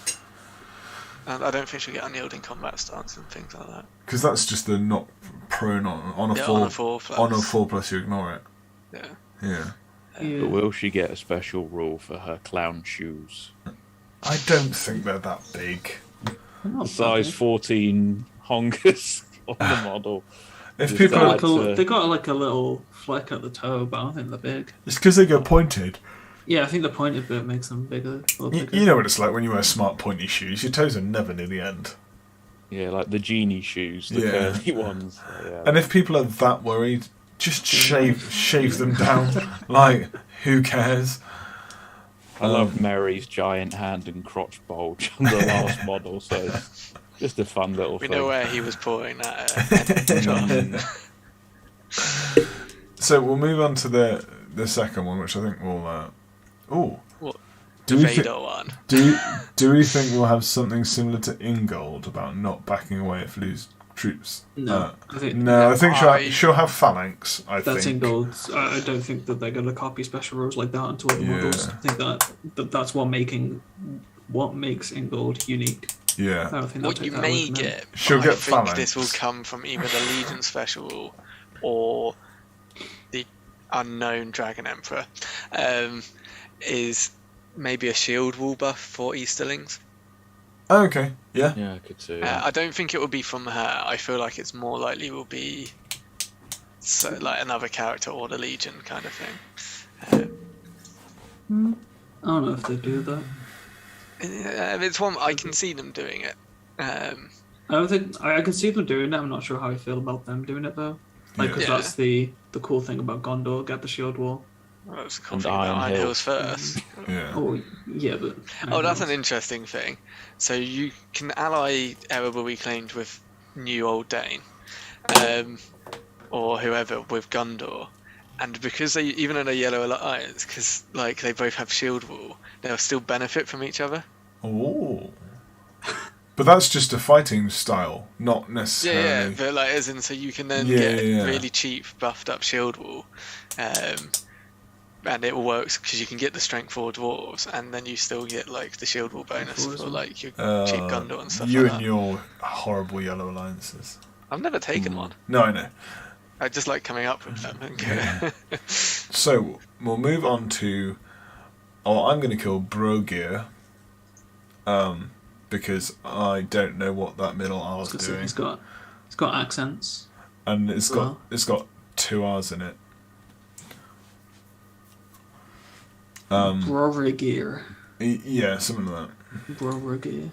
And I don't think she'll get unyielding combat stance and things like that. Because that's just the not prone on a Yeah, 4. on a 4+. On a 4+, you ignore it. Yeah. Yeah. Yeah. But will she get a special rule for her clown shoes? I don't think they're that big. Not Size bad. 14 honkers on the model. If Just people, that. They got like a little fleck at the toe, but I don't think they're big. it's because they go pointed. Yeah, I think the pointed bit makes them bigger. You know what it's like when you wear smart pointy shoes. Your toes are never near the end. Yeah, like the genie shoes, the Yeah. curly ones. Yeah. And if people are that worried, just shave them down. Like, who cares? I love Mary's giant hand and crotch bulge on the last model, so it's just a fun little We thing. know where he was pouring that. So we'll move on to the second one, which I think will. What? Do The we, thi- Vader one. do we think we'll have something similar to Ingold about not backing away if we lose troops? No, I think No, I think I- she'll have phalanx. I that's think. in gold. I don't think that they're going to copy special rules like that into other Yeah. models. I think that's what makes in gold unique. Yeah. I don't think What they'll you take that away may from them. get, She'll but get I think phalanx. this will come from either the Legion special rule or the unknown Dragon Emperor, is maybe a shield wall buff for Easterlings. Oh, okay. Yeah. Yeah, I could see. I don't think it will be from her. I feel like it's more likely will be like another character or the Legion kind of thing. I don't know if they do that. It's one I can see them doing it. I don't think I can see them doing it. I'm not sure how I feel about them doing it though. Like, because Yeah. that's the cool thing about Gondor. Get the shield wall. Well, that's the cool And thing about Iron Iron Hill. Hills first. Yeah. Oh yeah, but Oh, that's an interesting thing. So you can ally Erebor reclaimed with New Old Dane, or whoever with Gondor, and because they, even though they're Yellow Alliance, because like they both have shield wall, they'll still benefit from each other. Oh. But that's just a fighting style, not Yeah, necessarily. but like as in, so you can then Yeah, get yeah. really cheap buffed up shield wall, and it works because you can get the strength 4 dwarves, and then you still get like the shield wall bonus for like your cheap Gondor and stuff You like and that. your horrible yellow alliances. I've never taken one. No, I know. I just like coming up with them. And So we'll move on to. Oh, I'm going to kill Brogir. Because I don't know what that middle R is doing, It's got accents. and it's Well. got 2 R's in it. Brorigir. Yeah, something like Brorigir.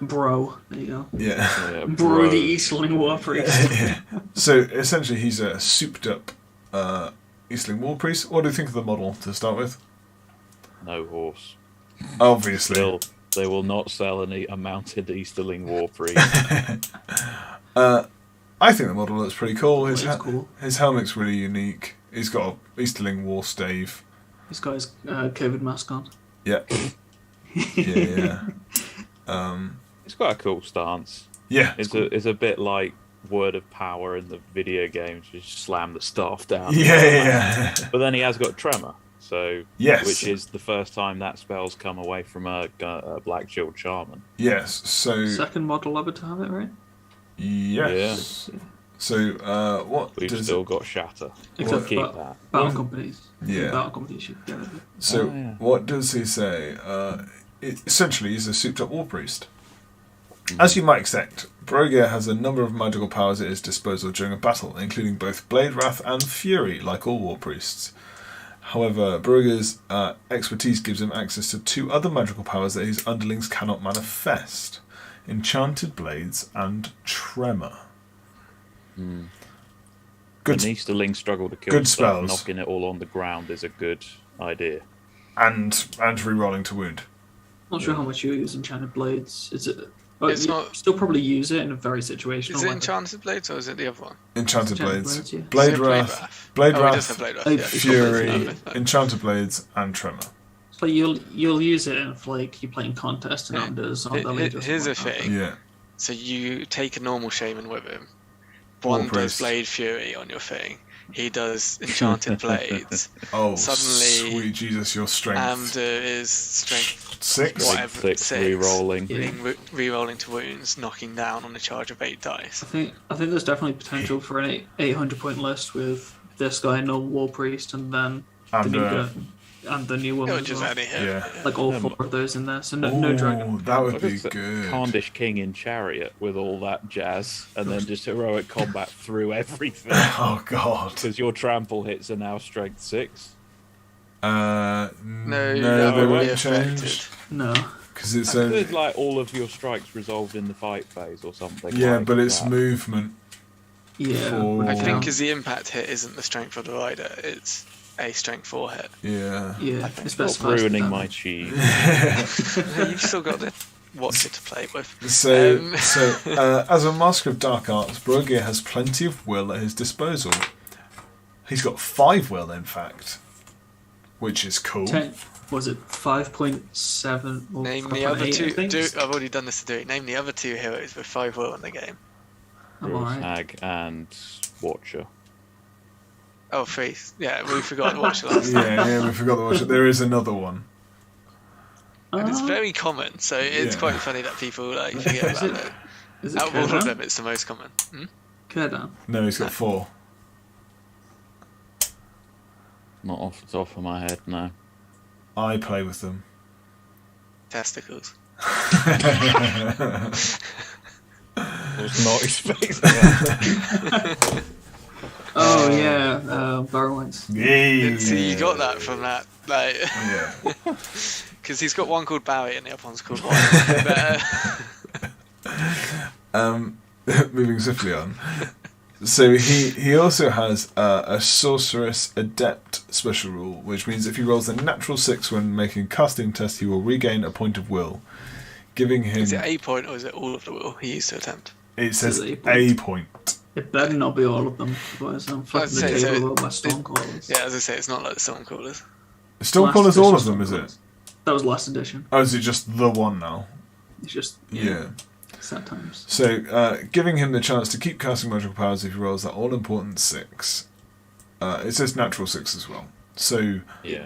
Bro. There you go. that. Yeah. Yeah, Bro, the Easterling War Priest. So essentially, he's a souped-up Easterling War Priest. What do you think of the model to start with? No horse. Obviously. Still, they will not sell a mounted Easterling war priest. I think the model looks pretty cool. It's cool. His helmet's really unique. He's got a Easterling war stave. He's got his COVID mask on. Yeah. Yeah. It's quite a cool stance. Yeah. It's a bit like Word of Power in the video games. You just slam the staff down. Yeah. But then he has got Tremor, so Yes. which is the first time that spell's come away from a Black Shield Shaman. Yes. So. Second model ever to have it, right? Yes. So, what We've does still it, got Shatter. Except We'll keep for that. Battle companies. Yeah. Battle companies should get it. so Oh, yeah. what does he say? Essentially, he's a souped-up war priest. As you might expect, Brogir has a number of magical powers at his disposal during a battle, including both Blade Wrath and Fury, like all war priests. However, Brogir's expertise gives him access to 2 other magical powers that his underlings cannot manifest: Enchanted Blades and Tremor. Good, An Easterling struggle to kill good stuff, spells. knocking it all on the ground is a good idea. and re-rolling to wound. Not sure how much you use Enchanted Blades. Is it? Well, It's you not- still probably use it in a very situational is it way. Enchanted Blades or is it the other one? Enchanted Enchanted Blades. Blades, yeah. Blade Is it Wrath. Blade Oh, we just have Wrath. Blade Wrath. Oh, Yeah. it's got Fury, Blades. Enchanted Blades, and Tremor. But you'll use it if like you're playing contests and unders on the leaders. Here's the thing. Yeah. So you take a normal shaman with him. War One priest. does Blade Fury on your thing. He does Enchanted Blades. Oh, Suddenly, sweet Jesus, your strength. Amder is Strength 6? whatever, 6 re-rolling. Re-rolling to wounds, knocking down on a charge of 8 dice. I think there's definitely potential for an 800-point list with this guy, no War Priest, and then the new guy, and the new one Or as just well. any hit. Yeah. Like all 4 of those in there, so no dragon. That would Look be at the good. Khandish King in Chariot with all that jazz, and then just heroic combat through everything. Oh God. Because your trample hits are now strength 6. No, they that would be won't affected. change No. because it's Could like all of your strikes resolved in the fight phase or something. yeah, like but it's that. movement. Yeah. For- would I Yeah. think count. because the impact hit isn't the strength of the rider, it's a strength 4 hit. Yeah. Yeah, I it think- specifies Stop ruining the my damage. cheese. You've still got the Watcher to play with. So as a master of dark arts, Borgia has plenty of will at his disposal. He's got 5 will, in fact, which is cool. 10, was it 5.7 or Name the other 5.8, I two. think? I've already done this to do it. Name the other 2 heroes with 5 will in the game. I'm alright. Hag and Watcher. Oh, 3. Yeah, we forgot the Watcher last time. Yeah, we forgot the watch. There is another one. And it's Ah, very common, so it's Yeah. quite funny that people like forget Is about it- it. is it Out of all of Kurdan? them, it's the most common. Kurdan. No, he's got 4. Not off the top of my head, no. I play with them. Testicles. I was not expecting that. Oh yeah, Barrowines. Yeah. So you got that from that, like, Yeah. because he's got one called Barry and the other one's called White. But, Moving swiftly on. So he also has a sorceress adept special rule, which means if he rolls a natural 6 when making a casting test, he will regain a point of will, giving him. is it a point or is it all of the will he used to attempt? It says It's a point. It better not be all of them, otherwise I'm flipping the say, so table with my Stormcallers. Yeah, as I say, it's not like the Stormcallers. Stormcallers, all of them, is it? That was last edition. Oh, is it just the one now? It's just Yeah. sad times. So, giving him the chance to keep casting magical powers if he rolls that all-important 6. It says natural 6 as well. So, Yeah.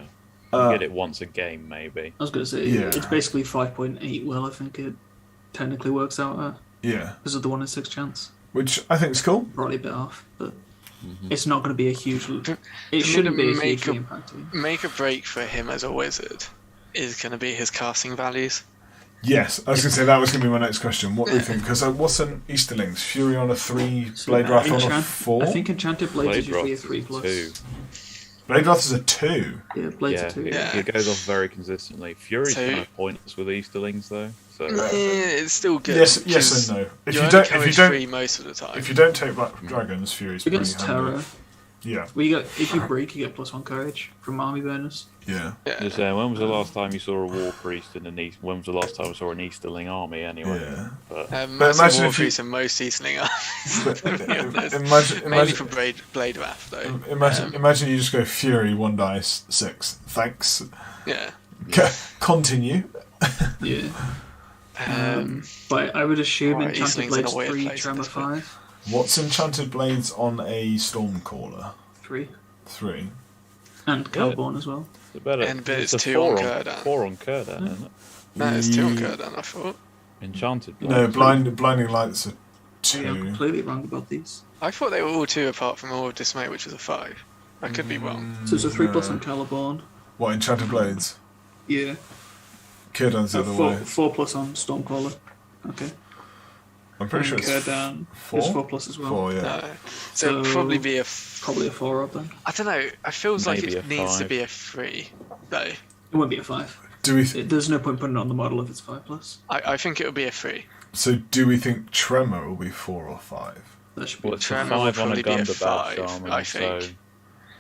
Uh, Get it once a game, maybe. I was going to say, Yeah. it's basically 5.8 will, I think it technically works out at, yeah. because of the 1 in 6 chance. Which I think is cool. Probably a bit off, but Mm-hmm. it's not going to be a huge... It For me shouldn't to be a make hugely a- impacting. Make a break for him as a wizard is going to be his casting values. Yes, I was going to say that was going to be my next question. What do you think? Because what's an Easterling's? Fury on a 3, Blade Wrath on a 4? I think Enchanted Blades is Blade usually a Wrath 3 is plus. 2. Blade Wrath is a 2. Yeah, Blades Yeah, are 2. Yeah. it goes off very consistently. Fury's So- kind of pointless with Easterlings, though. So It's still good. Yes, yes 'cause and no. If you're you only don't, if coverage you don't, free most of the time. if you don't take Black Dragons, Fury's pretty Against handy. Terror, Yeah, if you break, you get +1 courage from army bonus. yeah, yeah. just saying, when was the last time you saw a war priest in an East? When was the last time you saw an Easterling army? Anyway, yeah. but Massive imagine war if you- priest and most Eastling armies. But to be honest. imagine, Mainly imagine, for Blade Wrath, though. imagine you just go Fury 1 dice 6. Thanks. Yeah. Continue. Yeah. But I would assume Right, Enchanted Eastling's in a Blades weird 3, place at Tremor this point. 5. What's Enchanted Blades on a Stormcaller? 3. 3. And Calborn as well. it's better. And but it's a 2 four on Kurdan. 4 on Kurdan, isn't it? No, it's 2 on Kurdan, I thought. Enchanted. No, Blades. blinding lights are Yeah, I'm 2. completely wrong about these. I thought they were all 2 apart from All of Dismay, which is a 5. I could be wrong. So it's a 3 plus No. on Caliborn. What, Enchanted Blades? Yeah. Kurdan's the other way. 4 plus on Stormcaller. Okay. I'm pretty sure And it's Kurdan 4? is 4 plus as well. 4, yeah. No. So it'd probably be a. Probably a 4 up then. I don't know. It feels like Maybe it a needs to 5. be a 3, though. It won't be a 5. Do we There's no point putting it on the model if it's 5 plus. I think it would be a 3. so do we think Tremor will be 4 or 5? That should be Well, a it's a Tremor 5. will 5 on a probably be a Gundabad 5, shaman, I so think.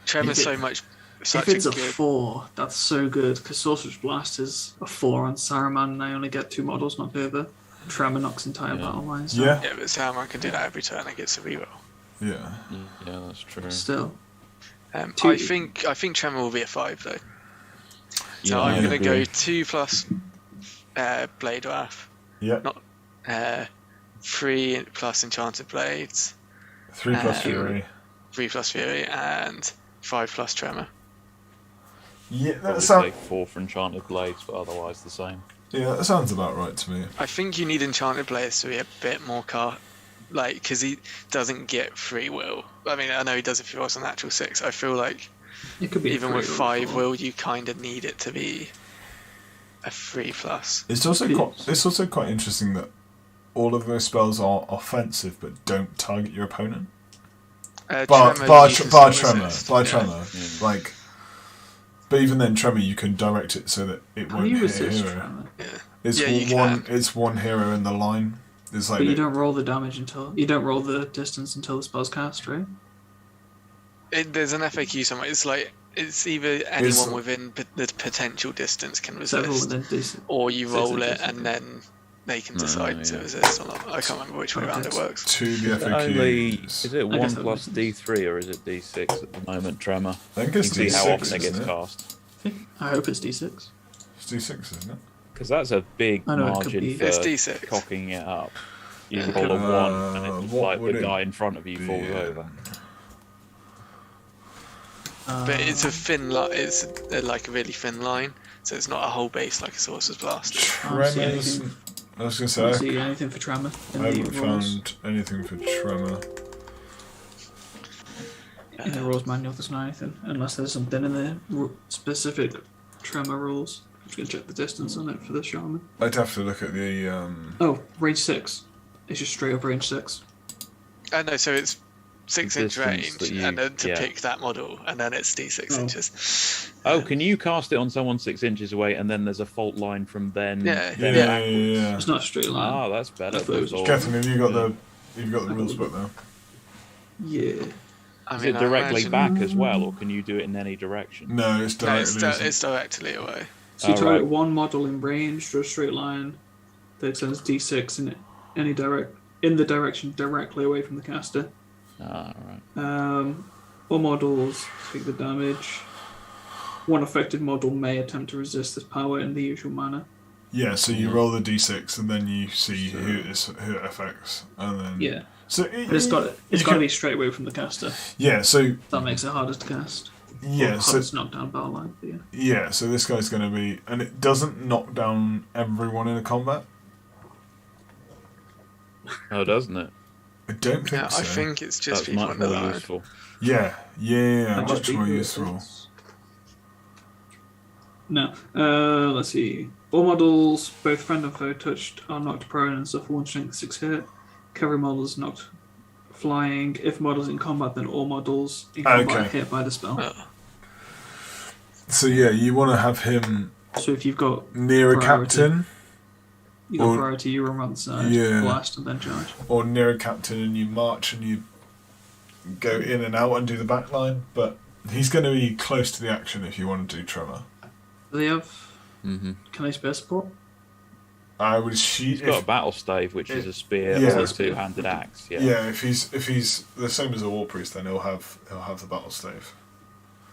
Tremor's If it- so much. If Such it's a a good. 4, that's so good, because Sorcerer's Blast is a 4 on Saruman, and I only get 2 models knocked over. Tremor knocks entire Yeah. battle lines. Yeah. Yeah, but Saruman can do that every turn and gets a reroll. Yeah. yeah, that's true. Still. I Two- think Tremor will be a 5 though. So Yeah, I'm I going to go agree. 2 plus Blade Wrath, Yeah. not 3 plus Enchanted Blades, 3 plus Fury. 3 plus Fury, and 5 plus Tremor. Yeah, Probably that say sounds. 4 for Enchanted Blades, but otherwise the same. Yeah, that sounds about right to me. I think you need Enchanted Blades to be a bit more because he doesn't get free will. I mean, I know he does if he rolls a natural 6. I feel like It could be a even with 3 or 5 4. will, you kind of need it to be a 3 plus. It's also Yes. quite interesting that all of those spells are offensive but don't target your opponent. Bar Tremor. Yeah. Like, but even then, Tremor you can direct it so that it How do won't you hit a resist hero. Tremor? Yeah. It's Yeah, you one. can. It's one hero in the line. It's like But you don't roll the damage until you don't roll the distance until the spell's cast, right? There's an FAQ somewhere. It's like it's either anyone within the potential distance can Several resist, within DC. or you 6 roll it inches, and okay. then they can decide yeah. to resist or not. I can't remember which way around it works. to the Only, FAQs. is it I 1 guess that plus makes D3 or is it D6 at the moment, Tremor? I think You it's can see how D6, often it gets isn't it? cast. I hope it's D6. It's D6, isn't it? Because that's a big I know it could margin be. for It's D6. cocking it up. You Yeah. roll a 1 and it's What like would the it guy in front of you be? falls over. But it's a thin line. It's like a really thin line, so it's not a whole base like a Sorcerer's Blast. Tremors. I was going I don't to see say, anything for Tremor in I the haven't rules. found anything for Tremor. In the rules manual, there's not anything unless there's something in the specific Tremor rules. I'm just gonna check the distance on it for the Shaman. I'd have to look at the. Oh, range 6. It's just straight up range 6. No, so it's 6-inch distance range, that you- and then to yeah. pick that model, and then it's D6 Oh. inches. Oh, can you cast it on someone 6 inches away and then there's a fault line from then? Yeah, then yeah. backwards? It's not a straight line. Ah, that's better. I thought it was Or- Catherine, have you got the rules book now? Yeah. I Is mean, it I directly imagine- back as well, or can you do it in any direction? No, it's No, directly. it's directly away. So you Oh, target right. one model in range to a straight line that extends D6 in the direction directly away from the caster. Ah, right. All models take the damage. One affected model may attempt to resist this power in the usual manner. Yeah, so you roll the d6 and then you see who it affects, and then Yeah, So but it's got you to can- be straight away from the caster. Yeah, so That makes it harder to cast. yeah, Or so harder to knock down battle line. But yeah. yeah, so this guy's going to be, and it doesn't knock down everyone in a combat. Oh, doesn't it? I don't think Yeah, so. I think it's just That's people much in the more line. useful. Yeah, That'd just much be more good. useful. No. Let's see. All models, both friend and foe touched, are knocked prone and suffer 1 strength 6 hit. Cavalry models knocked flying. If models in combat, then all models in combat are Okay. hit by the spell. Oh, So yeah, you want to have him So if you've got near a Priority. captain you got Or- priority, you run around the side, Yeah. blast, and then charge. or near a captain, and you march and you go in and out and do the back line, but he's going to be close to the action if you want to do tremor. Do they have? Mm-hmm. Can they spare support? I would He's got a battle stave, which is a spear Yeah. or a two-handed axe. Yeah. yeah, if he's the same as a war priest, then he'll have the battle stave.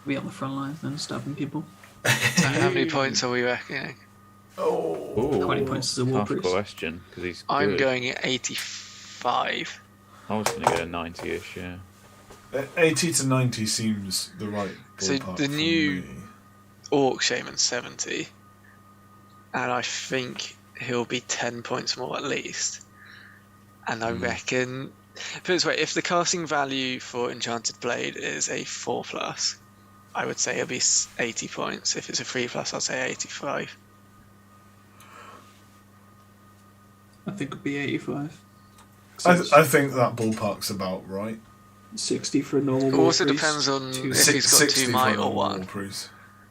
Be on the front lines then, stabbing people. so how many points are we reckoning? Oh, Ooh, 20 points as a war tough priest. question because he's. I'm good. going at 85. I was going to go 90-ish. Yeah. 80 to 90 seems the right So ballpark the for new- me. Orc Shaman 70. And I think he'll be 10 points more at least. And I reckon. Put it this way, if the casting value for Enchanted Blade is a 4+, I would say it'll be 80 points. If it's a 3+, I'll say 85. I think it'd be 85. I think that ballpark's about right. 60 for a normal It war also priest, depends on two- if he's got 60 2 for might a or war 1. priest.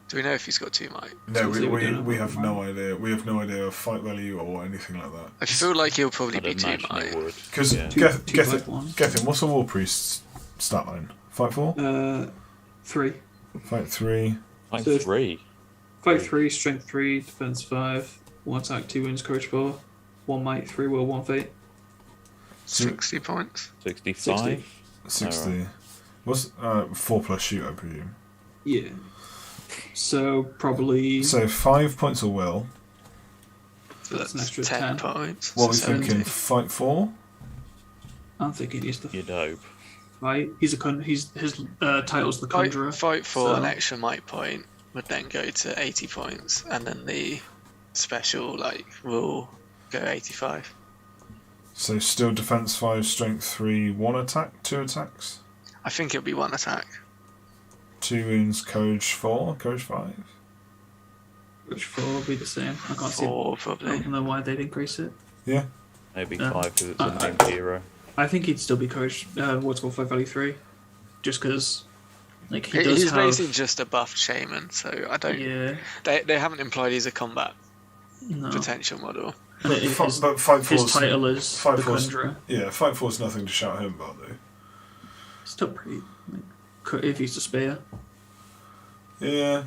Do we know if he's got 2 might? No, So we don't we have have that no one. idea. We have no idea of fight value or anything like that. I feel like he'll probably I'd be 2 imagine might. it would. Because Yeah. Two fight ones. Gethin, what's a war priest's stat line? Fight 4? 3. Fight 3. Like So- 3. Fight 3, strength 3, defense 5, 1 attack, 2 wounds, courage 4, 1 might, 3 will, 1 fate. 60 points. 65. 60. What's 4+ shoot, I presume. Yeah. So probably So 5 points of will. So That's an extra 10 10. points. What are we so thinking? 70. Fight 4? I'm thinking he's the You'd hope. fight. He's his title's the Conjurer. Fight for so- an extra might point would then go to 80 points, and then the special will go 85. So still defense 5, strength 3, 1 attack, 2 attacks. I think it'll be 1 attack. 2 wounds, courage 4, courage 5. Which 4 will be the same. I can't see. 4 I probably. don't know why they'd increase it. Yeah. Maybe Yeah. 5 because it's a I- named hero. I think he'd still be courage. What's called 5 value 3, just because like he does He's have. basically just a buffed shaman, so I don't. Yeah. They haven't implied he's a combat No. potential model. And it- But, his, but fight his 4's title is Fight the Force- Conjurer. Yeah, fight 4's nothing to shout home about though. Still pretty. If he's a spear, Yeah.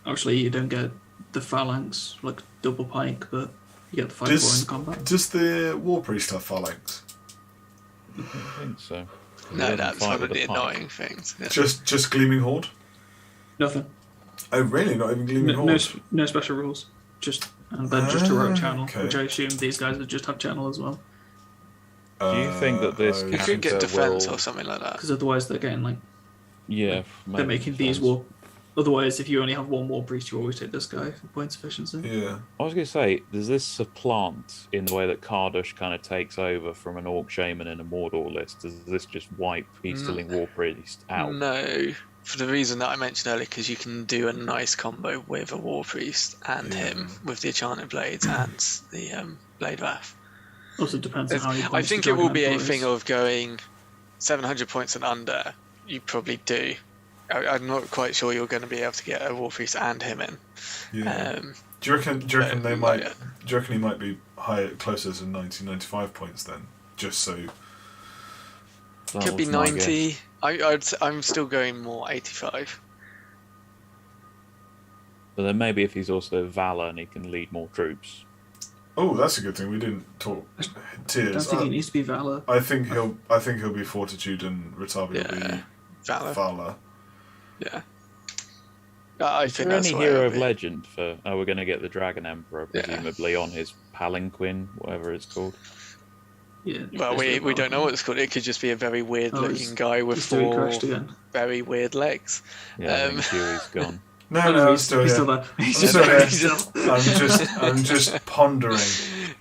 actually you don't get the phalanx like double pike, but you get the 5-4 Does- in combat. Does the War Priest have phalanx? I think so. He No, doesn't that's fight one with of the a pike. annoying things. Yeah. Just Gleaming Horde? Nothing. Oh really? Not even Gleaming No, Horde? no special rules. Just and then just heroic channel, okay. which I assume these guys would just have channel as well, Do you think that this You character could get defense will... or something like that. because otherwise they're getting like Yeah, they're making these war. Otherwise, if you only have one war priest, you always take this guy for points efficiency. Yeah. I was going to say, does this supplant in the way that Kardush kind of takes over from an Orc Shaman in a Mordor list? Does this just wipe Easterling War Priest out? No, for the reason that I mentioned earlier, because you can do a nice combo with a war priest and Yeah. him with the enchanted blades and the blade wrath. Also depends on how you. I think it will be a thing of going 700 points and under. You probably do. I'm not quite sure you're going to be able to get a war priest and him in. Yeah. Do you reckon they but, might? yeah. Do you reckon he might be higher, closer to 95 points then? Just so. That Could be was my 90. guess. I'm still going more 85. But then maybe if he's also Valor and he can lead more troops. Oh, that's a good thing. We didn't talk I don't tears. think he needs to be valor. I think he'll be Fortitude and Ratabi will Yeah. be Valor. Valor. Yeah. I Is think there that's any the way hero it'll of be. legend for... Oh, we're going to get the Dragon Emperor, Yeah. presumably, on his palanquin, whatever it's called. Yeah. Well, we don't know what it's called. It could just be a very weird Oh, looking guy with He's doing 4 crashed again. very weird legs. Yeah, I think Dewey's gone. No, Oh, no, I'm he's still he's here. still there. He's I'm just still there. here. He's still. I'm just pondering.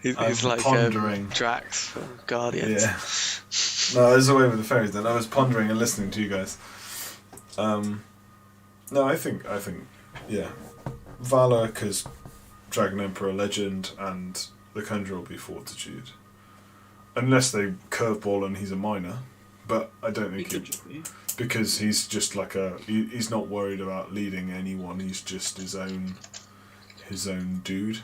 He's I'm like pondering. Drax from Guardians. Yeah. No, I was away with the fairies then. I was pondering and listening to you guys. No, I think, yeah, Valor because Dragon Emperor Legend and the Conjurer will be Fortitude, unless they curveball and he's a minor. But I don't He think could it, just be. because he's just like he's not worried about leading anyone. He's just his own dude.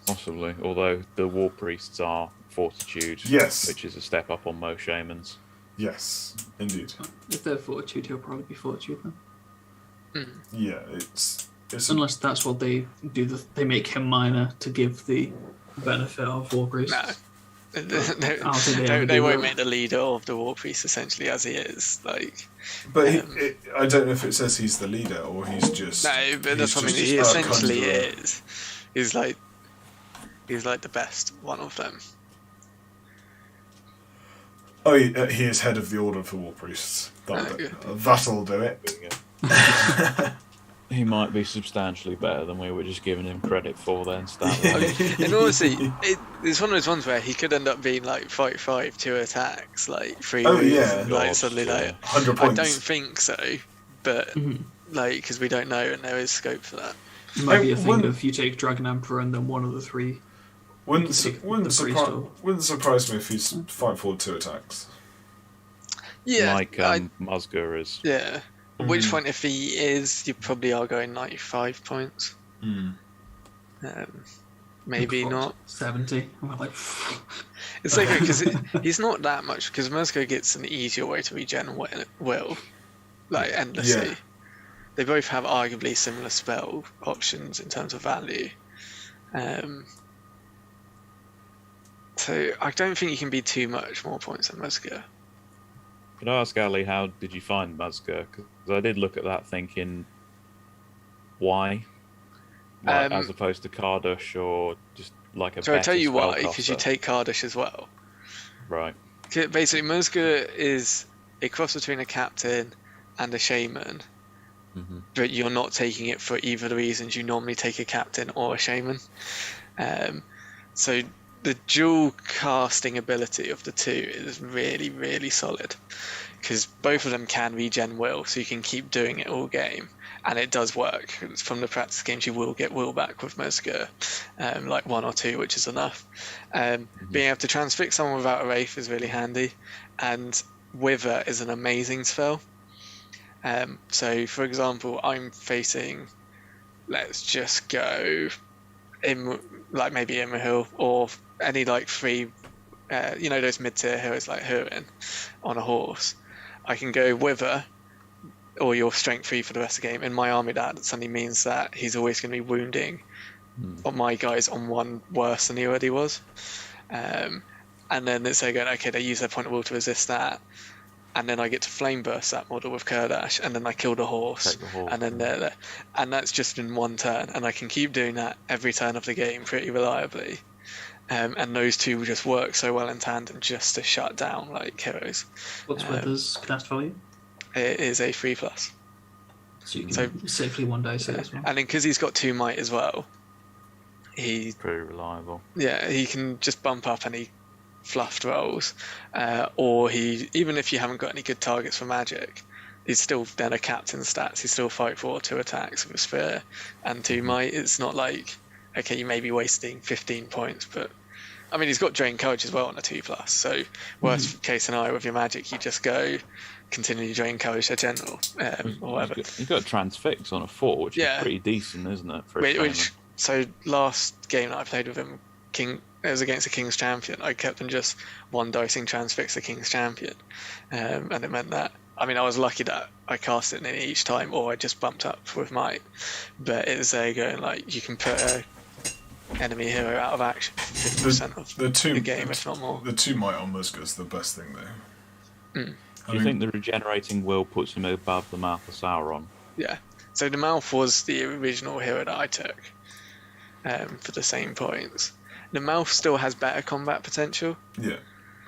Possibly, although the War Priests are Fortitude, Yes. which is a step up on most Shamans. Yes, indeed. If they're fortitude, he'll probably be fortitude then. Yeah, it's Unless that's what they do. They make him minor to give the benefit of war priest. No. I don't think they ever They do won't that. make the leader of the war priest essentially as he is. Like But I don't know if it says he's the leader or he's just. no, but that's he's what I mean. just He a essentially conjurer. is. He's like the best one of them. Oh, he is head of the Order for War Priests. That'll do it. He might be substantially better than we were just giving him credit for then. And honestly, it's one of those ones where he could end up being like 5, 2 attacks, like 3 Oh, moves, yeah. and, like God, suddenly yeah. like 100 I points. don't think so, but Mhm. like because we don't know and there is scope for that. It might be a Hey, thing when- of you take Dragon Emperor and then one of the 3. Wouldn't You could take wouldn't, the priest surpri- or- wouldn't surprise me if he's fight forward 2 attacks. Yeah, Like I- Musgur is. yeah. At which Mm. point, if he is, you probably are going 95 points. Maybe not. 70. And we're like, It's like because he's not that much. Because Mursko gets an easier way to regen will, like endlessly. Yeah. They both have arguably similar spell options in terms of value. So I don't think you can be too much more points than Mursko. Could I ask Ali, how did you find Musgur? Because I did look at that thinking, why? Like, as opposed to Kardash or just like a So better I'll tell you why, spellcaster? because you take Kardash as well. Right. Basically, Musga is a cross between a captain and a shaman, but you're not taking it for either of the reasons you normally take a captain or a shaman. So the dual casting ability of the two is really, really solid, because both of them can regen will, so you can keep doing it all game, and it does work. From the practice games, you will get will back with Musga, like 1 or 2, which is enough. Being able to transfix someone without a Wraith is really handy, and Wither is an amazing spell. So, for example, I'm facing, let's just go, maybe Imrahil, or any like free, those mid-tier heroes like Hurin on a horse. I can go Wither, or your strength 3 for the rest of the game. In my army, that suddenly means that he's always going to be wounding my guys on 1 worse than he already was. And then it's going, okay, they use their point of will to resist that. And then I get to flame burst that model with Kurdash, and then I kill the horse, and then they're there. And that's just in 1 turn, and I can keep doing that every turn of the game pretty reliably. And those two will just work so well in tandem just to shut down like heroes. What's Wither's cast value? It is a 3+. So you can safely 1 dice it as well. And then because he's got 2 might as well, Pretty reliable. Yeah, he can just bump up any fluffed rolls, or even if you haven't got any good targets for magic, he's still then a captain stats. He still fight for 2 attacks with a spear and 2 might. It's not like, okay, you may be wasting 15 points, but I mean, he's got Drain Courage as well on a 2+. So worst case scenario with your magic, you just go continually Drain Courage a general, or whatever. You've got Transfix on a 4, which is pretty decent, isn't it? For a so last game that I played with him, it was against the King's Champion. I kept him just 1 dicing Transfix the King's Champion, and it meant that, I mean, I was lucky that I cast it in each time, or I just bumped up with might. But it's going like, you can put a enemy hero out of action 50% of the game, if not more. The 2 might on Musga is the best thing though. Do you think the regenerating will puts him above the Mouth of Sauron? Yeah. So the Mouth was the original hero that I took for the same points. The Mouth still has better combat potential. Yeah.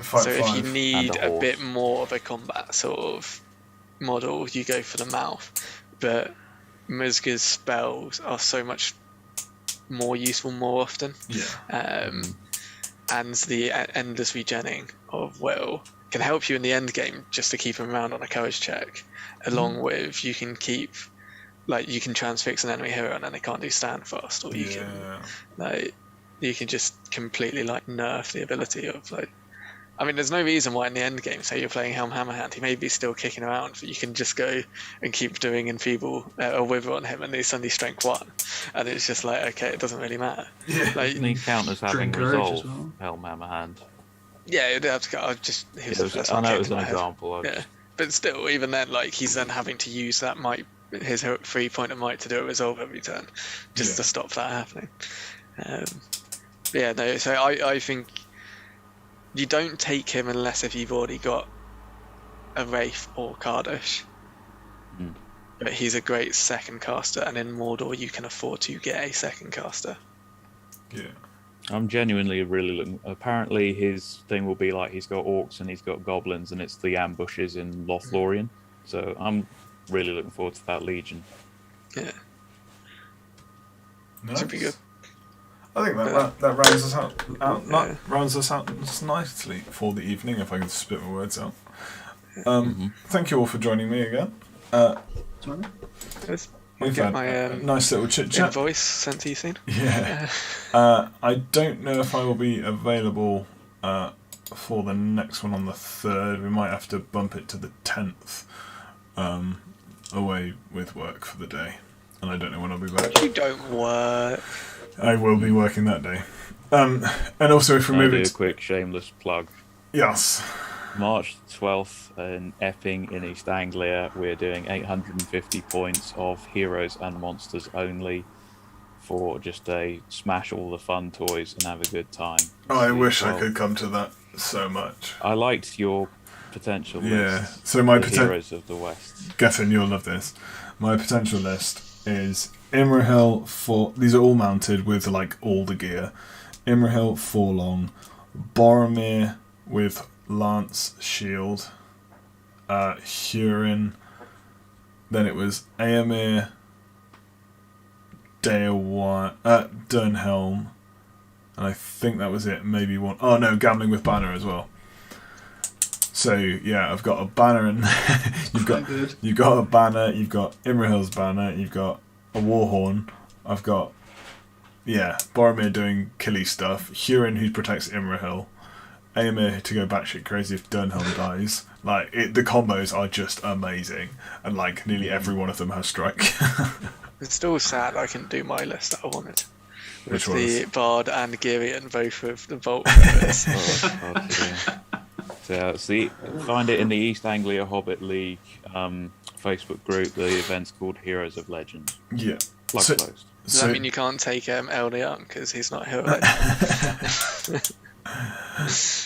So if you need a bit more of a combat sort of model, you go for the Mouth. But Musga's spells are so much more useful more often. Yeah. And the endless regenning of Will can help you in the end game just to keep him around on a courage check, along with you can keep, like, you can transfix an enemy hero and then they can't do stand fast, or you can just completely like nerf the ability of, like, I mean, there's no reason why in the end game, say you're playing Helm Hammerhand, he may be still kicking around, but you can just go and keep doing Enfeeble or Wither on him, and he's suddenly strength 1, and it's just like, okay, it doesn't really matter. Yeah. Like, Doesn't he count as having Drink Courage resolve as well. Helm Hammerhand? yeah, it'd have to go. I know it was an example. Yeah, but still, even then, like, he's then having to use that might, his 3 point of might, to do a resolve every turn, just to stop that happening. So I think you don't take him unless if you've already got a Wraith or Kardash. But he's a great second caster, and in Mordor you can afford to get a second caster. Yeah. I'm genuinely really looking. Apparently, his thing will be like he's got orcs and he's got goblins, and it's the ambushes in Lothlorien. So I'm really looking forward to that Legion. Yeah, Nice. should be good. I think that rounds us out nicely for the evening, if I can spit my words out. Thank you all for joining me again. We've had a nice little chit chat. Invoice sent to you soon. Yeah. I don't know if I will be available for the next one on the 3rd. We might have to bump it to the 10th. Away with work for the day, and I don't know when I'll be back. You don't work. I will be working that day. And also, if we're moving, a quick shameless plug. Yes. March 12th in Epping in East Anglia, we're doing 850 points of Heroes and Monsters only for just a smash all the fun toys and have a good time. Oh, I wish I could come to that so much. I liked your potential list. Yeah, so my Heroes of the West. Geffen, you'll love this. My potential list is Imrahil for these are all mounted with like all the gear. Imrahil Forlong, Boromir with lance shield, Hurin. Then it was Éomer, Dernhelm, and I think that was it. Maybe one. Oh no, Gambling with Banner as well. So yeah, I've got a banner, and you've got a banner. You've got Imrahil's banner. You've got a Warhorn. I've got Boromir doing killy stuff. Hurin who protects Imrahil. Éomer to go batshit crazy if Dernhelm dies. Like the combos are just amazing, and like nearly every one of them has strike. It's still sad I can do my list that I wanted. Which With was the Bard and Girion, both with the Vault members. Find it in the East Anglia Hobbit League Facebook group. The event's called Heroes of Legend. Yeah. Plug closed. Does that mean you can't take Elder Young because he's not a hero? Legend?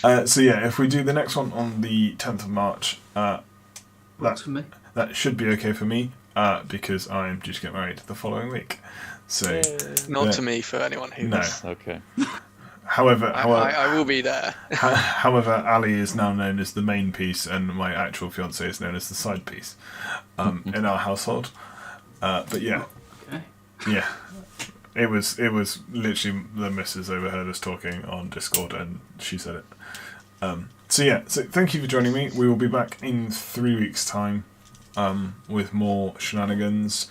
If we do the next one on the 10th of March, Works for me. that should be okay for me because I'm due to get married the following week. So Not to me, for anyone who no. is. Okay. However, I will be there. however, Ali is now known as the main piece, and my actual fiance is known as the side piece in our household. But yeah, Okay. yeah, it was literally the missus overheard us talking on Discord, and she said it. So thank you for joining me. We will be back in 3 weeks' time with more shenanigans.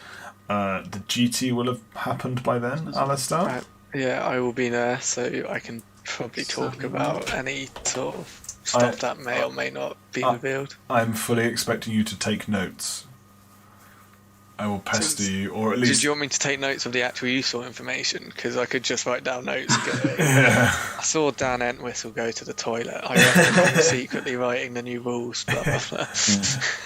The GT will have happened by then, Alistair. Yeah, I will be there, so I can probably talk about any sort of stuff that may or may not be revealed. I'm fully expecting you to take notes. I will pester you, or at least... Did you want me to take notes of the actual useful information? Because I could just write down notes and go, Yeah. I saw Dan Entwistle go to the toilet. I reckon he's secretly writing the new rules, blah, blah,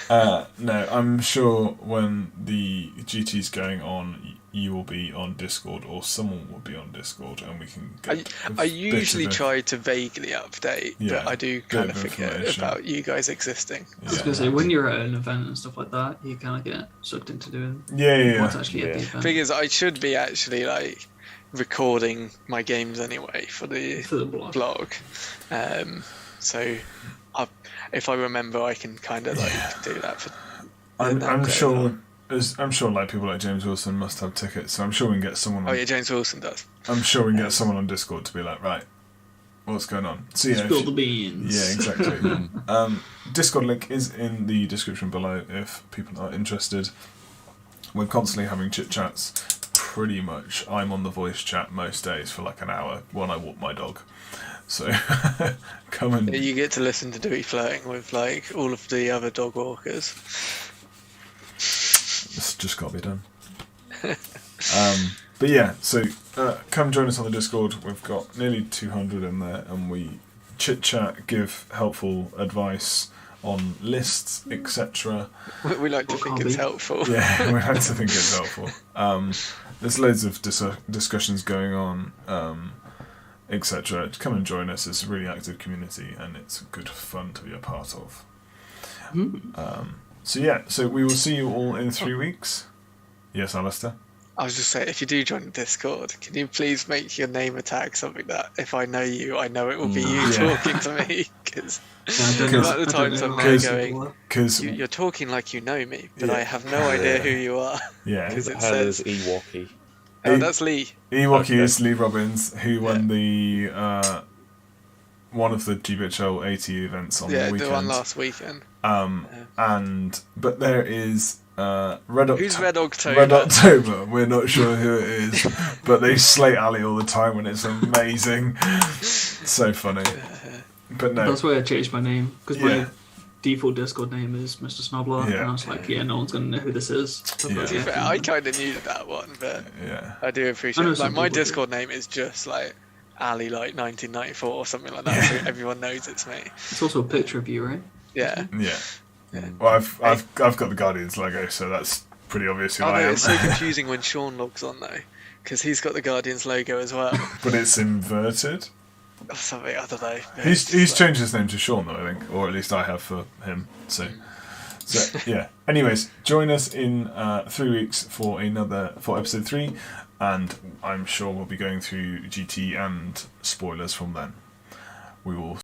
blah. No, I'm sure when the GT's going on, you will be on Discord, or someone will be on Discord, and we can get I usually try to vaguely update, but I do kind of forget about you guys existing. I was going to say, when you're at an event and stuff like that, you kind of get sucked into doing what's actually at the event. Thing is, I should be actually like recording my games anyway for the blog. So if I remember, I can kind of like do that. I'm sure. I'm sure like people like James Wilson must have tickets, so I'm sure we can get someone. Oh yeah, James Wilson does. I'm sure we can get someone on Discord to be like, right, what's going on? So yeah, spill the beans. Yeah, exactly. Discord link is in the description below if people are interested. We're constantly having chit chats. Pretty much, I'm on the voice chat most days for like an hour when I walk my dog. So come and you get to listen to Dewi flirting with like all of the other dog walkers. It's just got to be done. But yeah, so come join us on the Discord. We've got nearly 200 in there, and we chit chat, give helpful advice on lists, etc. We like to think it's helpful. Yeah, we like to think it's helpful. There's loads of discussions going on, etc. Come and join us. It's a really active community, and it's good fun to be a part of. So we will see you all in 3 weeks. Yes, Alistair? I was just saying, if you do join the Discord, can you please make your name a tag something that if I know you, I know it will be you talking to me? Because at the times I'm there going, you're talking like you know me, but I have no idea who you are. Yeah. Because it says Ewokey. Oh, that's Lee. Ewokey is Lee Robbins, who won the one of the GBHL 80 events on the weekend. Yeah, the one last weekend. But there is Red October. Who's Red October? Red October. We're not sure who it is, but they slate Ali all the time, and it's amazing. So funny. But no, that's why I changed my name, because my default Discord name is Mr. Snobbler, and I was like, no one's going to know who this is. I kind of knew that one, but I do appreciate it. Like, my Discord name is just like Ali, like 1994 or something like that, so everyone knows it's me. It's also a picture of you, right? Yeah. Well, I've got the Guardians logo, so that's pretty obvious who I am. It's so confusing when Sean logs on though, because he's got the Guardians logo as well. But it's inverted. Or something, I don't know. He's changed his name to Sean though, I think, or at least I have for him. So So yeah. Anyways, join us in 3 weeks for episode 3, and I'm sure we'll be going through GT and spoilers from then. We will